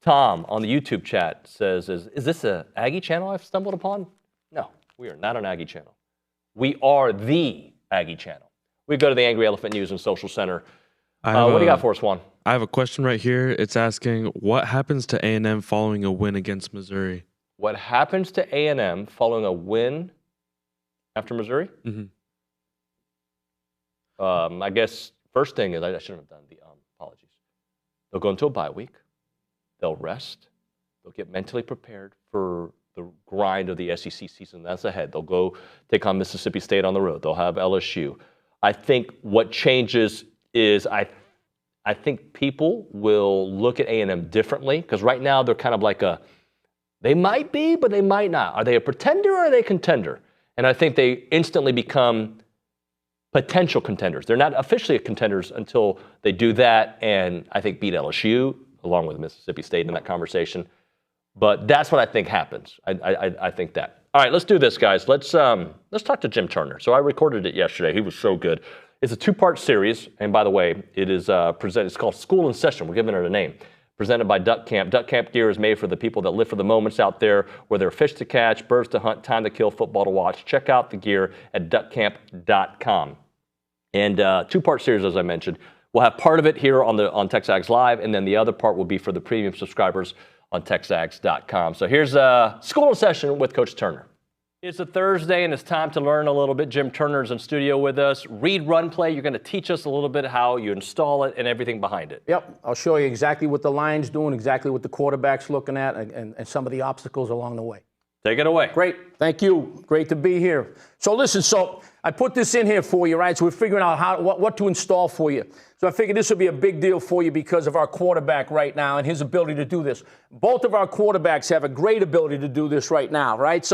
Tom on the YouTube chat says, is this an Aggie channel I've stumbled upon? No, we are not an Aggie channel. We are the Aggie channel. We go to the Angry Elephant News and Social Center. What do you got for us, Juan? I have a question right here. It's asking, what happens to A&M following a win against Missouri? What happens to A&M following a win after Missouri? Mm-hmm. I guess first thing is, I shouldn't have done the apologies. They'll go into a bye week. They'll rest. They'll get mentally prepared for the grind of the SEC season that's ahead. They'll go take on Mississippi State on the road. They'll have LSU. I think what changes is I think people will look at A&M differently, because right now they're kind of like they might be, but they might not. Are they a pretender or are they a contender? And I think they instantly become potential contenders. They're not officially contenders until they do that, and I think beat LSU along with Mississippi State in that conversation. But that's what I think happens. I think that. All right, let's do this, guys. Let's talk to Jim Turner. So I recorded it yesterday. He was so good. It's a 2-part series, and by the way, it is presented. It's called School in Session. We're giving it a name. Presented by Duck Camp. Duck Camp gear is made for the people that live for the moments out there, where there are fish to catch, birds to hunt, time to kill, football to watch. Check out the gear at duckcamp.com. And 2-part series, as I mentioned. We'll have part of it here on TexAgs Live, and then the other part will be for the premium subscribers on TexAgs.com. So here's School in Session with Coach Turner. It's a Thursday, and it's time to learn a little bit. Jim Turner's in studio with us. Read, run, play. You're going to teach us a little bit how you install it and everything behind it. Yep. I'll show you exactly what the line's doing, exactly what the quarterback's looking at, and some of the obstacles along the way. Take it away. Great. Thank you. Great to be here. So listen, I put this in here for you, right? So we're figuring out what to install for you. So I figured this would be a big deal for you because of our quarterback right now and his ability to do this. Both of our quarterbacks have a great ability to do this right now, right?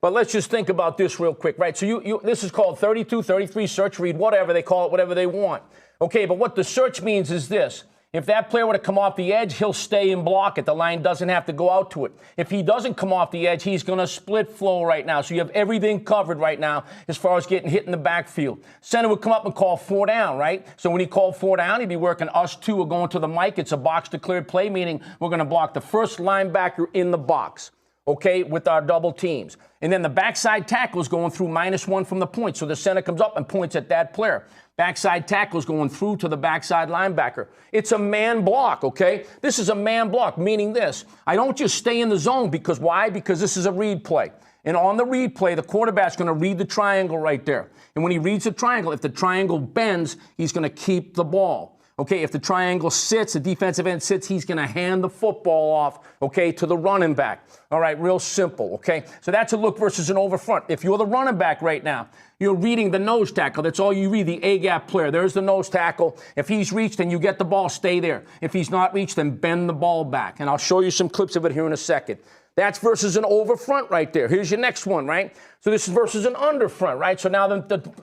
But let's just think about this real quick, right? So this is called 32, 33, search, read, whatever. They call it whatever they want. Okay, but what the search means is this. If that player were to come off the edge, he'll stay and block it. The line doesn't have to go out to it. If he doesn't come off the edge, he's going to split flow right now. So you have everything covered right now as far as getting hit in the backfield. Center would come up and call 4 down, right? So when he called 4 down, he'd be working us 2 or going to the mic. It's a box declared play, meaning we're going to block the first linebacker in the box, okay, with our double teams. And then the backside tackle is going through -1 from the point. So the center comes up and points at that player. Backside tackle is going through to the backside linebacker. It's a man block, okay? This is a man block, meaning this. I don't just stay in the zone because why? Because this is a read play. And on the read play, the quarterback's going to read the triangle right there. And when he reads the triangle, if the triangle bends, he's going to keep the ball. Okay, if the triangle sits, the defensive end sits, he's going to hand the football off, okay, to the running back. All right, real simple, okay? So that's a look versus an over front. If you're the running back right now, you're reading the nose tackle. That's all you read, the A-gap player. There's the nose tackle. If he's reached and you get the ball, stay there. If he's not reached, then bend the ball back. And I'll show you some clips of it here in a second. That's versus an over front right there. Here's your next one, right? So this is versus an under front, right? So now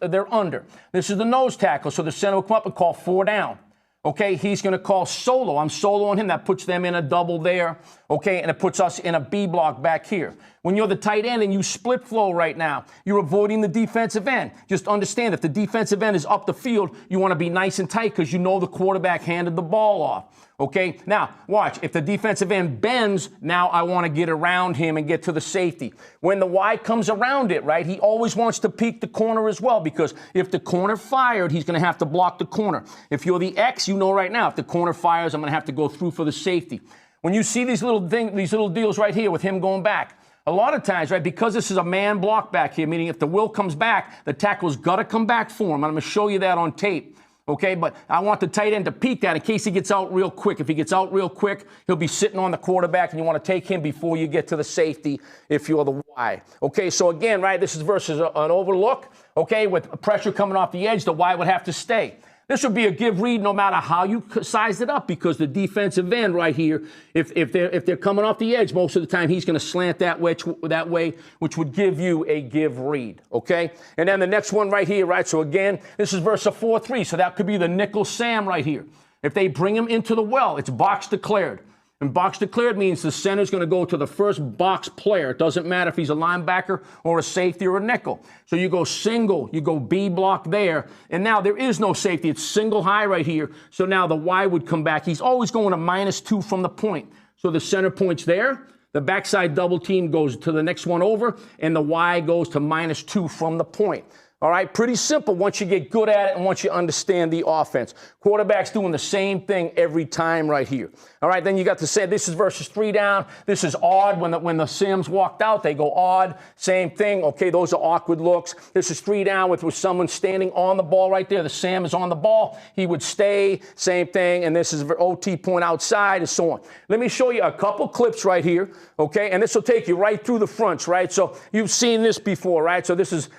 they're under. This is the nose tackle. So the center will come up and call 4 down. Okay, he's going to call solo. I'm soloing him. That puts them in a double there. Okay, and it puts us in a B block back here. When you're the tight end and you split flow right now, you're avoiding the defensive end. Just understand, if the defensive end is up the field, you want to be nice and tight because you know the quarterback handed the ball off. Okay, now watch. If the defensive end bends, now I want to get around him and get to the safety. When the Y comes around it, right, he always wants to peek the corner as well, because if the corner fired, he's going to have to block the corner. If you're the X, you know right now, if the corner fires, I'm going to have to go through for the safety. When you see these little deals right here with him going back, a lot of times, right, because this is a man block back here, meaning if the will comes back, the tackle's got to come back for him. I'm going to show you that on tape. Okay, but I want the tight end to peek that in case he gets out real quick. If he gets out real quick, he'll be sitting on the quarterback, and you want to take him before you get to the safety if you're the Y. Okay, so again, right, this is versus an overlook. Okay, with pressure coming off the edge, the Y would have to stay. This would be a give read no matter how you size it up, because the defensive end right here, if they're coming off the edge, most of the time he's going to slant that way, which would give you a give read, okay? And then the next one right here, right? So again, this is versus a 4-3, so that could be the nickel Sam right here. If they bring him into the well, it's box declared. And box declared means the center's going to go to the first box player. It doesn't matter if he's a linebacker or a safety or a nickel. So you go single, you go B block there, and now there is no safety. It's single high right here. So now the Y would come back. He's always going to -2 from the point. So the center point's there. The backside double team goes to the next one over, and the Y goes to -2 from the point. All right, pretty simple once you get good at it and once you understand the offense. Quarterback's doing the same thing every time right here. All right, then you got to say this is versus 3 down. This is odd. When the Sims walked out, they go odd. Same thing. Okay, those are awkward looks. This is 3 down with someone standing on the ball right there. The Sam is on the ball. He would stay. Same thing. And this is OT point outside and so on. Let me show you a couple clips right here. Okay, and this will take you right through the fronts, right? So you've seen this before, right? So this is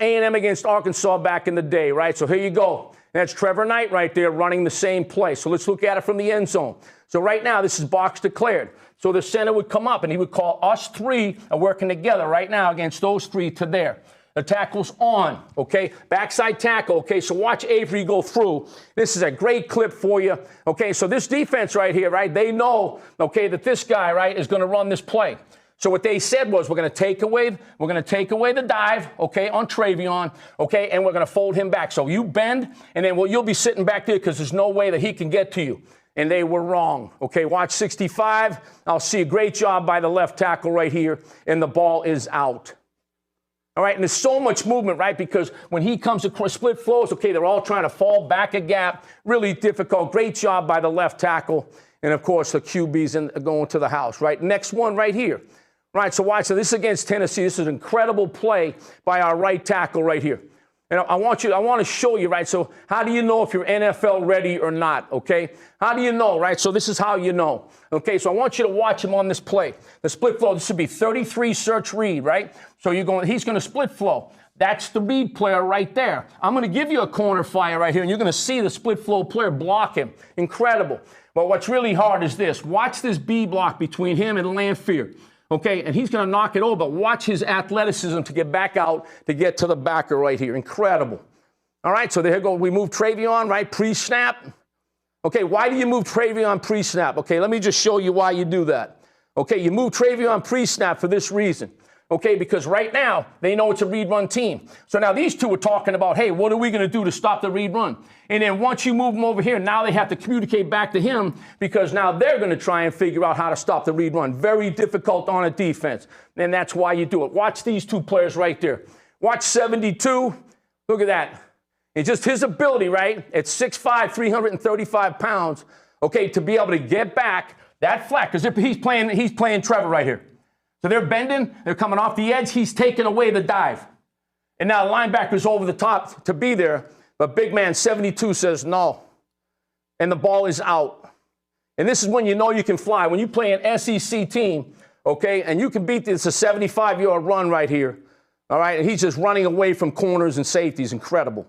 A&M against Arkansas back in the day, right? So here you go. That's Trevor Knight right there running the same play. So let's look at it from the end zone. So right now, this is box declared. So the center would come up, and he would call us 3 are working together right now against those 3 to there. The tackle's on, okay? Backside tackle, okay? So watch Avery go through. This is a great clip for you, okay? So this defense right here, right, they know, okay, that this guy, right, is going to run this play. So what they said was we're going to take away the dive, okay, on Travion, okay, and we're going to fold him back. So you bend, and then you'll be sitting back there because there's no way that he can get to you. And they were wrong. Okay, watch 65. I'll see a great job by the left tackle right here, and the ball is out. All right, and there's so much movement, right, because when he comes across split flows, okay, they're all trying to fall back a gap. Really difficult. Great job by the left tackle. And, of course, the QB's going to the house, right? Next one right here. Right, so watch. So this is against Tennessee. This is an incredible play by our right tackle right here. And I want to show you, right? So how do you know if you're NFL ready or not, okay? How do you know, right? So this is how you know. Okay, so I want you to watch him on this play. The split flow, this would be 33 search read, right? So he's going to split flow. That's the read player right there. I'm going to give you a corner fire right here, and you're going to see the split flow player block him. Incredible. But what's really hard is this. Watch this B block between him and Lanphier. Okay, and he's going to knock it over. Watch his athleticism to get back out to get to the backer right here. Incredible. All right, so there you go. We move Travion, right, pre-snap. Okay, why do you move Travion pre-snap? Okay, let me just show you why you do that. Okay, you move Travion pre-snap for this reason. Okay, because right now, they know it's a read-run team. So now these two are talking about, hey, what are we going to do to stop the read-run? And then once you move them over here, now they have to communicate back to him because now they're going to try and figure out how to stop the read-run. Very difficult on a defense, and that's why you do it. Watch these two players right there. Watch 72. Look at that. And just his ability, right, at 6'5", 335 pounds, okay, to be able to get back that flat, because he's playing Trevor right here. So they're bending, they're coming off the edge, he's taking away the dive. And now the linebacker's over the top to be there, but big man 72 says no. And the ball is out. And this is when you know you can fly. When you play an SEC team, okay, and you can beat this, a 75-yard run right here. All right, and he's just running away from corners and safeties. Incredible.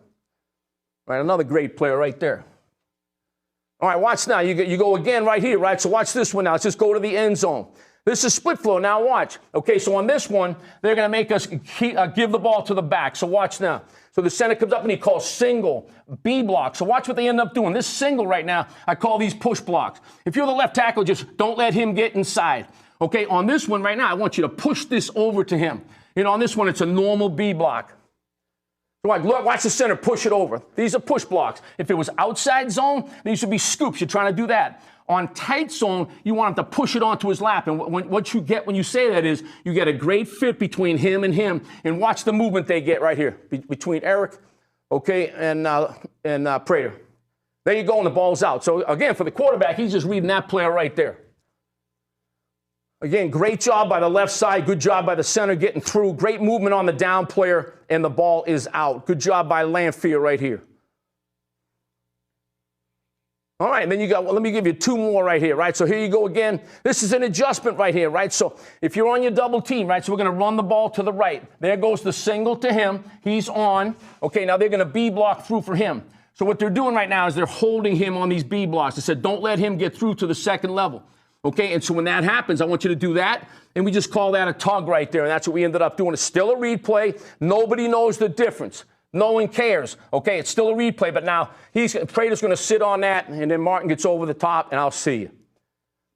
All right, another great player right there. All right, watch now. You go again right here, right? So watch this one now. Let's just go to the end zone. This is split flow. Now watch. Okay, so on this one, they're going to make us give the ball to the back. So watch now. So the center comes up and he calls single, B block. So watch what they end up doing. This single right now, I call these push blocks. If you're the left tackle, just don't let him get inside. Okay, on this one right now, I want you to push this over to him. You know, on this one, it's a normal B block. So watch the center push it over. These are push blocks. If it was outside zone, these would be scoops. You're trying to do that. On tight zone, you want him to push it onto his lap. And what you get when you say that is you get a great fit between him. And watch the movement they get right here between Eric, okay, and Prater. There you go, and the ball's out. So, again, for the quarterback, he's just reading that player right there. Again, great job by the left side. Good job by the center getting through. Great movement on the down player, and the ball is out. Good job by Lanphier right here. All right, and then you got, well, let me give you 2 more right here, right? So here you go again. This is an adjustment right here, right? So if you're on your double team, right, so we're going to run the ball to the right. There goes the single to him. He's on. Okay, now they're going to B block through for him. So what they're doing right now is they're holding him on these B blocks. They said, don't let him get through to the second level. Okay, and so when that happens, I want you to do that, and we just call that a tug right there, and that's what we ended up doing. It's still a read play. Nobody knows the difference. No one cares. Okay, it's still a replay, but now Prater's going to sit on that, and then Martin gets over the top, and I'll see you.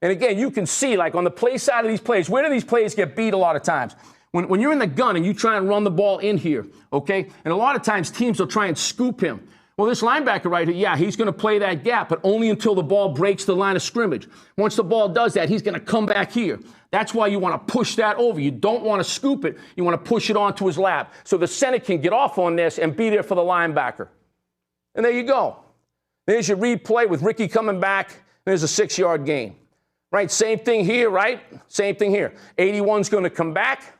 And again, you can see, like on the play side of these plays, where do these plays get beat a lot of times? When you're in the gun and you try and run the ball in here, okay, and a lot of times teams will try and scoop him. Well, this linebacker right here, yeah, he's going to play that gap, but only until the ball breaks the line of scrimmage. Once the ball does that, he's going to come back here. That's why you want to push that over. You don't want to scoop it. You want to push it onto his lap so the center can get off on this and be there for the linebacker. And there you go. There's your replay with Ricky coming back. There's a 6-yard gain. Right, same thing here, right? Same thing here. 81's going to come back.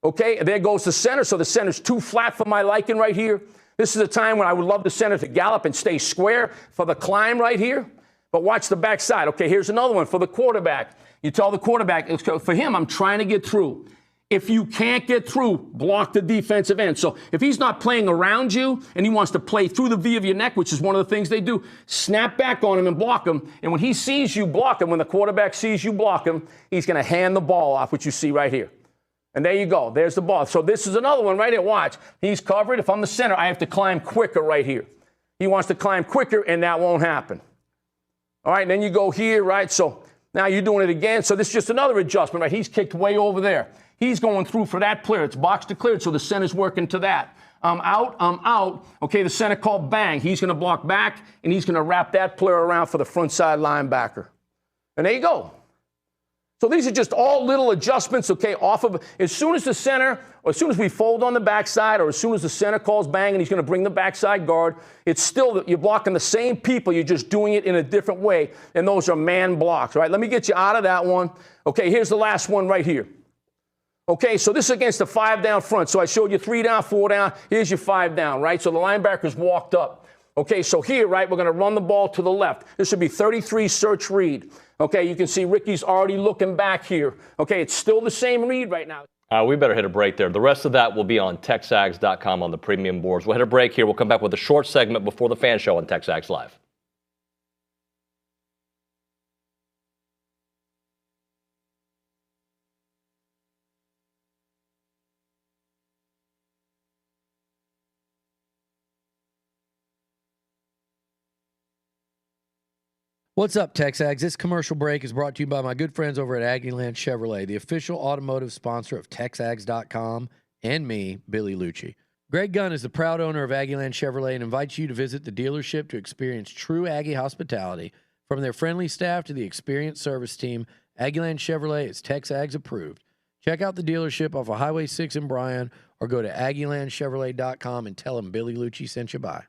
Okay, and there goes the center. So the center's too flat for my liking right here. This is a time when I would love the center to gallop and stay square for the climb right here. But watch the backside. Okay, here's another one for the quarterback. You tell the quarterback, for him, I'm trying to get through. If you can't get through, block the defensive end. So if he's not playing around you and he wants to play through the V of your neck, which is one of the things they do, snap back on him and block him. And when he sees you block him, when the quarterback sees you block him, he's going to hand the ball off, which you see right here. And there you go. There's the ball. So this is another one right here. Watch. He's covered. If I'm the center, I have to climb quicker right here. He wants to climb quicker, and that won't happen. All right, and then you go here, right? So now you're doing it again. So this is just another adjustment, right? He's kicked way over there. He's going through for that clear. It's box to clear, so the center's working to that. I'm out. Okay, the center called bang. He's going to block back, and he's going to wrap that player around for the front side linebacker. And there you go. So these are just all little adjustments, okay, off of, as soon as the center, or as soon as we fold on the backside, or as soon as the center calls bang and he's going to bring the backside guard, it's still, you're blocking the same people, you're just doing it in a different way, and those are man blocks, right? Let me get you out of that one. Okay, here's the last one right here. Okay, so this is against the 5 down front. So I showed you 3 down, 4 down. Here's your 5 down, right? So the linebacker's walked up. Okay, so here, right, we're going to run the ball to the left. This should be 33 search read. Okay, you can see Ricky's already looking back here. Okay, it's still the same read right now. We better hit a break there. The rest of that will be on TexAgs.com on the premium boards. We'll hit a break here. We'll come back with a short segment before the fan show on TexAgs Live. What's up, TexAgs? This commercial break is brought to you by my good friends over at Aggieland Chevrolet, the official automotive sponsor of TexAgs.com and me, Billy Lucci. Greg Gunn is the proud owner of Aggieland Chevrolet and invites you to visit the dealership to experience true Aggie hospitality. From their friendly staff to the experienced service team, Aggieland Chevrolet is TexAgs approved. Check out the dealership off of Highway 6 in Bryan or go to AggielandChevrolet.com and tell them Billy Lucci sent you by.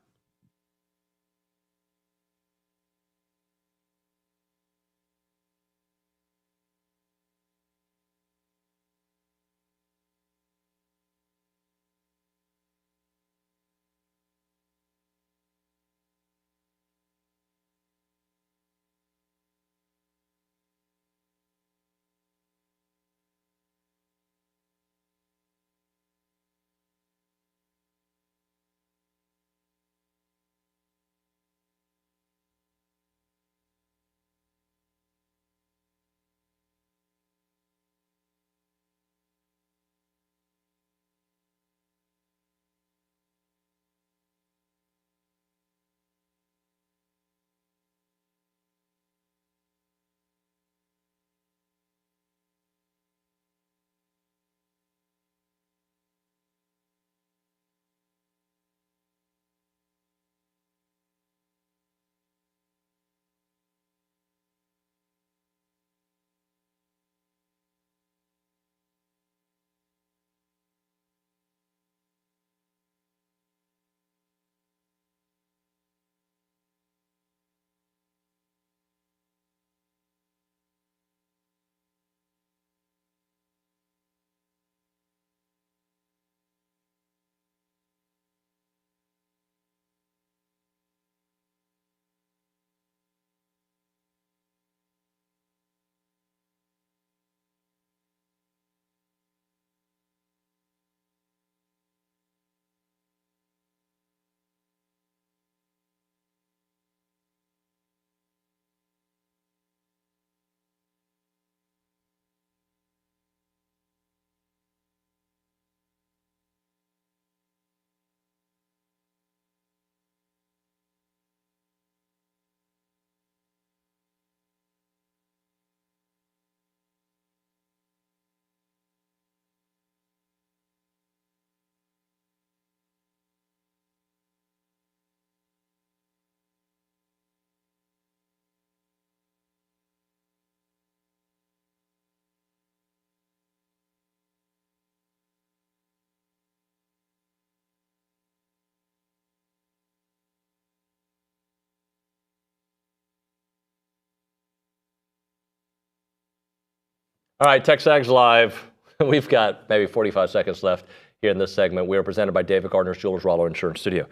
All right, TexAgs Live. We've got maybe 45 seconds left here in this segment. We are presented by David Gardner's Jewelers Rollo Insurance Studio.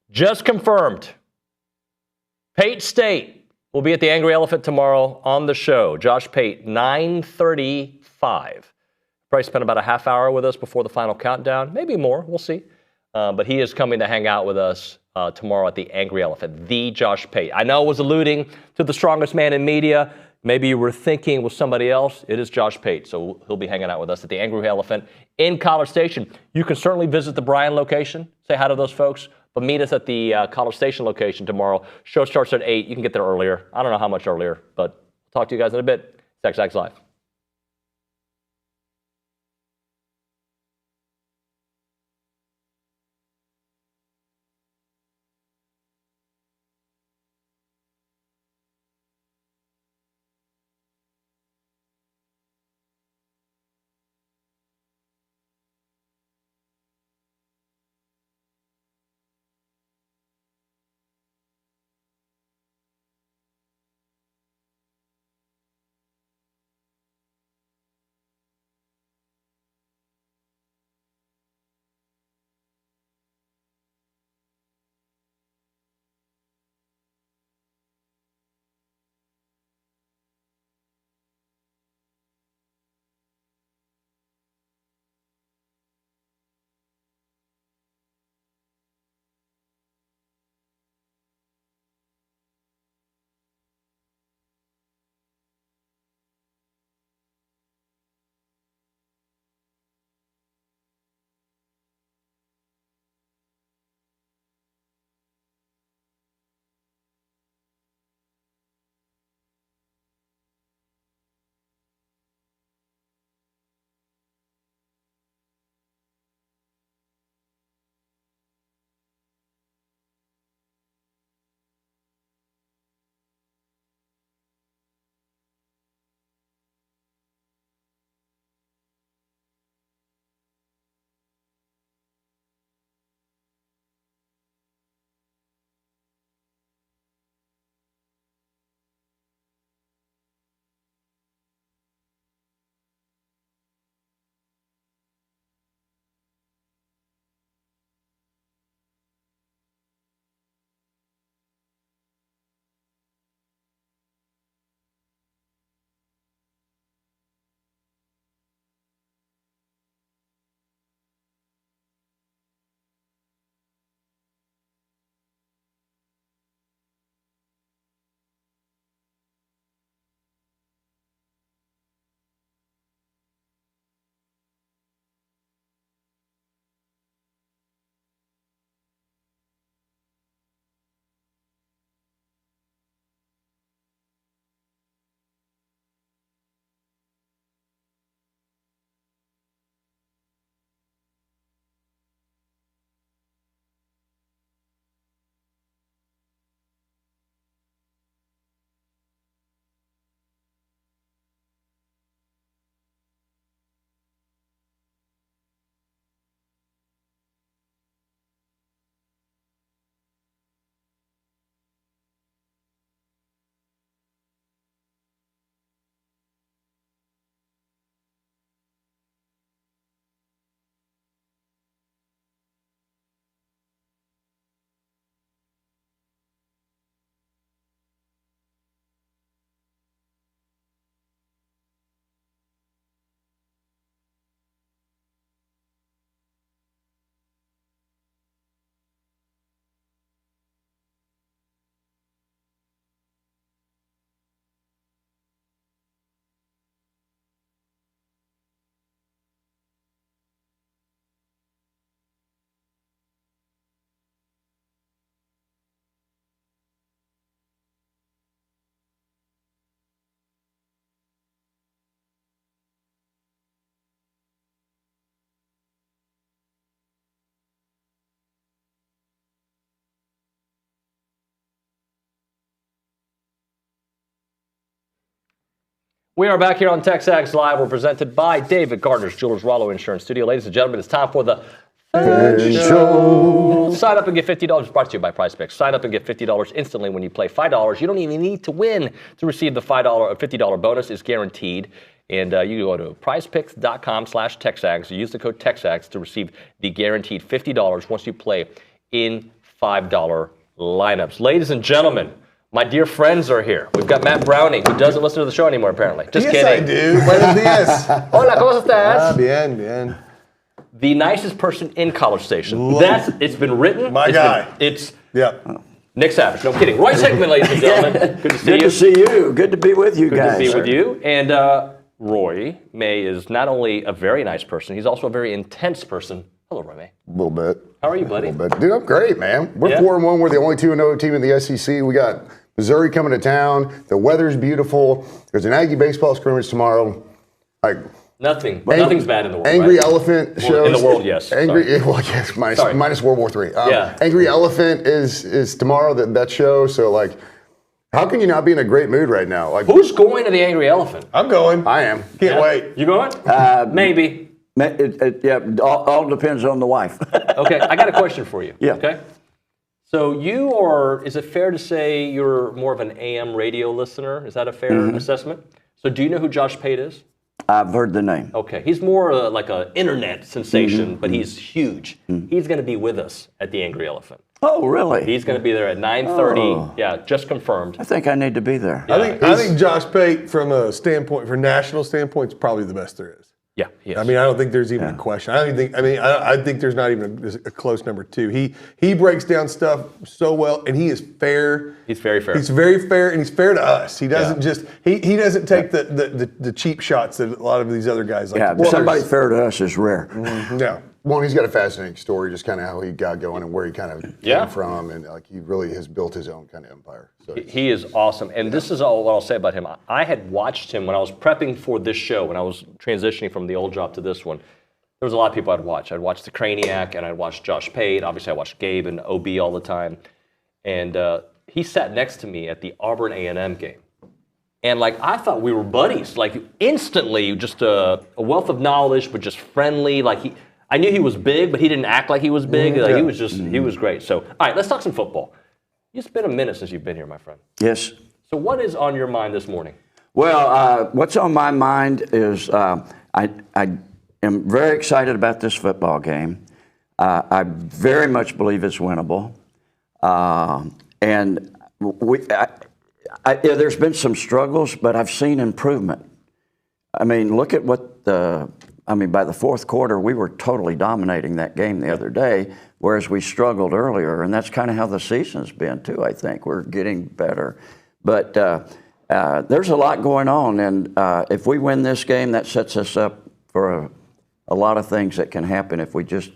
Just confirmed, Pate State will be at the Angry Elephant tomorrow on the show. Josh Pate, 9:35. Probably spent about a half hour with us before the final countdown, maybe more, we'll see. But he is coming to hang out with us tomorrow at the Angry Elephant, the Josh Pate. I know I was alluding to the strongest man in media. Maybe you were thinking with somebody else. It is Josh Pate, so he'll be hanging out with us at the Angry Elephant in College Station. You can certainly visit the Bryan location, say hi to those folks, but meet us at the College Station location tomorrow. Show starts at 8. You can get there earlier. I don't know how much earlier, but I'll talk to you guys in a bit. TexAgs Live. We are back here on TexAgs Live. We're presented by David Gardner's Jewelers Rollo Insurance Studio. Ladies and gentlemen, it's time for the Third Show. sign up and get $50. Brought to you by PrizePicks. Sign up and get $50 instantly when you play $5. You don't even need to win to receive the $50 bonus. Is guaranteed. And you go to prizepicks.com/TexAgs. Use the code TexAgs to receive the guaranteed $50 once you play in $5 lineups. Ladies and gentlemen, my dear friends are here. We've got Matt Browning, who doesn't listen to the show anymore, apparently. Just kidding. Yes, I do. Buenos dias. Hola, ¿cómo estás? Bien. The nicest person in College Station. It's been written. My guy. It's Yep. Nick Savage. No, I'm kidding. Roy Hickman, ladies and gentlemen. Good to see you. Good to see you. Good to be with you guys. Good to be with you. And Roy May is not only a very nice person, he's also a very intense person. Hello, Roy May. A little bit. How are you, buddy? A little bit. Dude, I'm great, man. We're 4-1. We're the only 2-0 team in the SEC. We got Missouri coming to town. The weather's beautiful. There's an Aggie baseball scrimmage tomorrow. Nothing's bad in the world. Angry right? Elephant shows. In the world, yes. Minus World War III. Angry Elephant is tomorrow, that show. So, like, how can you not be in a great mood right now? Like, who's going to the Angry Elephant? I'm going. I am. Can't wait. You going? Maybe. All depends on the wife. Okay, I got a question for you. Yeah. Okay. So you are, is it fair to say you're more of an AM radio listener? Is that a fair assessment? So do you know who Josh Pate is? I've heard the name. Okay, he's more like an internet sensation, but he's huge. He's going to be with us at the Angry Elephant. Oh, really? He's going to be there at 9:30. Oh. Yeah, just confirmed. I think I need to be there. Yeah. I think Josh Pate, from a standpoint, for national standpoint, is probably the best there is. Yeah, he is. I mean, I don't think there's even a question. I think there's not even a close number two. He breaks down stuff so well, and he is fair. He's very fair. He's very fair, and he's fair to us. He doesn't he doesn't take the cheap shots that a lot of these other guys like. Yeah, somebody fair to us is rare. Yeah. One, he's got a fascinating story, just kind of how he got going and where he kind of came from, and like he really has built his own kind of empire. So he is awesome, and this is all what I'll say about him. I had watched him when I was prepping for this show, when I was transitioning from the old job to this one. There was a lot of people I'd watch. I'd watch the Craniac, and I'd watch Josh Pate. Obviously, I watched Gabe and OB all the time, and he sat next to me at the Auburn A&M game. And like I thought we were buddies, like instantly, just a wealth of knowledge, but just friendly. Like I knew he was big, but he didn't act like he was big. Like he was he was great. So, all right, let's talk some football. It's been a minute since you've been here, my friend. Yes. So what is on your mind this morning? Well, what's on my mind is I am very excited about this football game. I very much believe it's winnable. And there's been some struggles, but I've seen improvement. I mean, look at what by the fourth quarter, we were totally dominating that game the other day, whereas we struggled earlier. And that's kind of how the season's been, too, I think. We're getting better. But there's a lot going on. And if we win this game, that sets us up for a lot of things that can happen if we just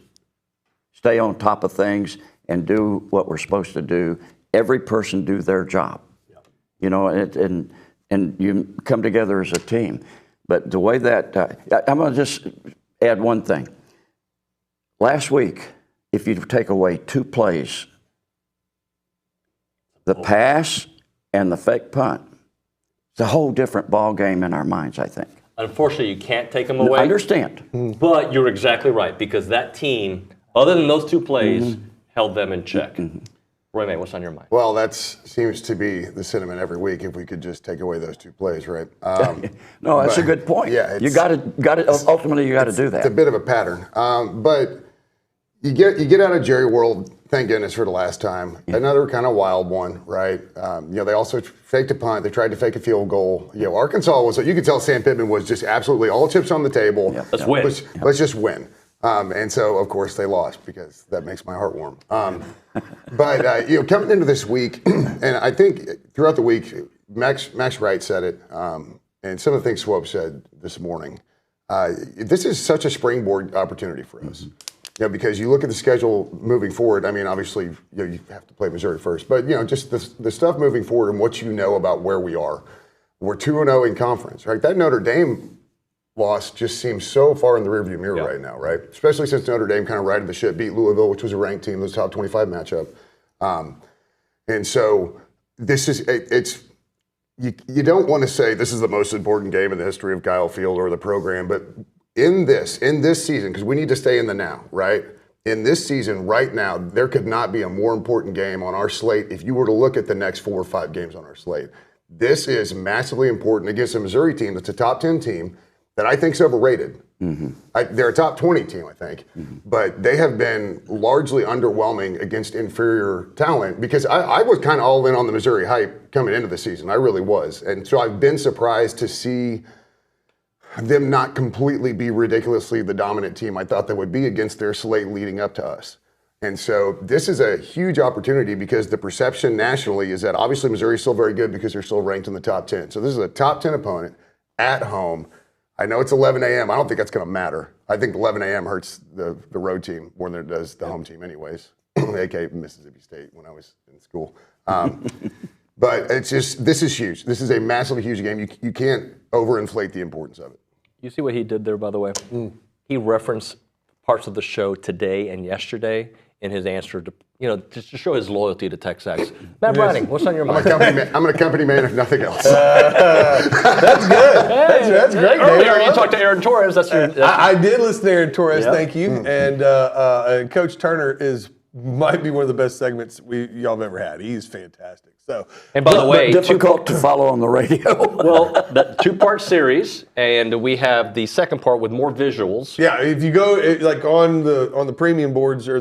stay on top of things and do what we're supposed to do. Every person do their job. You know, and you come together as a team. But the way that, I'm going to just add one thing. Last week, if you take away two plays, the pass and the fake punt, it's a whole different ball game in our minds, I think. Unfortunately, you can't take them away. I understand. But you're exactly right, because that team, other than those two plays, held them in check. Roy May, what's on your mind? Well, that seems to be the sentiment every week. If we could just take away those two plays, right? No, that's a good point. Yeah, you got to. Ultimately, you got to do that. It's a bit of a pattern, but you get out of Jerry World. Thank goodness for the last time. Another kind of wild one, right? They also faked a punt. They tried to fake a field goal. Arkansas was. You could tell Sam Pittman was just absolutely all chips on the table. Let's win. Let's just win. And so, of course, they lost because that makes my heart warm. But coming into this week, and I think throughout the week, Max Wright said it, and some of the things Swope said this morning. This is such a springboard opportunity for us. Because you look at the schedule moving forward. I mean, obviously, you have to play Missouri first, but just the stuff moving forward and what you know about where we are. We're 2-0 in conference, right? That Notre Dame loss just seems so far in the rearview mirror right now, right? Especially since Notre Dame kind of righted the ship, beat Louisville, which was a ranked team, was a top 25 matchup. And so this is, you don't want to say this is the most important game in the history of Kyle Field or the program, but in this season, because we need to stay in the now, right? in this season right now, there could not be a more important game on our slate if you were to look at the next 4 or 5 games on our slate. This is massively important against a Missouri team that's a top 10 team that I think is overrated. They're a top 20 team, I think, but they have been largely underwhelming against inferior talent because I was kind of all in on the Missouri hype coming into the season. I really was. And so I've been surprised to see them not completely be ridiculously the dominant team I thought they would be against their slate leading up to us. And so this is a huge opportunity because the perception nationally is that obviously Missouri is still very good because they're still ranked in the top 10. So this is a top 10 opponent at home. I know it's 11 a.m. I don't think that's going to matter. I think 11 a.m. hurts the road team more than it does the home team anyways, a.k.a. Mississippi State when I was in school. But it's just, this is huge. This is a massively huge game. You can't overinflate the importance of it. You see what he did there, by the way? He referenced parts of the show today and yesterday in his answer to, just to show his loyalty to TexAgs. Matt Browning, what's on your mind? I'm an company man, if nothing else. That's good. That's great, Earlier Dave. you talked to Aaron Torres. I did listen to Aaron Torres, Yep. thank you. And Coach Turner might be one of the best segments y'all have ever had. He's fantastic. So, and by the way, difficult to follow on the radio. Well, the 2-part series, and we have the second part with more visuals. Yeah, if you go like on the premium boards or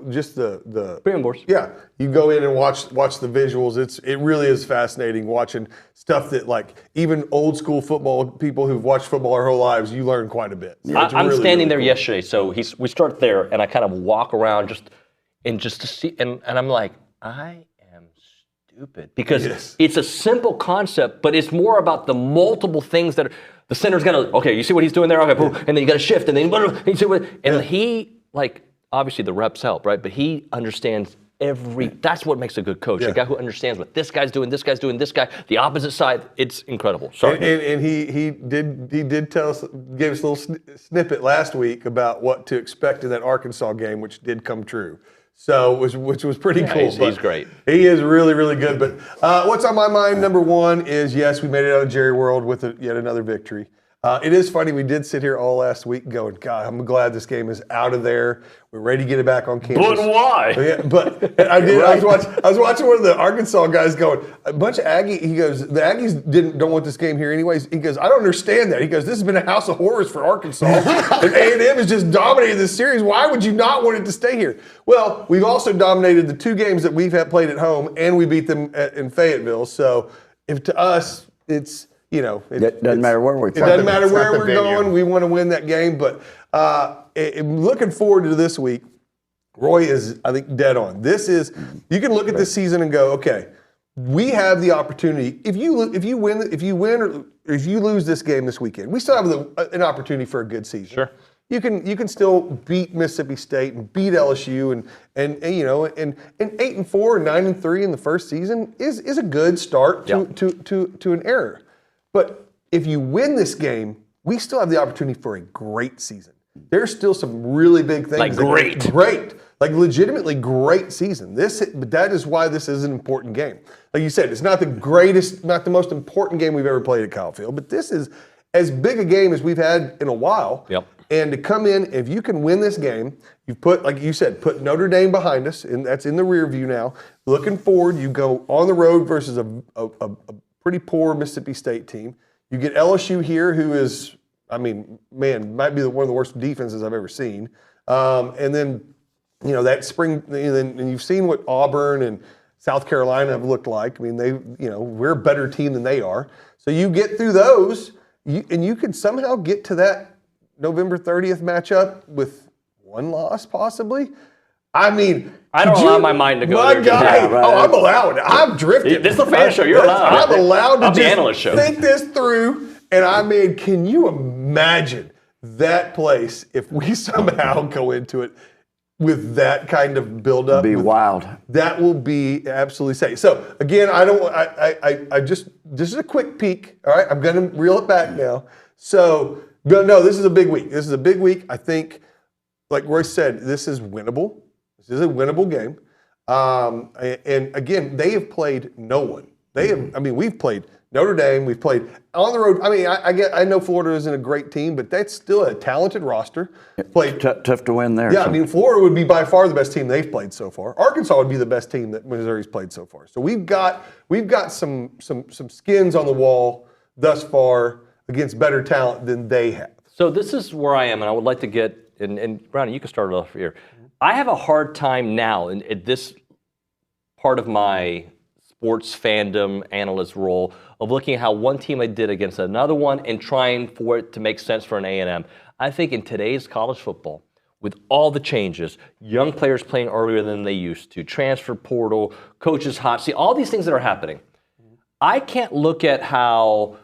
just the premium boards. Yeah, you go in and watch the visuals. It really is fascinating watching stuff that like even old school football people who've watched football their whole lives, you learn quite a bit. So I'm really, standing really there cool. yesterday, so we start there, and I kind of walk around just to see, and I'm like, I am stupid because it's a simple concept, but it's more about the multiple things that the center's gonna. Okay, you see what he's doing there? Okay, boom, and then you got to shift, and then you see what, and he obviously the reps help, right? But he understands that's what makes a good coach. A guy who understands what this guy's doing, this guy, the opposite side. It's incredible. Sorry. And he did tell us, gave us a little snippet last week about what to expect in that Arkansas game, which did come true. So, which was pretty cool. He's great. He is really, really good. But what's on my mind, number one, is yes, we made it out of Jerry World with yet another victory. It is funny, we did sit here all last week going, God, I'm glad this game is out of there. We're ready to get it back on campus. But why? I was watching one of the Arkansas guys going, a bunch of Aggie, he goes, the Aggies don't want this game here anyways. He goes, I don't understand that. He goes, this has been a house of horrors for Arkansas. And A&M has just dominated this series. Why would you not want it to stay here? Well, we've also dominated the 2 games that we've had played at home, and we beat them in Fayetteville. So if to us, it's, it doesn't matter where we play. It doesn't matter where we're going. We want to win that game. But looking forward to this week, Roy is, I think, dead on. You can look at this season and go, okay, we have the opportunity. If you win or if you lose this game this weekend, we still have an opportunity for a good season. Sure. You can still beat Mississippi State and beat LSU and 8-4 and 9-3 in the first season is a good start to an era. But if you win this game, we still have the opportunity for a great season. There's still some really big things. Great. Like legitimately great season. That is why this is an important game. Like you said, it's not the greatest, not the most important game we've ever played at Kyle Field, but this is as big a game as we've had in a while. Yep. And to come in, if you can win this game, you've like you said, put Notre Dame behind us, and that's in the rear view now. Looking forward, you go on the road versus a pretty poor Mississippi State team. You get LSU here, who is, might be one of the worst defenses I've ever seen. And then, that spring, and you've seen what Auburn and South Carolina have looked like. We're a better team than they are. So you get through those, and you can somehow get to that November 30th matchup with 1 loss, possibly. I don't allow my mind to go my there. guy, Yeah, right. I'm allowed. I'm drifting. This is a fan show. You're allowed. I'm allowed to I'm the just analyst show. think this through. And can you imagine that place if we somehow go into it with that kind of buildup? Be wild. That will be absolutely safe. So again, this is a quick peek. All right, I'm going to reel it back now. So no, this is a big week. This is a big week. I think, like Royce said, this is winnable. This is a winnable game. And again, they have played no one. We've played Notre Dame, we've played on the road. I mean, I know Florida isn't a great team, but that's still a talented roster. Played tough to win there. Yeah, I mean, Florida would be by far the best team they've played so far. Arkansas would be the best team that Missouri's played so far. So we've got some skins on the wall thus far against better talent than they have. So this is where I am, and I would like to get, and Brownie, you can start it off here. I have a hard time now at this part of my sports fandom analyst role of looking at how one team I did against another one and trying for it to make sense for an A&M. I think in today's college football, with all the changes, young players playing earlier than they used to, transfer portal, coaches hot seat, all these things that are happening, I can't look at how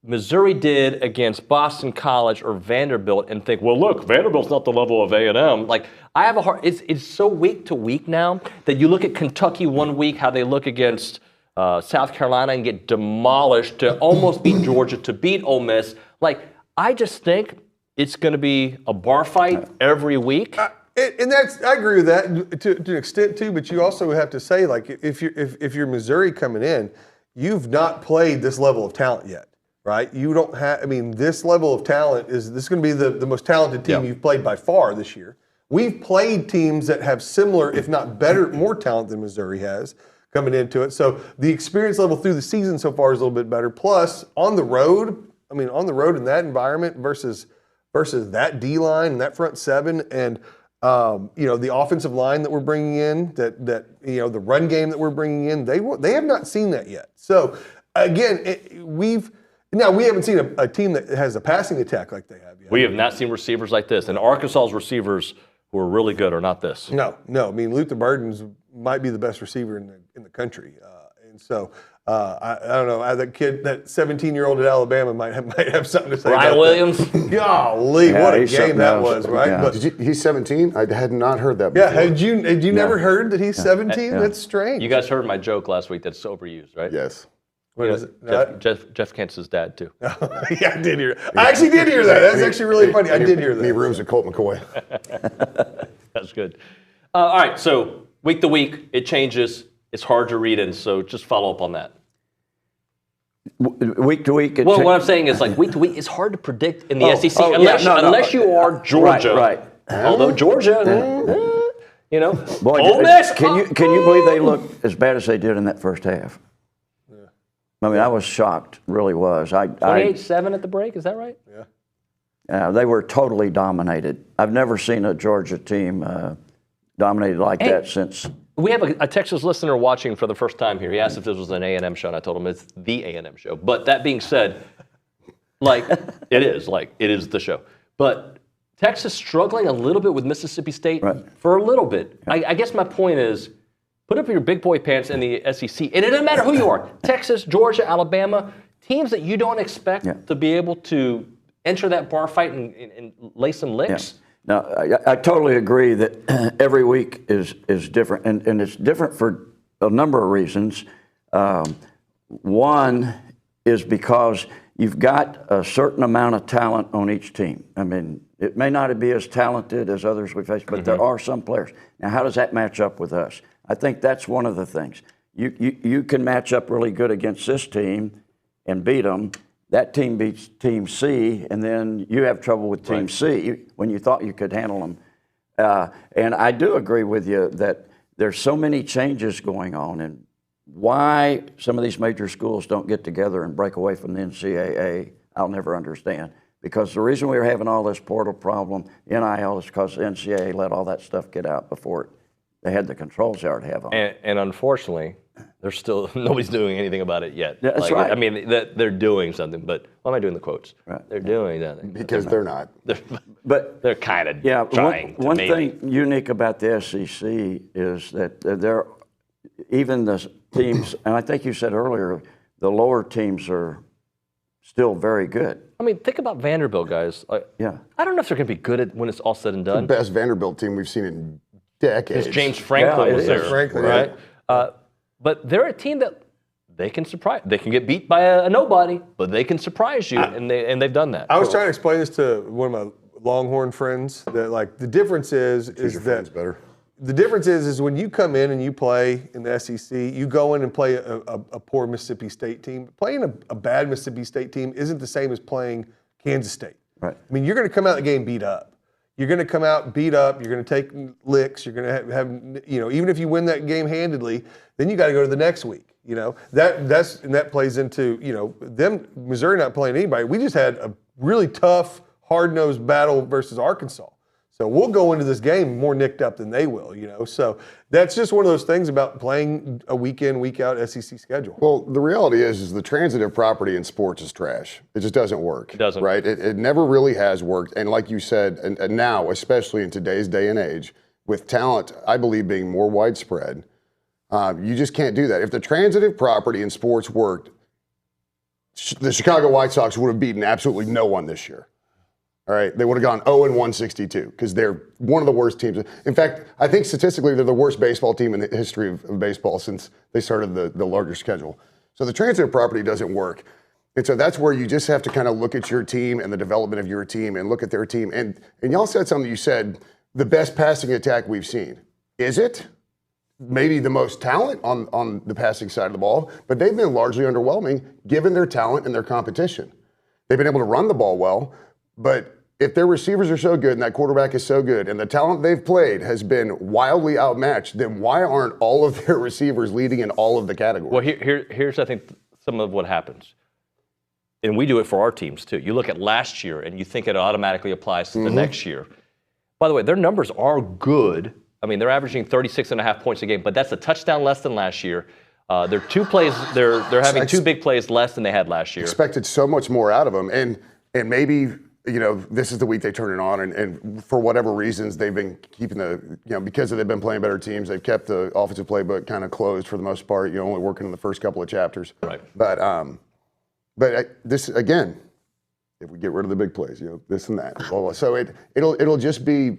Missouri did against Boston College or Vanderbilt and think, well, look, Vanderbilt's not the level of A&M. Like, I have a hard, it's so week to week now that you look at Kentucky one week, how they look against South Carolina and get demolished to almost beat Georgia, to beat Ole Miss. Like, I just think it's going to be a bar fight every week. And I agree with that to an extent too, but you also have to say, like, if you're Missouri coming in, you've not played this level of talent yet. Right? You don't have, I mean, this level of talent this is going to be the most talented team you've played by far this year. We've played teams that have similar, if not better, more talent than Missouri has coming into it. So the experience level through the season so far is a little bit better. Plus, on the road, I mean, on the road in that environment versus that D-line and that front seven and, the offensive line that we're bringing in, that the run game that we're bringing in, they have not seen that yet. So, again, we haven't seen a team that has a passing attack like they have yet. We have not seen receivers like this. And Arkansas's receivers who are really good are not this. No. I mean, Luther Burden's might be the best receiver in the country. And so, I don't know. That kid, that 17-year-old at Alabama might have something to say Ryan about Williams? That. Golly, what a game that was, right? Yeah. But, He's 17? I had not heard that before. Yeah, had you never heard that he's 17? That's strange. You guys heard my joke last week that's overused, right? Yes. What is it? Jeff Kentz's dad, too. Yeah, I did hear that. I actually did hear that. That's actually really funny. I did hear that. He rooms with Colt McCoy. That's good. All right, so week to week, it changes. It's hard to read in, so just follow up on that. Week to week. Well, what I'm saying is, like, week to week, it's hard to predict in the SEC unless you are Georgia. Right. Although Georgia, Boy, Ole Miss. Can you believe they looked as bad as they did in that first half? I mean, I was shocked, really was. 28-7 at the break, is that right? Yeah. They were totally dominated. I've never seen a Georgia team dominated like that since. We have a Texas listener watching for the first time here. He asked if this was an A&M show, and I told him it's the A&M show. But that being said, it is the show. But Texas struggling a little bit with Mississippi State for a little bit. I guess my point is, put up your big boy pants in the SEC. And it doesn't matter who you are. Texas, Georgia, Alabama, teams that you don't expect to be able to enter that bar fight and lay some licks. Yeah. Now, I totally agree that every week is different. And it's different for a number of reasons. One is because you've got a certain amount of talent on each team. I mean, it may not be as talented as others we face, but there are some players. Now, how does that match up with us? I think that's one of the things. You can match up really good against this team and beat them. That team beats Team C, and then you have trouble with Team C when you thought you could handle them. And I do agree with you that there's so many changes going on, and why some of these major schools don't get together and break away from the NCAA, I'll never understand. Because the reason we were having all this portal problem, NIL, is because the NCAA let all that stuff get out before they had the controls they already have on. And unfortunately, there's still nobody's doing anything about it yet. Yeah, that's right. I mean, they're doing something, but why am I doing the quotes? Right. They're doing something. Because they're not. But they're kind of trying. One thing unique about the SEC is that they're even the teams, and I think you said earlier, the lower teams are still very good. I mean, think about Vanderbilt, guys. I don't know if they're going to be good when it's all said and done. The best Vanderbilt team we've seen in decades. Because James Franklin was there, Franklin, right? But they're a team that they can surprise. They can get beat by a nobody, but they can surprise you, and they've done that. I was trying to explain this to one of my Longhorn friends that, like, the difference is your that friends better. the difference is when you come in and you play in the SEC, you go in and play a poor Mississippi State team. Playing a bad Mississippi State team isn't the same as playing Kansas State. Right. I mean, you're going to come out of the game beat up. You're going to come out beat up. You're going to take licks. You're going to have even if you win that game handedly, then you got to go to the next week. That plays into them. Missouri not playing anybody. We just had a really tough, hard-nosed battle versus Arkansas. So we'll go into this game more nicked up than they will, So that's just one of those things about playing a week in, week out SEC schedule. Well, the reality is the transitive property in sports is trash. It just doesn't work. It doesn't. Right? It never really has worked. And like you said, and now, especially in today's day and age, with talent, I believe, being more widespread, you just can't do that. If the transitive property in sports worked, the Chicago White Sox would have beaten absolutely no one this year. All right, they would have gone 0-162 because they're one of the worst teams. In fact, I think statistically they're the worst baseball team in the history of baseball since they started the larger schedule. So the transitive property doesn't work. And so that's where you just have to kind of look at your team and the development of your team and look at their team. And y'all said something, you said, the best passing attack we've seen. Is it? Maybe the most talent on the passing side of the ball, but they've been largely underwhelming given their talent and their competition. They've been able to run the ball well, but if their receivers are so good and that quarterback is so good and the talent they've played has been wildly outmatched, then why aren't all of their receivers leading in all of the categories? Well, here's I think some of what happens. And we do it for our teams too. You look at last year and you think it automatically applies to the next year. By the way, their numbers are good. I mean, they're averaging 36.5 points a game, but that's a touchdown less than last year. They're they're having 2 big plays less than they had last year. Expected so much more out of them. And maybe this is the week they turn it on, and for whatever reasons, they've been keeping because they've been playing better teams, they've kept the offensive playbook kind of closed for the most part, only working in the first couple of chapters. Right. But this, again, if we get rid of the big plays, this and that. So it'll just be,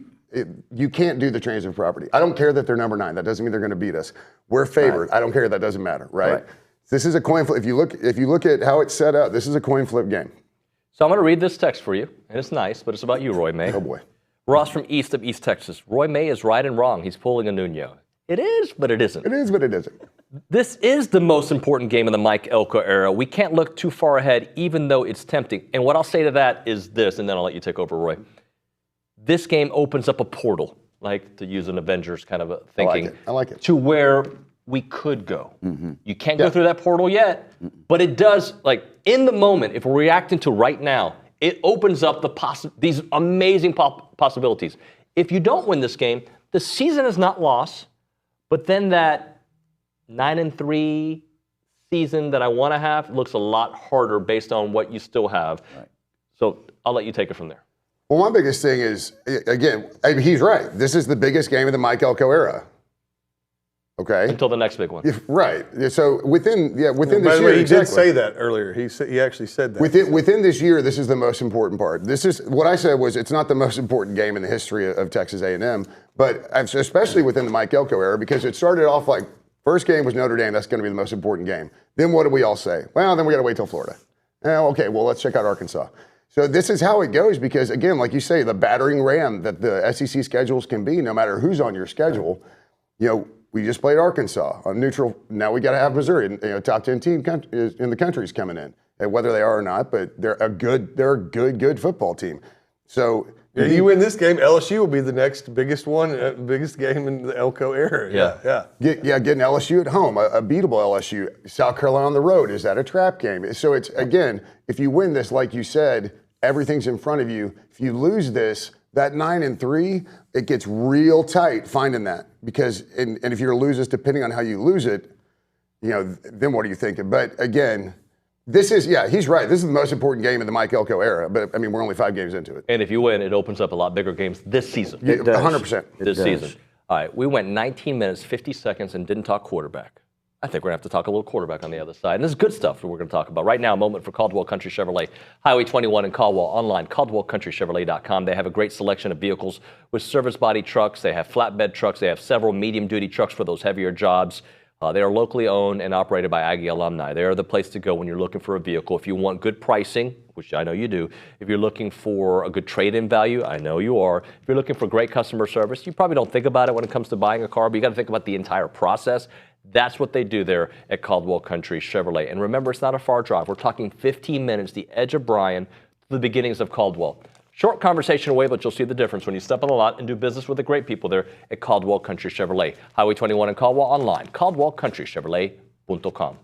you can't do the transitive property. I don't care that they're number 9. That doesn't mean they're going to beat us. We're favored. Right. I don't care. That doesn't matter, right? This is a coin flip. If you look at how it's set up, this is a coin flip game. So I'm going to read this text for you, and it's nice, but it's about you, Roy May. Oh, boy. Ross from east of East Texas. Roy May is right and wrong. He's pulling a Nuño. It is, but it isn't. It is, but it isn't. This is the most important game of the Mike Elko era. We can't look too far ahead, even though it's tempting. And what I'll say to that is this, and then I'll let you take over, Roy. This game opens up a portal, like to use an Avengers kind of a thinking. I like it. To where we could go. You can't go through that portal yet, but it does, like in the moment, if we're reacting to right now, it opens up these amazing possibilities. If you don't win this game, the season is not lost, but then that 9-3 season that I want to have looks a lot harder based on what you still have. Right. So I'll let you take it from there. Well, my biggest thing is, again, he's right. This is the biggest game of the Mike Elko era. Okay. Until the next big one. Right. So within this year, way, he did say that earlier. He actually said that. Within this year, this is the most important part. This is what I said was it's not the most important game in the history of Texas A&M, but especially within the Mike Elko era because it started off like first game was Notre Dame. That's going to be the most important game. Then what did we all say? Well, then we got to wait till Florida. Okay. Well, let's check out Arkansas. So this is how it goes because again, like you say, the battering ram that the SEC schedules can be, no matter who's on your schedule, we just played Arkansas on neutral. Now we got to have Missouri, top 10 team in the country is coming in, and whether they are or not, but they're a good football team. So you win this game, LSU will be the next biggest game in the Elko era. Getting LSU at home, a beatable LSU. South Carolina on the road, is that a trap game? So it's again, if you win this, like you said, everything's in front of you. If you lose this, that 9-3, it gets real tight finding that because, and if you're to lose this, depending on how you lose it, then what are you thinking? But again, this is, he's right. This is the most important game in the Mike Elko era, but I mean, we're only 5 games into it. And if you win, it opens up a lot bigger games this season. 100%. This season. All right, we went 19 minutes, 50 seconds and didn't talk quarterback. I think we're going to have to talk a little quarterback on the other side. And this is good stuff that we're going to talk about. Right now, a moment for Caldwell Country Chevrolet. Highway 21 in Caldwell. Online, CaldwellCountryChevrolet.com. They have a great selection of vehicles with service body trucks. They have flatbed trucks. They have several medium-duty trucks for those heavier jobs. They are locally owned and operated by Aggie alumni. They are the place to go when you're looking for a vehicle. If you want good pricing, which I know you do, if you're looking for a good trade-in value, I know you are. If you're looking for great customer service, you probably don't think about it when it comes to buying a car, but you got to think about the entire process. That's what they do there at Caldwell Country Chevrolet. And remember, it's not a far drive. We're talking 15 minutes, the edge of Bryan, to the beginnings of Caldwell. Short conversation away, but you'll see the difference when you step on the lot and do business with the great people there at Caldwell Country Chevrolet. Highway 21 in Caldwell, online, caldwellcountrychevrolet.com.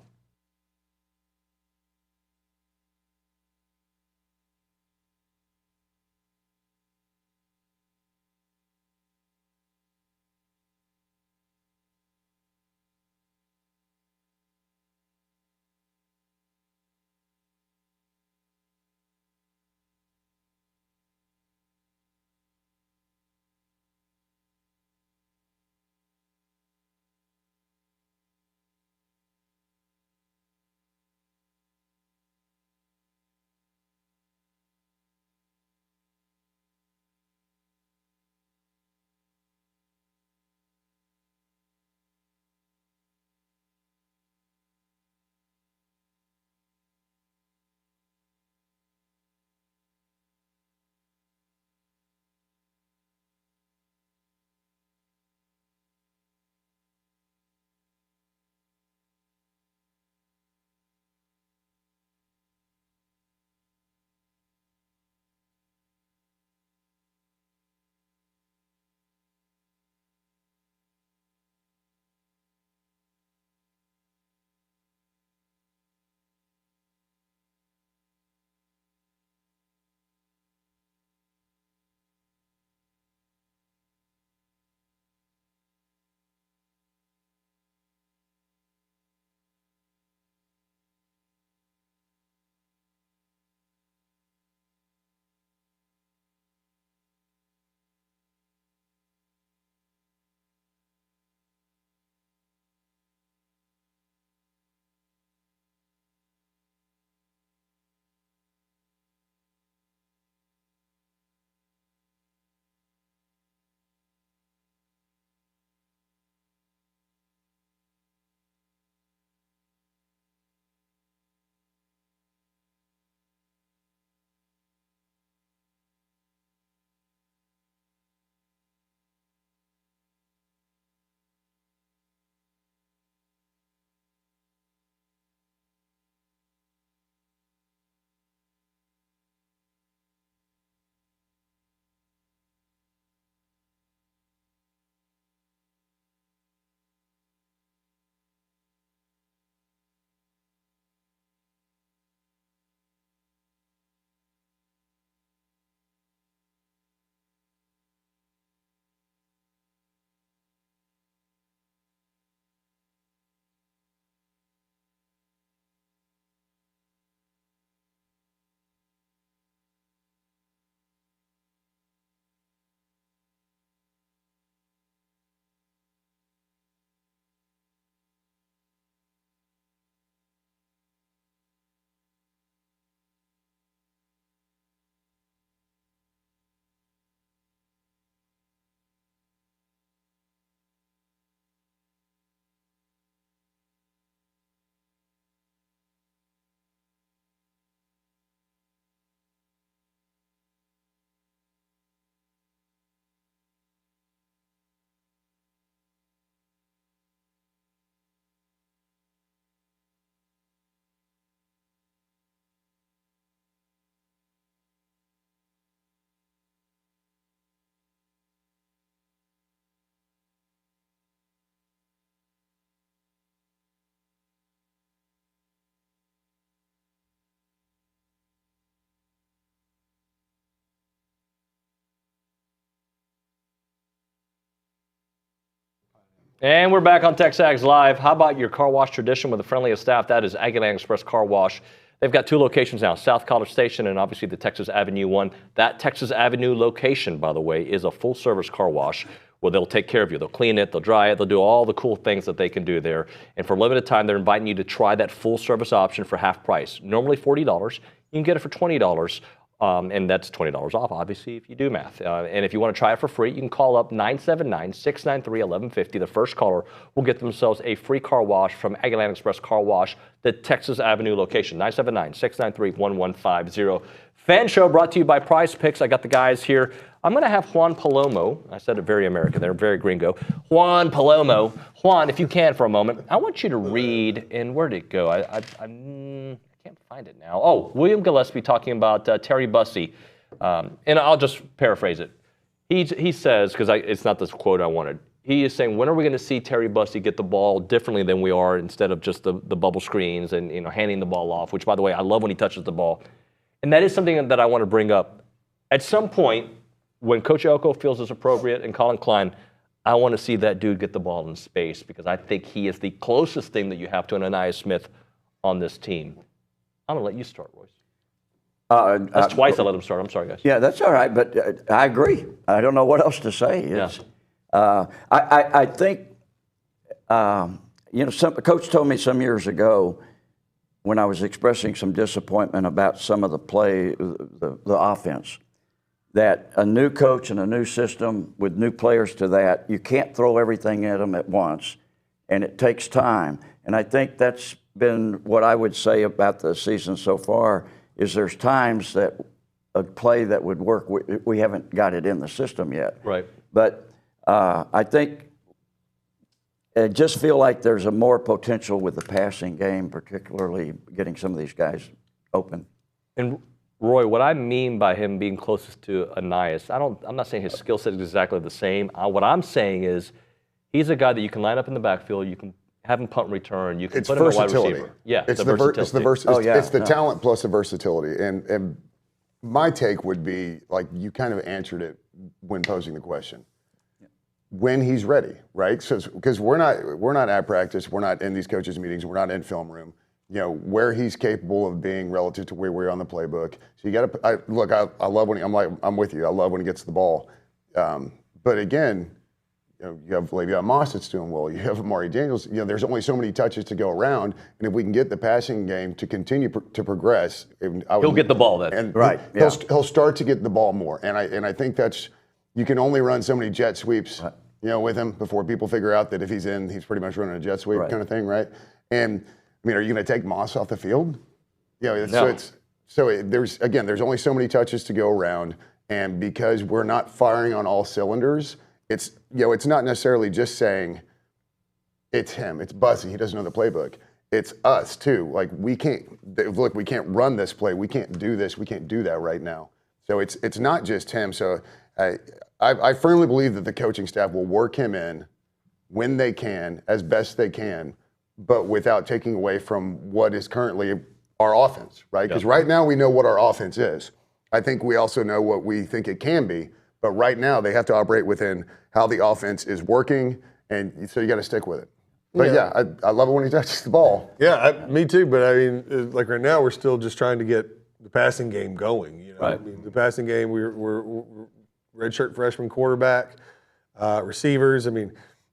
And we're back on TexAgs Live. How about your car wash tradition with the friendliest staff? That is Aggieland Express Car Wash. They've got 2 locations now, South College Station and obviously the Texas Avenue one. That Texas Avenue location, by the way, is a full-service car wash where they'll take care of you. They'll clean it, they'll dry it, they'll do all the cool things that they can do there. And for a limited time, they're inviting you to try that full-service option for half price. Normally $40. You can get it for $20 And that's $20 off, obviously, if you do math. And if you want to try it for free, you can call up 979-693-1150. The first caller will get themselves a free car wash from Aggie Land Express Car Wash, the Texas Avenue location, 979-693-1150. Fan Show brought to you by Prize Picks. I got the guys here. I'm going to have Juan Palomo. I said it very American. They're very gringo. Juan Palomo. Juan, if you can for a moment, I want you to read, and where did it go? I can't find it now. Oh, William Gillespie talking about Terry Bussey. And I'll just paraphrase it. He says, because it's not this quote I wanted, he is saying, when are we going to see Terry Bussey get the ball differently than we are instead of just the bubble screens and handing the ball off, which, by the way, I love when he touches the ball. And that is something that I want to bring up. At some point, when Coach Elko feels it's appropriate and Colin Klein, I want to see that dude get the ball in space because I think he is the closest thing that you have to an Ananias Smith on this team. I'm going to let you start, Royce. That's twice I let him start. I'm sorry, guys. Yeah, that's all right, but I agree. I don't know what else to say. I think, Coach told me some years ago when I was expressing some disappointment about some of the play, the offense, that a new coach and a new system with new players to that, you can't throw everything at them at once, and it takes time. And I think that's been what I would say about the season so far, is there's times that a play that would work, we haven't got it in the system yet. Right. But I think I just feel like there's a more potential with the passing game, particularly getting some of these guys open. And Roy, what I mean by him being closest to Ananias, I'm not saying his skill set is exactly the same. What I'm saying is he's a guy that you can line up in the backfield, you can have him punt and return, you can put him in a wide receiver. Yeah, it's the talent plus the versatility. And my take would be, like you kind of answered it when posing the question. When he's ready, right? So because we're not at practice, we're not in these coaches' meetings, we're not in film room. Where he's capable of being relative to where we're on the playbook. So you got to look. I love when I'm with you. I love when he gets the ball. But again, you have Le'Veon Moss that's doing well. You have Amari Daniels. There's only so many touches to go around, and if we can get the passing game to continue to progress, he'll get the ball then. And right, he'll start to get the ball more. And I think that's. You can only run so many jet sweeps, with him before people figure out that if he's in, he's pretty much running a jet sweep kind of thing, right? And I mean, are you going to take Moss off the field? No. So there's only so many touches to go around, and because we're not firing on all cylinders, it's not necessarily just saying it's him, it's Bussey, he doesn't know the playbook. It's us too. Like we can't run this play, we can't do this, we can't do that right now. So it's not just him. So I firmly believe that the coaching staff will work him in when they can, as best they can, but without taking away from what is currently our offense, right? Because right now we know what our offense is. I think we also know what we think it can be, but right now they have to operate within how the offense is working, and so you got to stick with it. But I love it when he touches the ball. Yeah, me too. But I mean, like right now, we're still just trying to get the passing game going. Right. I mean, the passing game, we're redshirt freshman quarterback, receivers. I mean,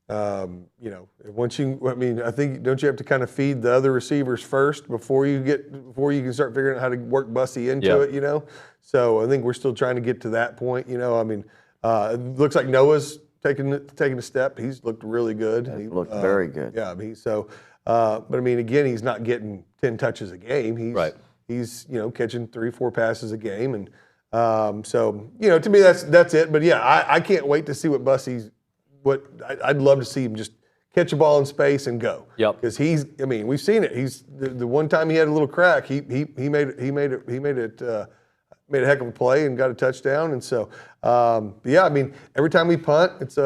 once I think don't you have to kind of feed the other receivers first before you can start figuring out how to work Bussey into it. So I think we're still trying to get to that point. I mean, it looks like Noah's taking a step. He's looked really good. He looked very good. Yeah, but I mean, again, he's not getting 10 touches a game. He's catching 3-4 passes a game, and so to me that's it. But yeah, I can't wait to see what Bussey's. I'd love to see him just catch a ball in space and go. Yep. Because we've seen it. He's the one time he had a little crack, he made a heck of a play and got a touchdown. And so, I mean, every time we punt, it's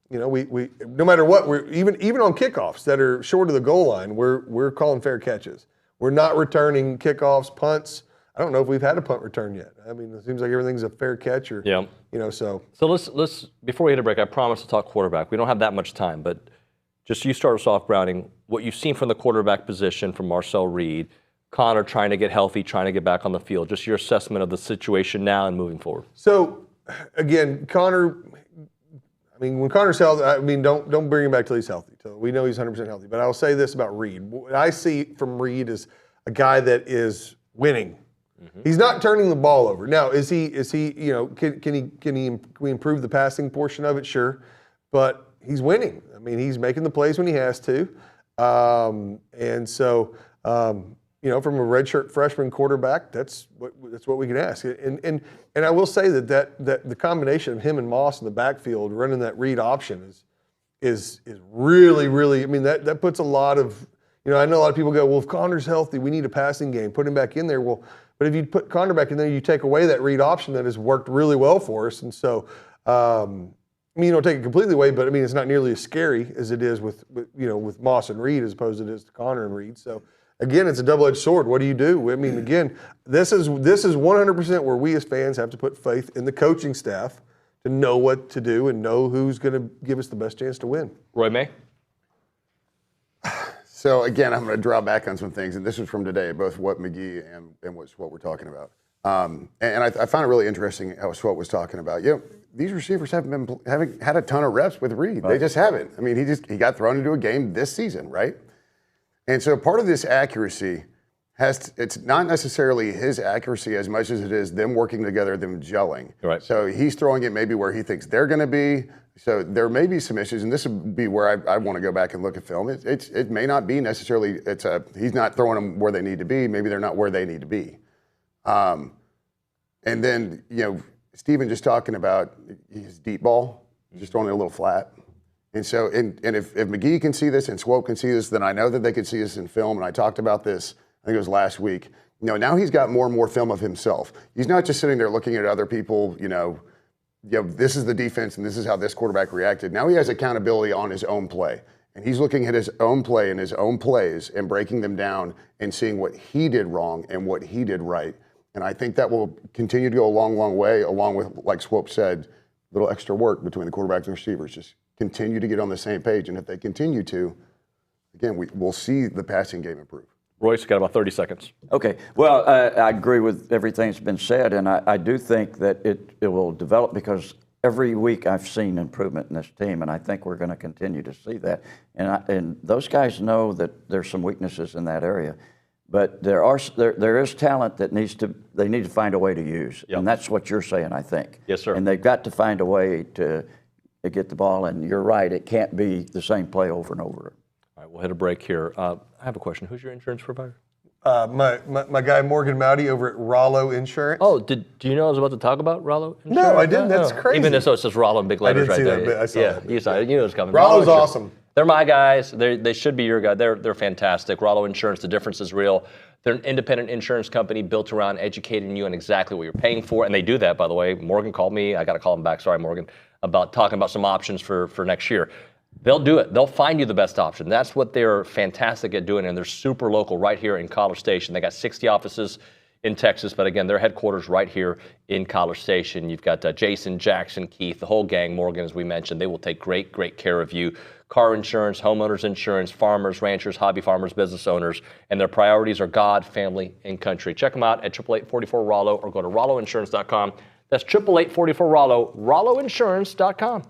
we no matter what, we're even on kickoffs that are short of the goal line, we're calling fair catches. We're not returning kickoffs, punts. I don't know if we've had a punt return yet. I mean, it seems like everything's a fair catch. So let's before we hit a break, I promise to talk quarterback. We don't have that much time, but just you start us off, Browning. What you've seen from the quarterback position from Marcel Reed, Connor trying to get healthy, trying to get back on the field. Just your assessment of the situation now and moving forward. So, again, Connor. I mean, when Connor's healthy, I mean, don't bring him back till he's healthy. So we know he's 100% healthy. But I'll say this about Reed: what I see from Reed is a guy that is winning. He's not turning the ball over. Now, is he? You know, can we improve the passing portion of it? Sure, but he's winning. I mean, he's making the plays when he has to, and so you know, from a redshirt freshman quarterback, that's what we can ask. And I will say that the combination of him and Moss in the backfield running that read option is really, really. I mean, that puts a lot of, you know, I know a lot of people go, well, if Connor's healthy, we need a passing game. Put him back in there. Well, but if you put Connor back in there, you take away that read option that has worked really well for us. And so, I mean, you don't take it completely away, but I mean, it's not nearly as scary as it is with Moss and Reed as opposed to it is to Connor and Reed. So, again, it's a double-edged sword. What do you do? I mean, again, this is 100% where we as fans have to put faith in the coaching staff to know what to do and know who's going to give us the best chance to win. Roy May? So, again, I'm going to draw back on some things, and this is from today, both what McGee and what Swope were talking about. And I found it really interesting how Swope was talking about, you know, these receivers haven't had a ton of reps with Reed. Right. They just haven't. I mean, he got thrown into a game this season, right? And so part of this accuracy it's not necessarily his accuracy as much as it is them working together, them gelling. Right. So he's throwing it maybe where he thinks they're going to be. So there may be some issues, and this would be where I want to go back and look at film. It may not be necessarily he's not throwing them where they need to be. Maybe they're not where they need to be. And then, you know, Steven just talking about his deep ball, just throwing it a little flat. And so, and if McGee can see this and Swope can see this, then I know that they could see this in film. And I talked about this, I think it was last week. You know, now he's got more and more film of himself. He's not just sitting there looking at other people, you know, this is the defense and this is how this quarterback reacted. Now he has accountability on his own play. And he's looking at his own play and his own plays and breaking them down and seeing what he did wrong and what he did right. And I think that will continue to go a long, long way, along with, like Swope said, a little extra work between the quarterbacks and receivers. Just continue to get on the same page. And if they continue to, again, we'll see the passing game improve. Royce, got about 30 seconds. Okay. Well, I agree with everything that's been said, and I do think that it will develop because every week I've seen improvement in this team, and I think we're going to continue to see that. And those guys know that there's some weaknesses in that area, but there is talent that they need to find a way to use, and that's what you're saying, I think. Yes, sir. And they've got to find a way to get the ball, and you're right, it can't be the same play over and over. All right, we'll hit a break here. I have a question. Who's your insurance provider? My guy Morgan Mowdy over at Rollo Insurance. Oh, do you know I was about to talk about Rollo Insurance? No, I didn't. That's crazy. Even though it says Rollo in big letters right there. I didn't see that. I saw that. You saw it. You know it's coming. Rollo's awesome. They're my guys. They should be your guy. They're fantastic. Rollo Insurance, the difference is real. They're an independent insurance company built around educating you on exactly what you're paying for, and they do that, by the way. Morgan called me. I got to call him back. Sorry, Morgan. About talking about some options for next year. They'll do it. They'll find you the best option. That's what they're fantastic at doing, and they're super local right here in College Station. They got 60 offices in Texas, but again, their headquarters right here in College Station. You've got Jason, Jackson, Keith, the whole gang, Morgan, as we mentioned. They will take great, great care of you. Car insurance, homeowners insurance, farmers, ranchers, hobby farmers, business owners, and their priorities are God, family, and country. Check them out at 888-44-ROLLO or go to rolloinsurance.com. That's 888-44-ROLLO, rolloinsurance.com.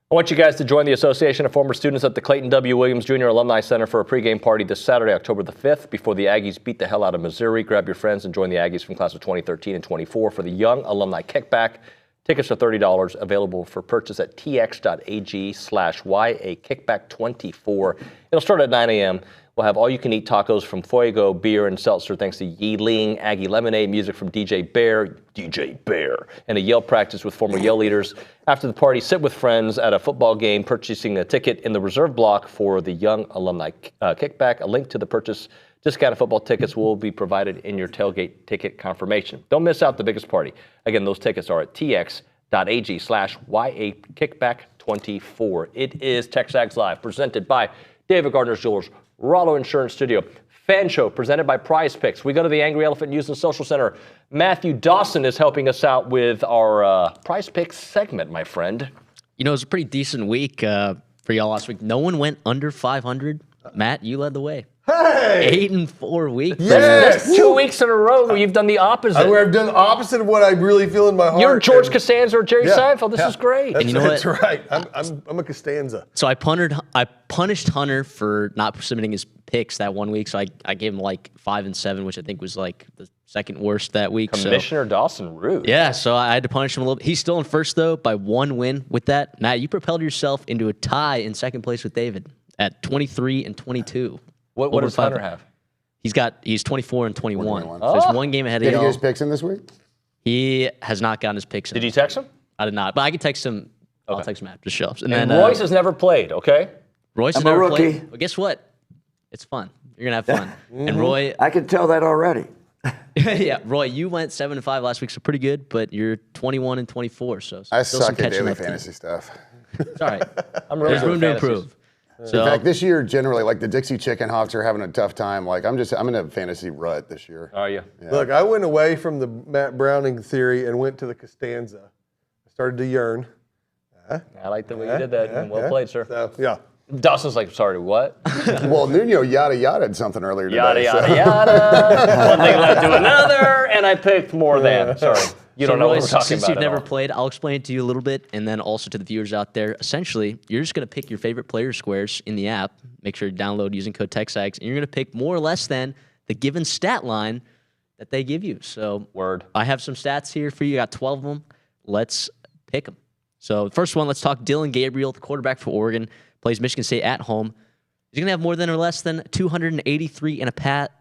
I want you guys to join the Association of Former Students at the Clayton W. Williams Jr. Alumni Center for a pregame party this Saturday, October the 5th, before the Aggies beat the hell out of Missouri. Grab your friends and join the Aggies from class of 2013 and 24 for the Young Alumni Kickback. Tickets are $30, available for purchase at tx.ag/YA Kickback24. It'll start at 9 a.m. We'll have all-you-can-eat tacos from Fuego, beer, and seltzer thanks to Yeeling, Aggie Lemonade, music from DJ Bear, and a yell practice with former Yell leaders. After the party, sit with friends at a football game, purchasing a ticket in the reserve block for the Young Alumni Kickback. A link to the purchase discounted football tickets will be provided in your tailgate ticket confirmation. Don't miss out the biggest party. Again, those tickets are at tx.ag/YA Kickback24. It is TexAgs Live, presented by David Gardner's Jewelers, Rollo Insurance Studio, Fan Show presented by Prize Picks. We go to the Angry Elephant News and Social Center. Matthew Dawson is helping us out with our Prize Picks segment, my friend. You know, it was a pretty decent week for y'all last week. No one went under 500. Matt, you led the way. Hey! 8 and 4 weeks. Yes! That's 2 weeks in a row where you've done the opposite. I've done the opposite of what I really feel in my heart. You're George Costanza or Jerry Seinfeld. This is great. That's, And you know that's what? right. I'm a Costanza. So I punished Hunter for not submitting his picks that 1 week. So I gave him like 5 and 7, which I think was like the second worst that week. Commissioner Dawson, rude. Yeah, so I had to punish him a little bit. He's still in first, though, by 1 win with that. Matt, you propelled yourself into a tie in second place with David at 23 and 22. What does Hunter have? He's 24 and 21. Oh. So he's 1 game ahead of Did he y'all. get his picks in this week? He has not gotten his picks in. Did you text him? I did not, but I can text him. I'll text him after the show. And then Royce has never played, okay? Royce has I'm a never rookie. played. Well, guess what? It's fun. You're going to have fun. And Roy, I can tell that already. yeah, Roy, you went 7 and 5 last week, so pretty good, but you're 21 and 24, so I still some suck at catching daily left to do. fantasy stuff. It's all right. I'm really There's room to improve. So, In fact, this year generally, like the Dixie Chicken Hawks are having a tough time. Like I'm in a fantasy rut this year. Are you? Yeah. Look, I went away from the Matt Browning theory and went to the Costanza. I started to yearn. I like the way you did that. And well played, sir. So, yeah. Dawson's like, sorry, what? Well, Nuño yada yada something earlier today. Yada, so. yada, yada. One thing led to another, and I picked more than. Sorry. You don't know what we're Royce, talking since about you've at never all. played, I'll explain it to you a little bit, and then also to the viewers out there. Essentially, you're just going to pick your favorite player squares in the app. Make sure you download using code TexAgs, and you're going to pick more or less than the given stat line that they give you. So, I have some stats here for you. I got 12 of them. Let's pick them. So, the first one, let's talk Dylan Gabriel, the quarterback for Oregon, plays Michigan State at home. He's going to have more than or less than 283 and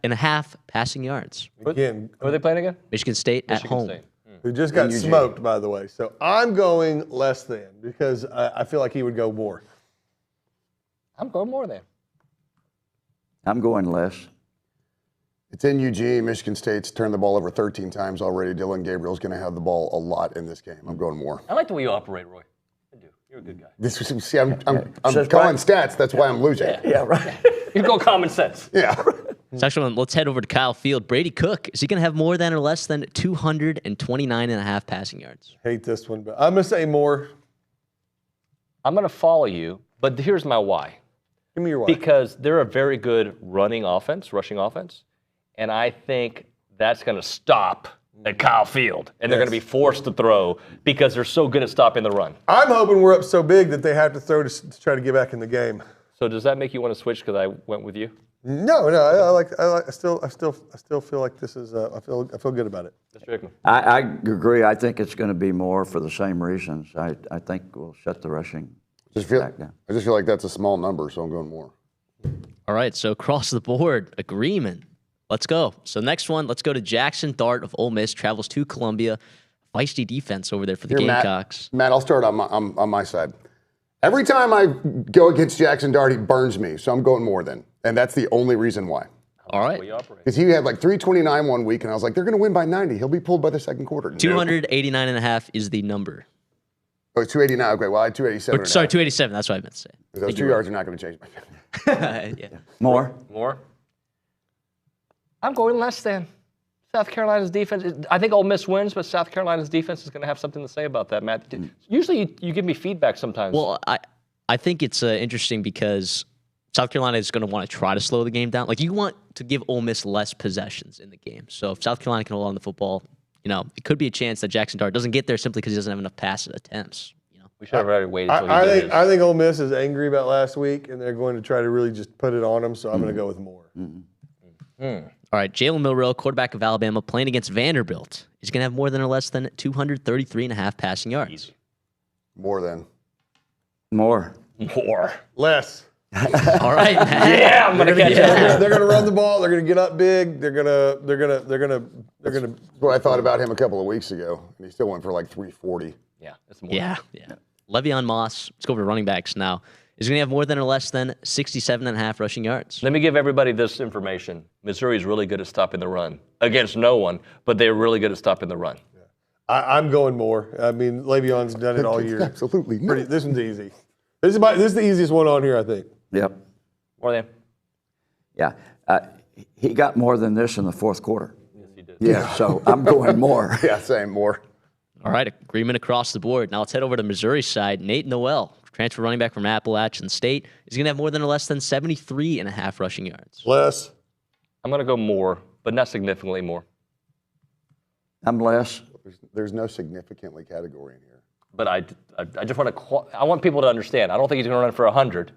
a half passing yards. Again, Who are they playing again? Michigan State at Michigan home. State. who just got smoked, by the way. So I'm going less than because I feel like he would go more. I'm going more than. I'm going less. It's in Eugene. Michigan State's turned the ball over 13 times already. Dylan Gabriel's going to have the ball a lot in this game. I'm going more. I like the way you operate, Roy. I do. You're a good guy. This was, see, I'm calling stats. That's why I'm losing. Yeah, right. You go common sense. Yeah. Second one, let's head over to Kyle Field. Brady Cook, is he going to have more than or less than 229 and a half passing yards? Hate this one, but I'm going to say more. I'm going to follow you, but here's my why. Give me your why. Because they're a very good rushing offense, and I think that's going to stop at Kyle Field, and they're going to be forced to throw because they're so good at stopping the run. I'm hoping we're up so big that they have to throw to try to get back in the game. So does that make you want to switch because I went with you? No, I still feel like this is. I feel good about it. Mr. Hickman. I agree. I think it's going to be more for the same reasons. I think we'll shut the rushing back down. I just feel like that's a small number, so I'm going more. All right, so across the board, agreement. Let's go. So next one, let's go to Jackson Dart of Ole Miss, travels to Columbia. Feisty defense over there for the Gamecocks. Matt, I'll start on my side. Every time I go against Jackson Dart, he burns me, so I'm going more than. And that's the only reason why. All right. Because he had like 329 1 week, and I was like, they're going to win by 90. He'll be pulled by the second quarter. 289 and a half is the number. Oh, 289. Okay, well, I had 287. Sorry, 287. That's what I meant to say. Those 2 yards are not going to change my yeah. More? I'm going less than. South Carolina's defense, I think Ole Miss wins, but South Carolina's defense is going to have something to say about that, Matt. Usually you give me feedback sometimes. Well, I think it's interesting because South Carolina is going to want to try to slow the game down. Like, you want to give Ole Miss less possessions in the game. So if South Carolina can hold on to the football, it could be a chance that Jackson Dart doesn't get there simply because he doesn't have enough pass attempts. We should have already waited until I he did think his. I think Ole Miss is angry about last week, and they're going to try to really just put it on them. So I'm going to go with more. All right, Jalen Milroe, quarterback of Alabama, playing against Vanderbilt. He's going to have more than or less than 233.5 passing yards. More than. More. Less. All right, Matt. Yeah, I'm gonna catch it. They're going to run the ball. They're going to get up big. They're going to. That's what I thought about him a couple of weeks ago, and he still went for like 340. Yeah, that's more. Yeah. Le'Veon Moss, let's go over running backs now. Is going to have more than or less than 67.5 rushing yards. Let me give everybody this information. Missouri is really good at stopping the run against no one, but they're really good at stopping the run. I'm going more. I mean, Le'Veon's done it all year. Absolutely. This one's easy. This is the easiest one on here, I think. Yep. More than. Yeah. He got more than this in the fourth quarter. Yes, he did. Yeah, so I'm going more. Yeah, same, more. All right, agreement across the board. Now let's head over to Missouri side. Nate Noel, transfer running back from Appalachian State, is going to have more than or less than 73.5 rushing yards. Less. I'm going to go more, but not significantly more. I'm less. There's no significantly category in here. But I just want to. I want people to understand. I don't think he's going to run for 100,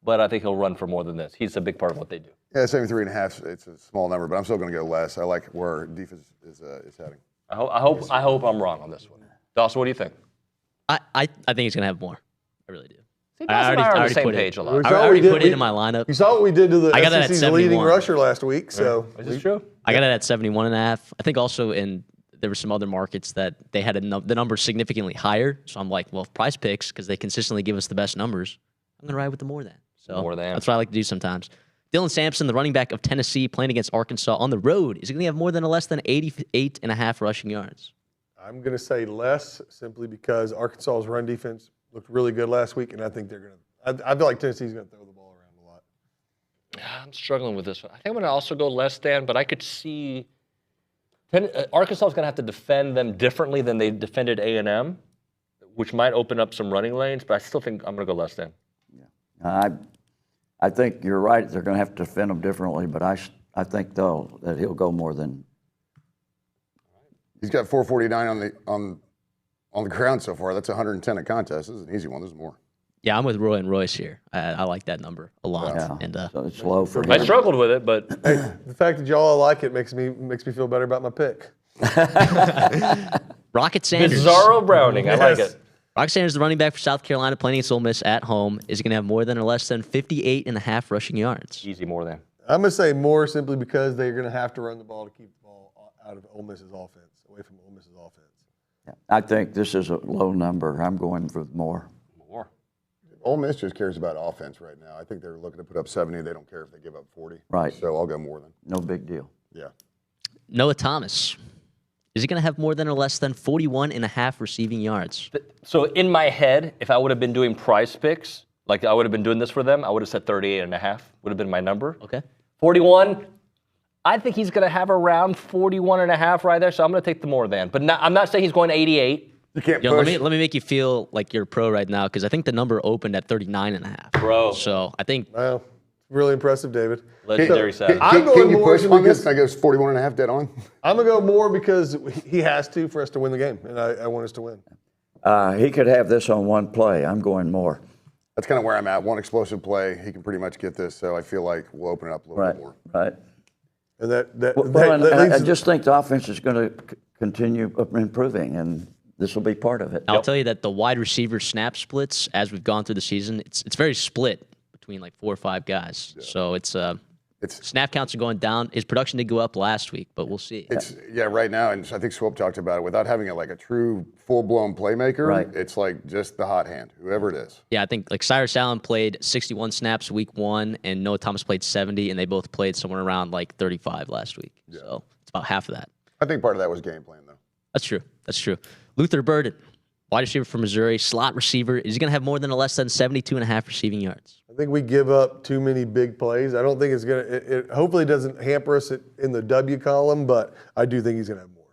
but I think he'll run for more than this. He's a big part of what they do. Yeah, 73.5. It's a small number, but I'm still going to go less. I like where defense is heading. I hope I'm wrong on this one. Dawson, what do you think? I think he's going to have more. I really do. See, Dawson and I are on the same page a lot. I already put it in my lineup. You saw what we did to the I got that at SEC's 71. leading rusher last week. So Is this true? I got it at 71.5. I think also there were some other markets that they had the numbers significantly higher. So I'm like, well, Prize Picks, because they consistently give us the best numbers, I'm going to ride with the more than. So More than. that's what I like to do sometimes. Dylan Sampson, the running back of Tennessee, playing against Arkansas on the road, is going to have more than or less than 88.5 rushing yards. I'm going to say less simply because Arkansas's run defense looked really good last week, and I think they're going to. I feel like Tennessee's going to throw the ball around a lot. I'm struggling with this one. I think I'm going to also go less than, but I could see Arkansas is going to have to defend them differently than they defended A&M, which might open up some running lanes, but I still think I'm going to go less than. Yeah. I think you're right. They're going to have to defend them differently, but I think, though, that he'll go more than. He's got 449 on the ground so far. That's 110 a contest. This is an easy one. This is more. Yeah, I'm with Roy and Royce here. I like that number a lot. Yeah. And So it's low for him. I struggled with it, but Hey, the fact that y'all all like it makes me feel better about my pick. Rocket Sanders. Bizarro Browning. I like it. Rocket Sanders, the running back for South Carolina, playing against Ole Miss at home, is going to have more than or less than 58.5 rushing yards. Easy more than. I'm going to say more simply because they're going to have to run the ball to keep the ball out of Ole Miss's offense, away from Ole Miss's offense. Yeah. I think this is a low number. I'm going for more. More. Ole Miss just cares about offense right now. I think they're looking to put up 70. They don't care if they give up 40. Right. So I'll go more than. No big deal. Yeah. Noah Thomas. Is he going to have more than or less than 41.5 receiving yards? So in my head, if I would have been doing Prize Picks, like I would have been doing this for them, I would have said 38.5 would have been my number. Okay. 41, I think he's going to have around 41.5 right there, so I'm going to take the more than. But I'm not saying he's going 88. You can't Let push. me make you feel like you're a pro right now, because I think the number opened at 39.5. Bro. So I think Well, really impressive, David. Legendary savage. I'm going Can you more push on because this? I goes 41.5 dead on. I'm going to go more because he has to for us to win the game, and I want us to win. He could have this on one play. I'm going more. That's kind of where I'm at. One explosive play, he can pretty much get this. So I feel like we'll open it up a little Right. bit more. Right. And that I leads just think the offense is going to continue improving, and this will be part of it. I'll tell you that the wide receiver snap splits, as we've gone through the season, it's very split between like 4 or 5 guys. Yeah. So it's snap counts are going down. His production did go up last week, but we'll see. Yeah, right now, and I think Swope talked about it, without having a true full-blown playmaker, Right. It's like just the hot hand, whoever it is. Yeah, I think like Cyrus Allen played 61 snaps week 1, and Noah Thomas played 70, and they both played somewhere around like 35 last week. Yeah. So it's about half of that. I think part of that was game plan, though. That's true. Luther Burden, wide receiver from Missouri, slot receiver. Is he going to have more than or less than 72.5 receiving yards? I think we give up too many big plays. I don't think it's going to – it hopefully doesn't hamper us in the W column, but I do think he's going to have more.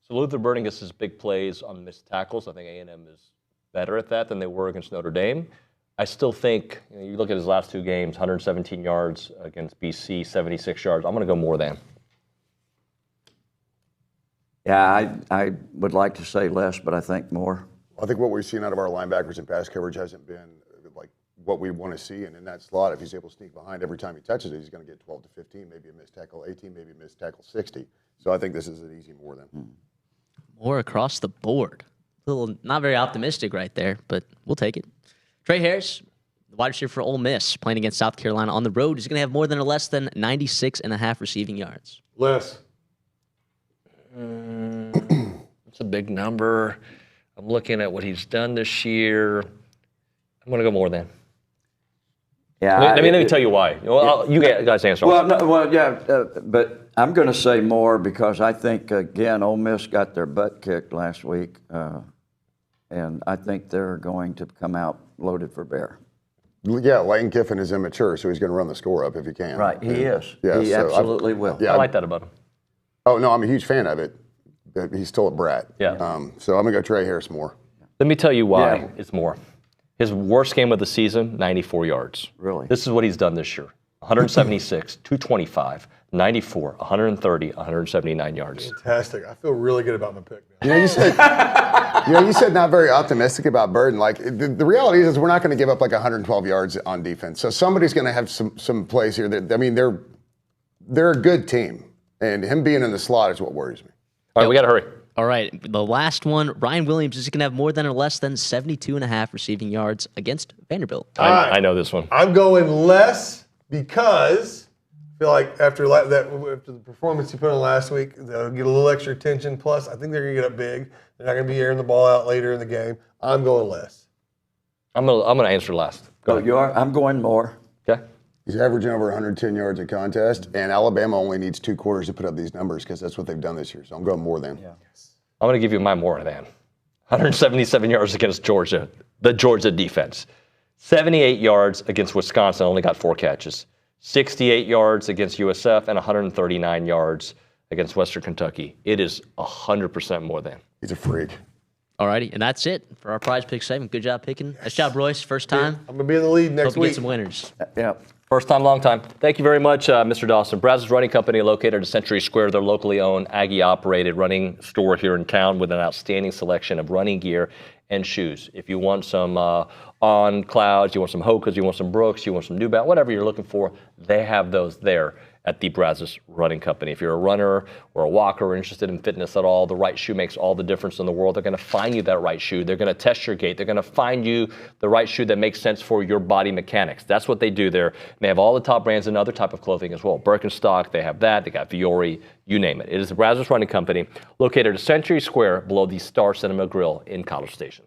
So Luther Burden gets his big plays on missed tackles. I think A&M is better at that than they were against Notre Dame. I still think, you look at his last 2 games, 117 yards against BC, 76 yards. I'm going to go more than. Yeah, I would like to say less, but I think more. I think what we've seen out of our linebackers in pass coverage hasn't been like what we want to see. And in that slot, if he's able to sneak behind every time he touches it, he's going to get 12 to 15, maybe a missed tackle 18, maybe a missed tackle 60. So I think this is an easy more than. More across the board. A little not very optimistic right there, but we'll take it. Trey Harris, the wide receiver for Ole Miss, playing against South Carolina on the road. He's going to have more than or less than 96.5 receiving yards. Less. It's a big number. I'm looking at what he's done this year. I'm going to go more than. Yeah. Let me tell you why. Well, you guys answer. But I'm going to say more because I think, again, Ole Miss got their butt kicked last week, and I think they're going to come out loaded for bear. Yeah, Lane Kiffin is immature, so he's going to run the score up if he can. Right, he is. Yeah, he absolutely will. Yeah, I like that about him. Oh, no, I'm a huge fan of it. He's still a brat. Yeah. So I'm going to go Trey Harris more. Let me tell you why it's more. His worst game of the season, 94 yards. Really? This is what he's done this year. 176, 225, 94, 130, 179 yards. Fantastic. I feel really good about my pick now. You know, you said not very optimistic about Burden. Like the reality is we're not going to give up like 112 yards on defense. So somebody's going to have some plays here. That, I mean, they're a good team, and him being in the slot is what worries me. All right, we got to hurry. All right, the last one, Ryan Williams is going to have more than or less than 72.5 receiving yards against Vanderbilt. I know this one. I'm going less because I feel like after the performance he put in last week, they'll get a little extra attention. Plus, I think they're going to get up big. They're not going to be airing the ball out later in the game. I'm going less. I'm gonna answer last. Go ahead. You are? I'm going more. Okay. He's averaging over 110 yards a contest, and Alabama only needs 2 quarters to put up these numbers because that's what they've done this year. So I'm going more than. Yeah. I'm going to give you my more than. 177 yards against Georgia, the Georgia defense. 78 yards against Wisconsin, only got 4 catches. 68 yards against USF and 139 yards against Western Kentucky. It is 100% more than. He's a freak. All righty, and that's it for our prize pick segment. Good job picking. Nice job, Royce. First time. I'm going to be in the lead next Hope you week. get some winners. Yeah. First time, long time. Thank you very much, Mr. Dawson. Brazos Running Company, located at Century Square. They're locally owned, Aggie-operated running store here in town with an outstanding selection of running gear and shoes. If you want some On Clouds, you want some Hokas, you want some Brooks, you want some New Balance, whatever you're looking for, they have those there at the Brazos Running Company. If you're a runner or a walker or interested in fitness at all, the right shoe makes all the difference in the world. They're going to find you that right shoe. They're going to test your gait. They're going to find you the right shoe that makes sense for your body mechanics. That's what they do there. And they have all the top brands and other type of clothing as well. Birkenstock, they have that. They got Fiore, you name it. It is the Brazos Running Company, located at Century Square below the Star Cinema Grill in College Station.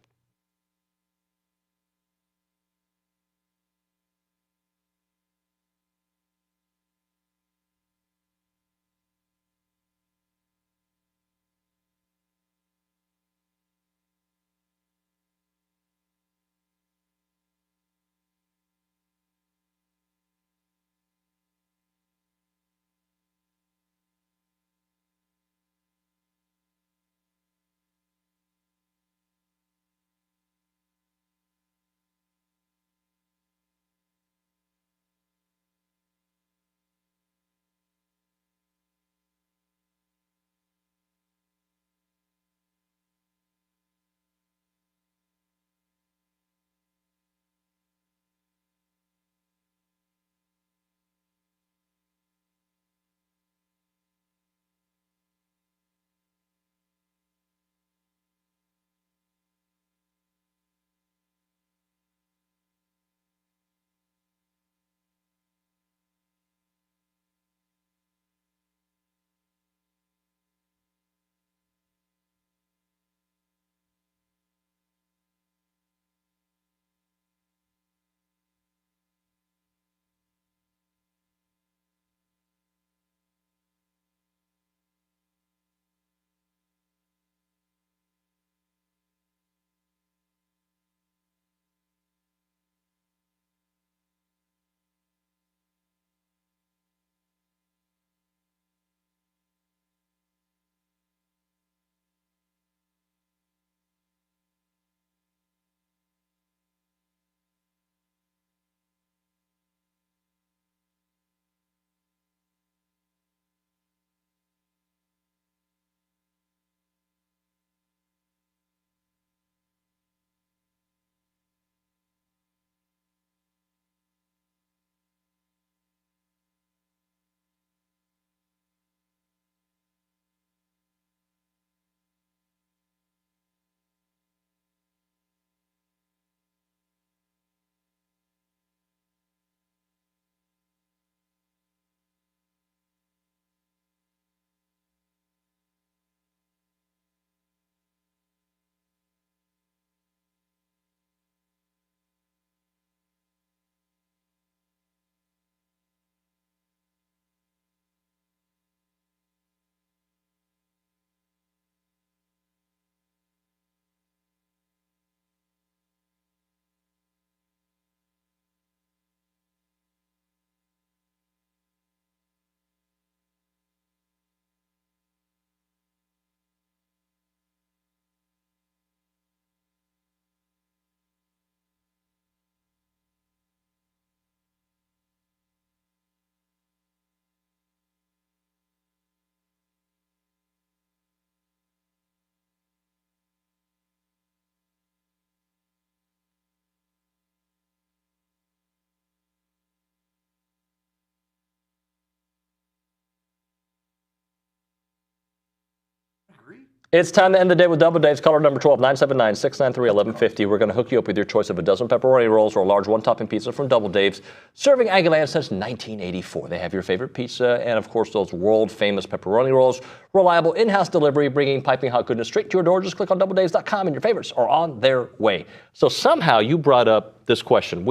It's time to end the day with Double Dave's. Caller number 12, 979-693-1150. We're going to hook you up with your choice of a dozen pepperoni rolls or a large one-topping pizza from Double Dave's, serving Aggieland since 1984. They have your favorite pizza and, of course, those world-famous pepperoni rolls. Reliable in-house delivery, bringing piping hot goodness straight to your door. Just click on doubledaves.com and your favorites are on their way. So somehow you brought up this question.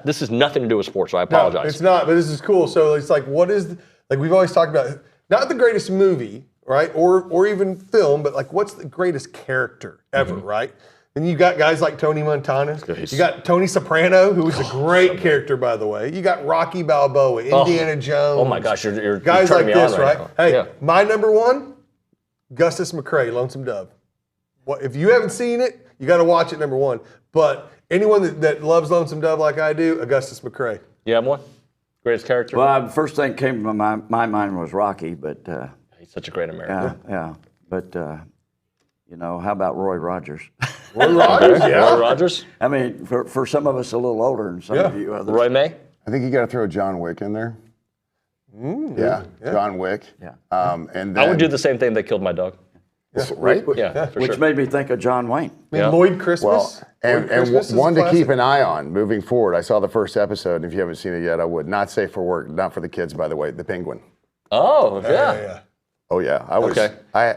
This is nothing to do with sports, so I apologize. No, it's not, but this is cool. So it's like, we've always talked about, not the greatest movie, right? Or even film, but like what's the greatest character ever, right? And you got guys like Tony Montana. You got Tony Soprano, who was a great character, by the way. You got Rocky Balboa, Indiana Jones. Oh my gosh, you're guys like this, right? now. Hey, Yeah. my number one, Gustus McCrae, Lonesome Dove. If you haven't seen it, you got to watch it, number one. But anyone that loves Lonesome Dove like I do, Augustus McCrae. You have one? Greatest character? Well, the first thing that came to my mind was Rocky, but he's such a great American. Yeah, but how about Roy Rogers? Roy Rogers, yeah. Roy Rogers? I mean, for some of us a little older and some of you others. Roy May? I think you got to throw John Wick in there. Yeah, John Wick. Yeah. And then, I would do the same thing. They killed my dog. right? Yeah, for Which sure. made me think of John Wayne. Lloyd Christmas. And Christmas is one a to keep classic. an eye on moving forward. I saw the first episode, and if you haven't seen it yet, I would. Not safe for work, not for the kids, by the way. The Penguin. Oh, yeah. Oh yeah, I was. Okay. I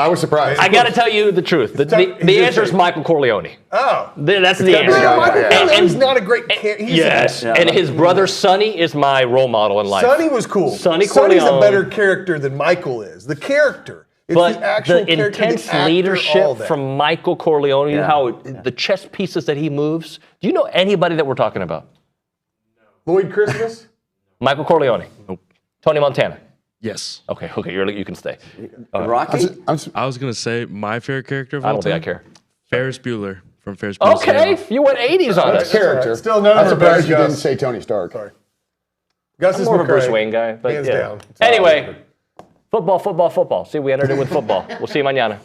was surprised. I got to tell you the truth. The answer is Michael Corleone. Oh. That's the answer. Yeah, Michael Corleone's And- not a great character. Yes, and his brother Sonny is my role model in life. Sonny was cool. Sonny Sonny's a Corleone. better character than Michael is. The character. It's But the actual the character, intense the actor, all leadership that. from Michael Corleone, how the chess pieces that he moves. Do you know anybody that we're talking about? Lloyd Christmas? Michael Corleone. Nope. Tony Montana. Yes. Okay, you can stay. Rocky? I was gonna say my favorite character of I all don't think I time, care. Ferris Bueller from Ferris Bueller's Day Okay, Off. you went 80s on That's us. character. Still none I'm of them are surprised you Gus. didn't say Tony Stark. Sorry. I'm Gustus more of a Bruce McCrae. Wayne guy, but Hands yeah. down. Anyway, football. See, we entered it with football. We'll see you mañana.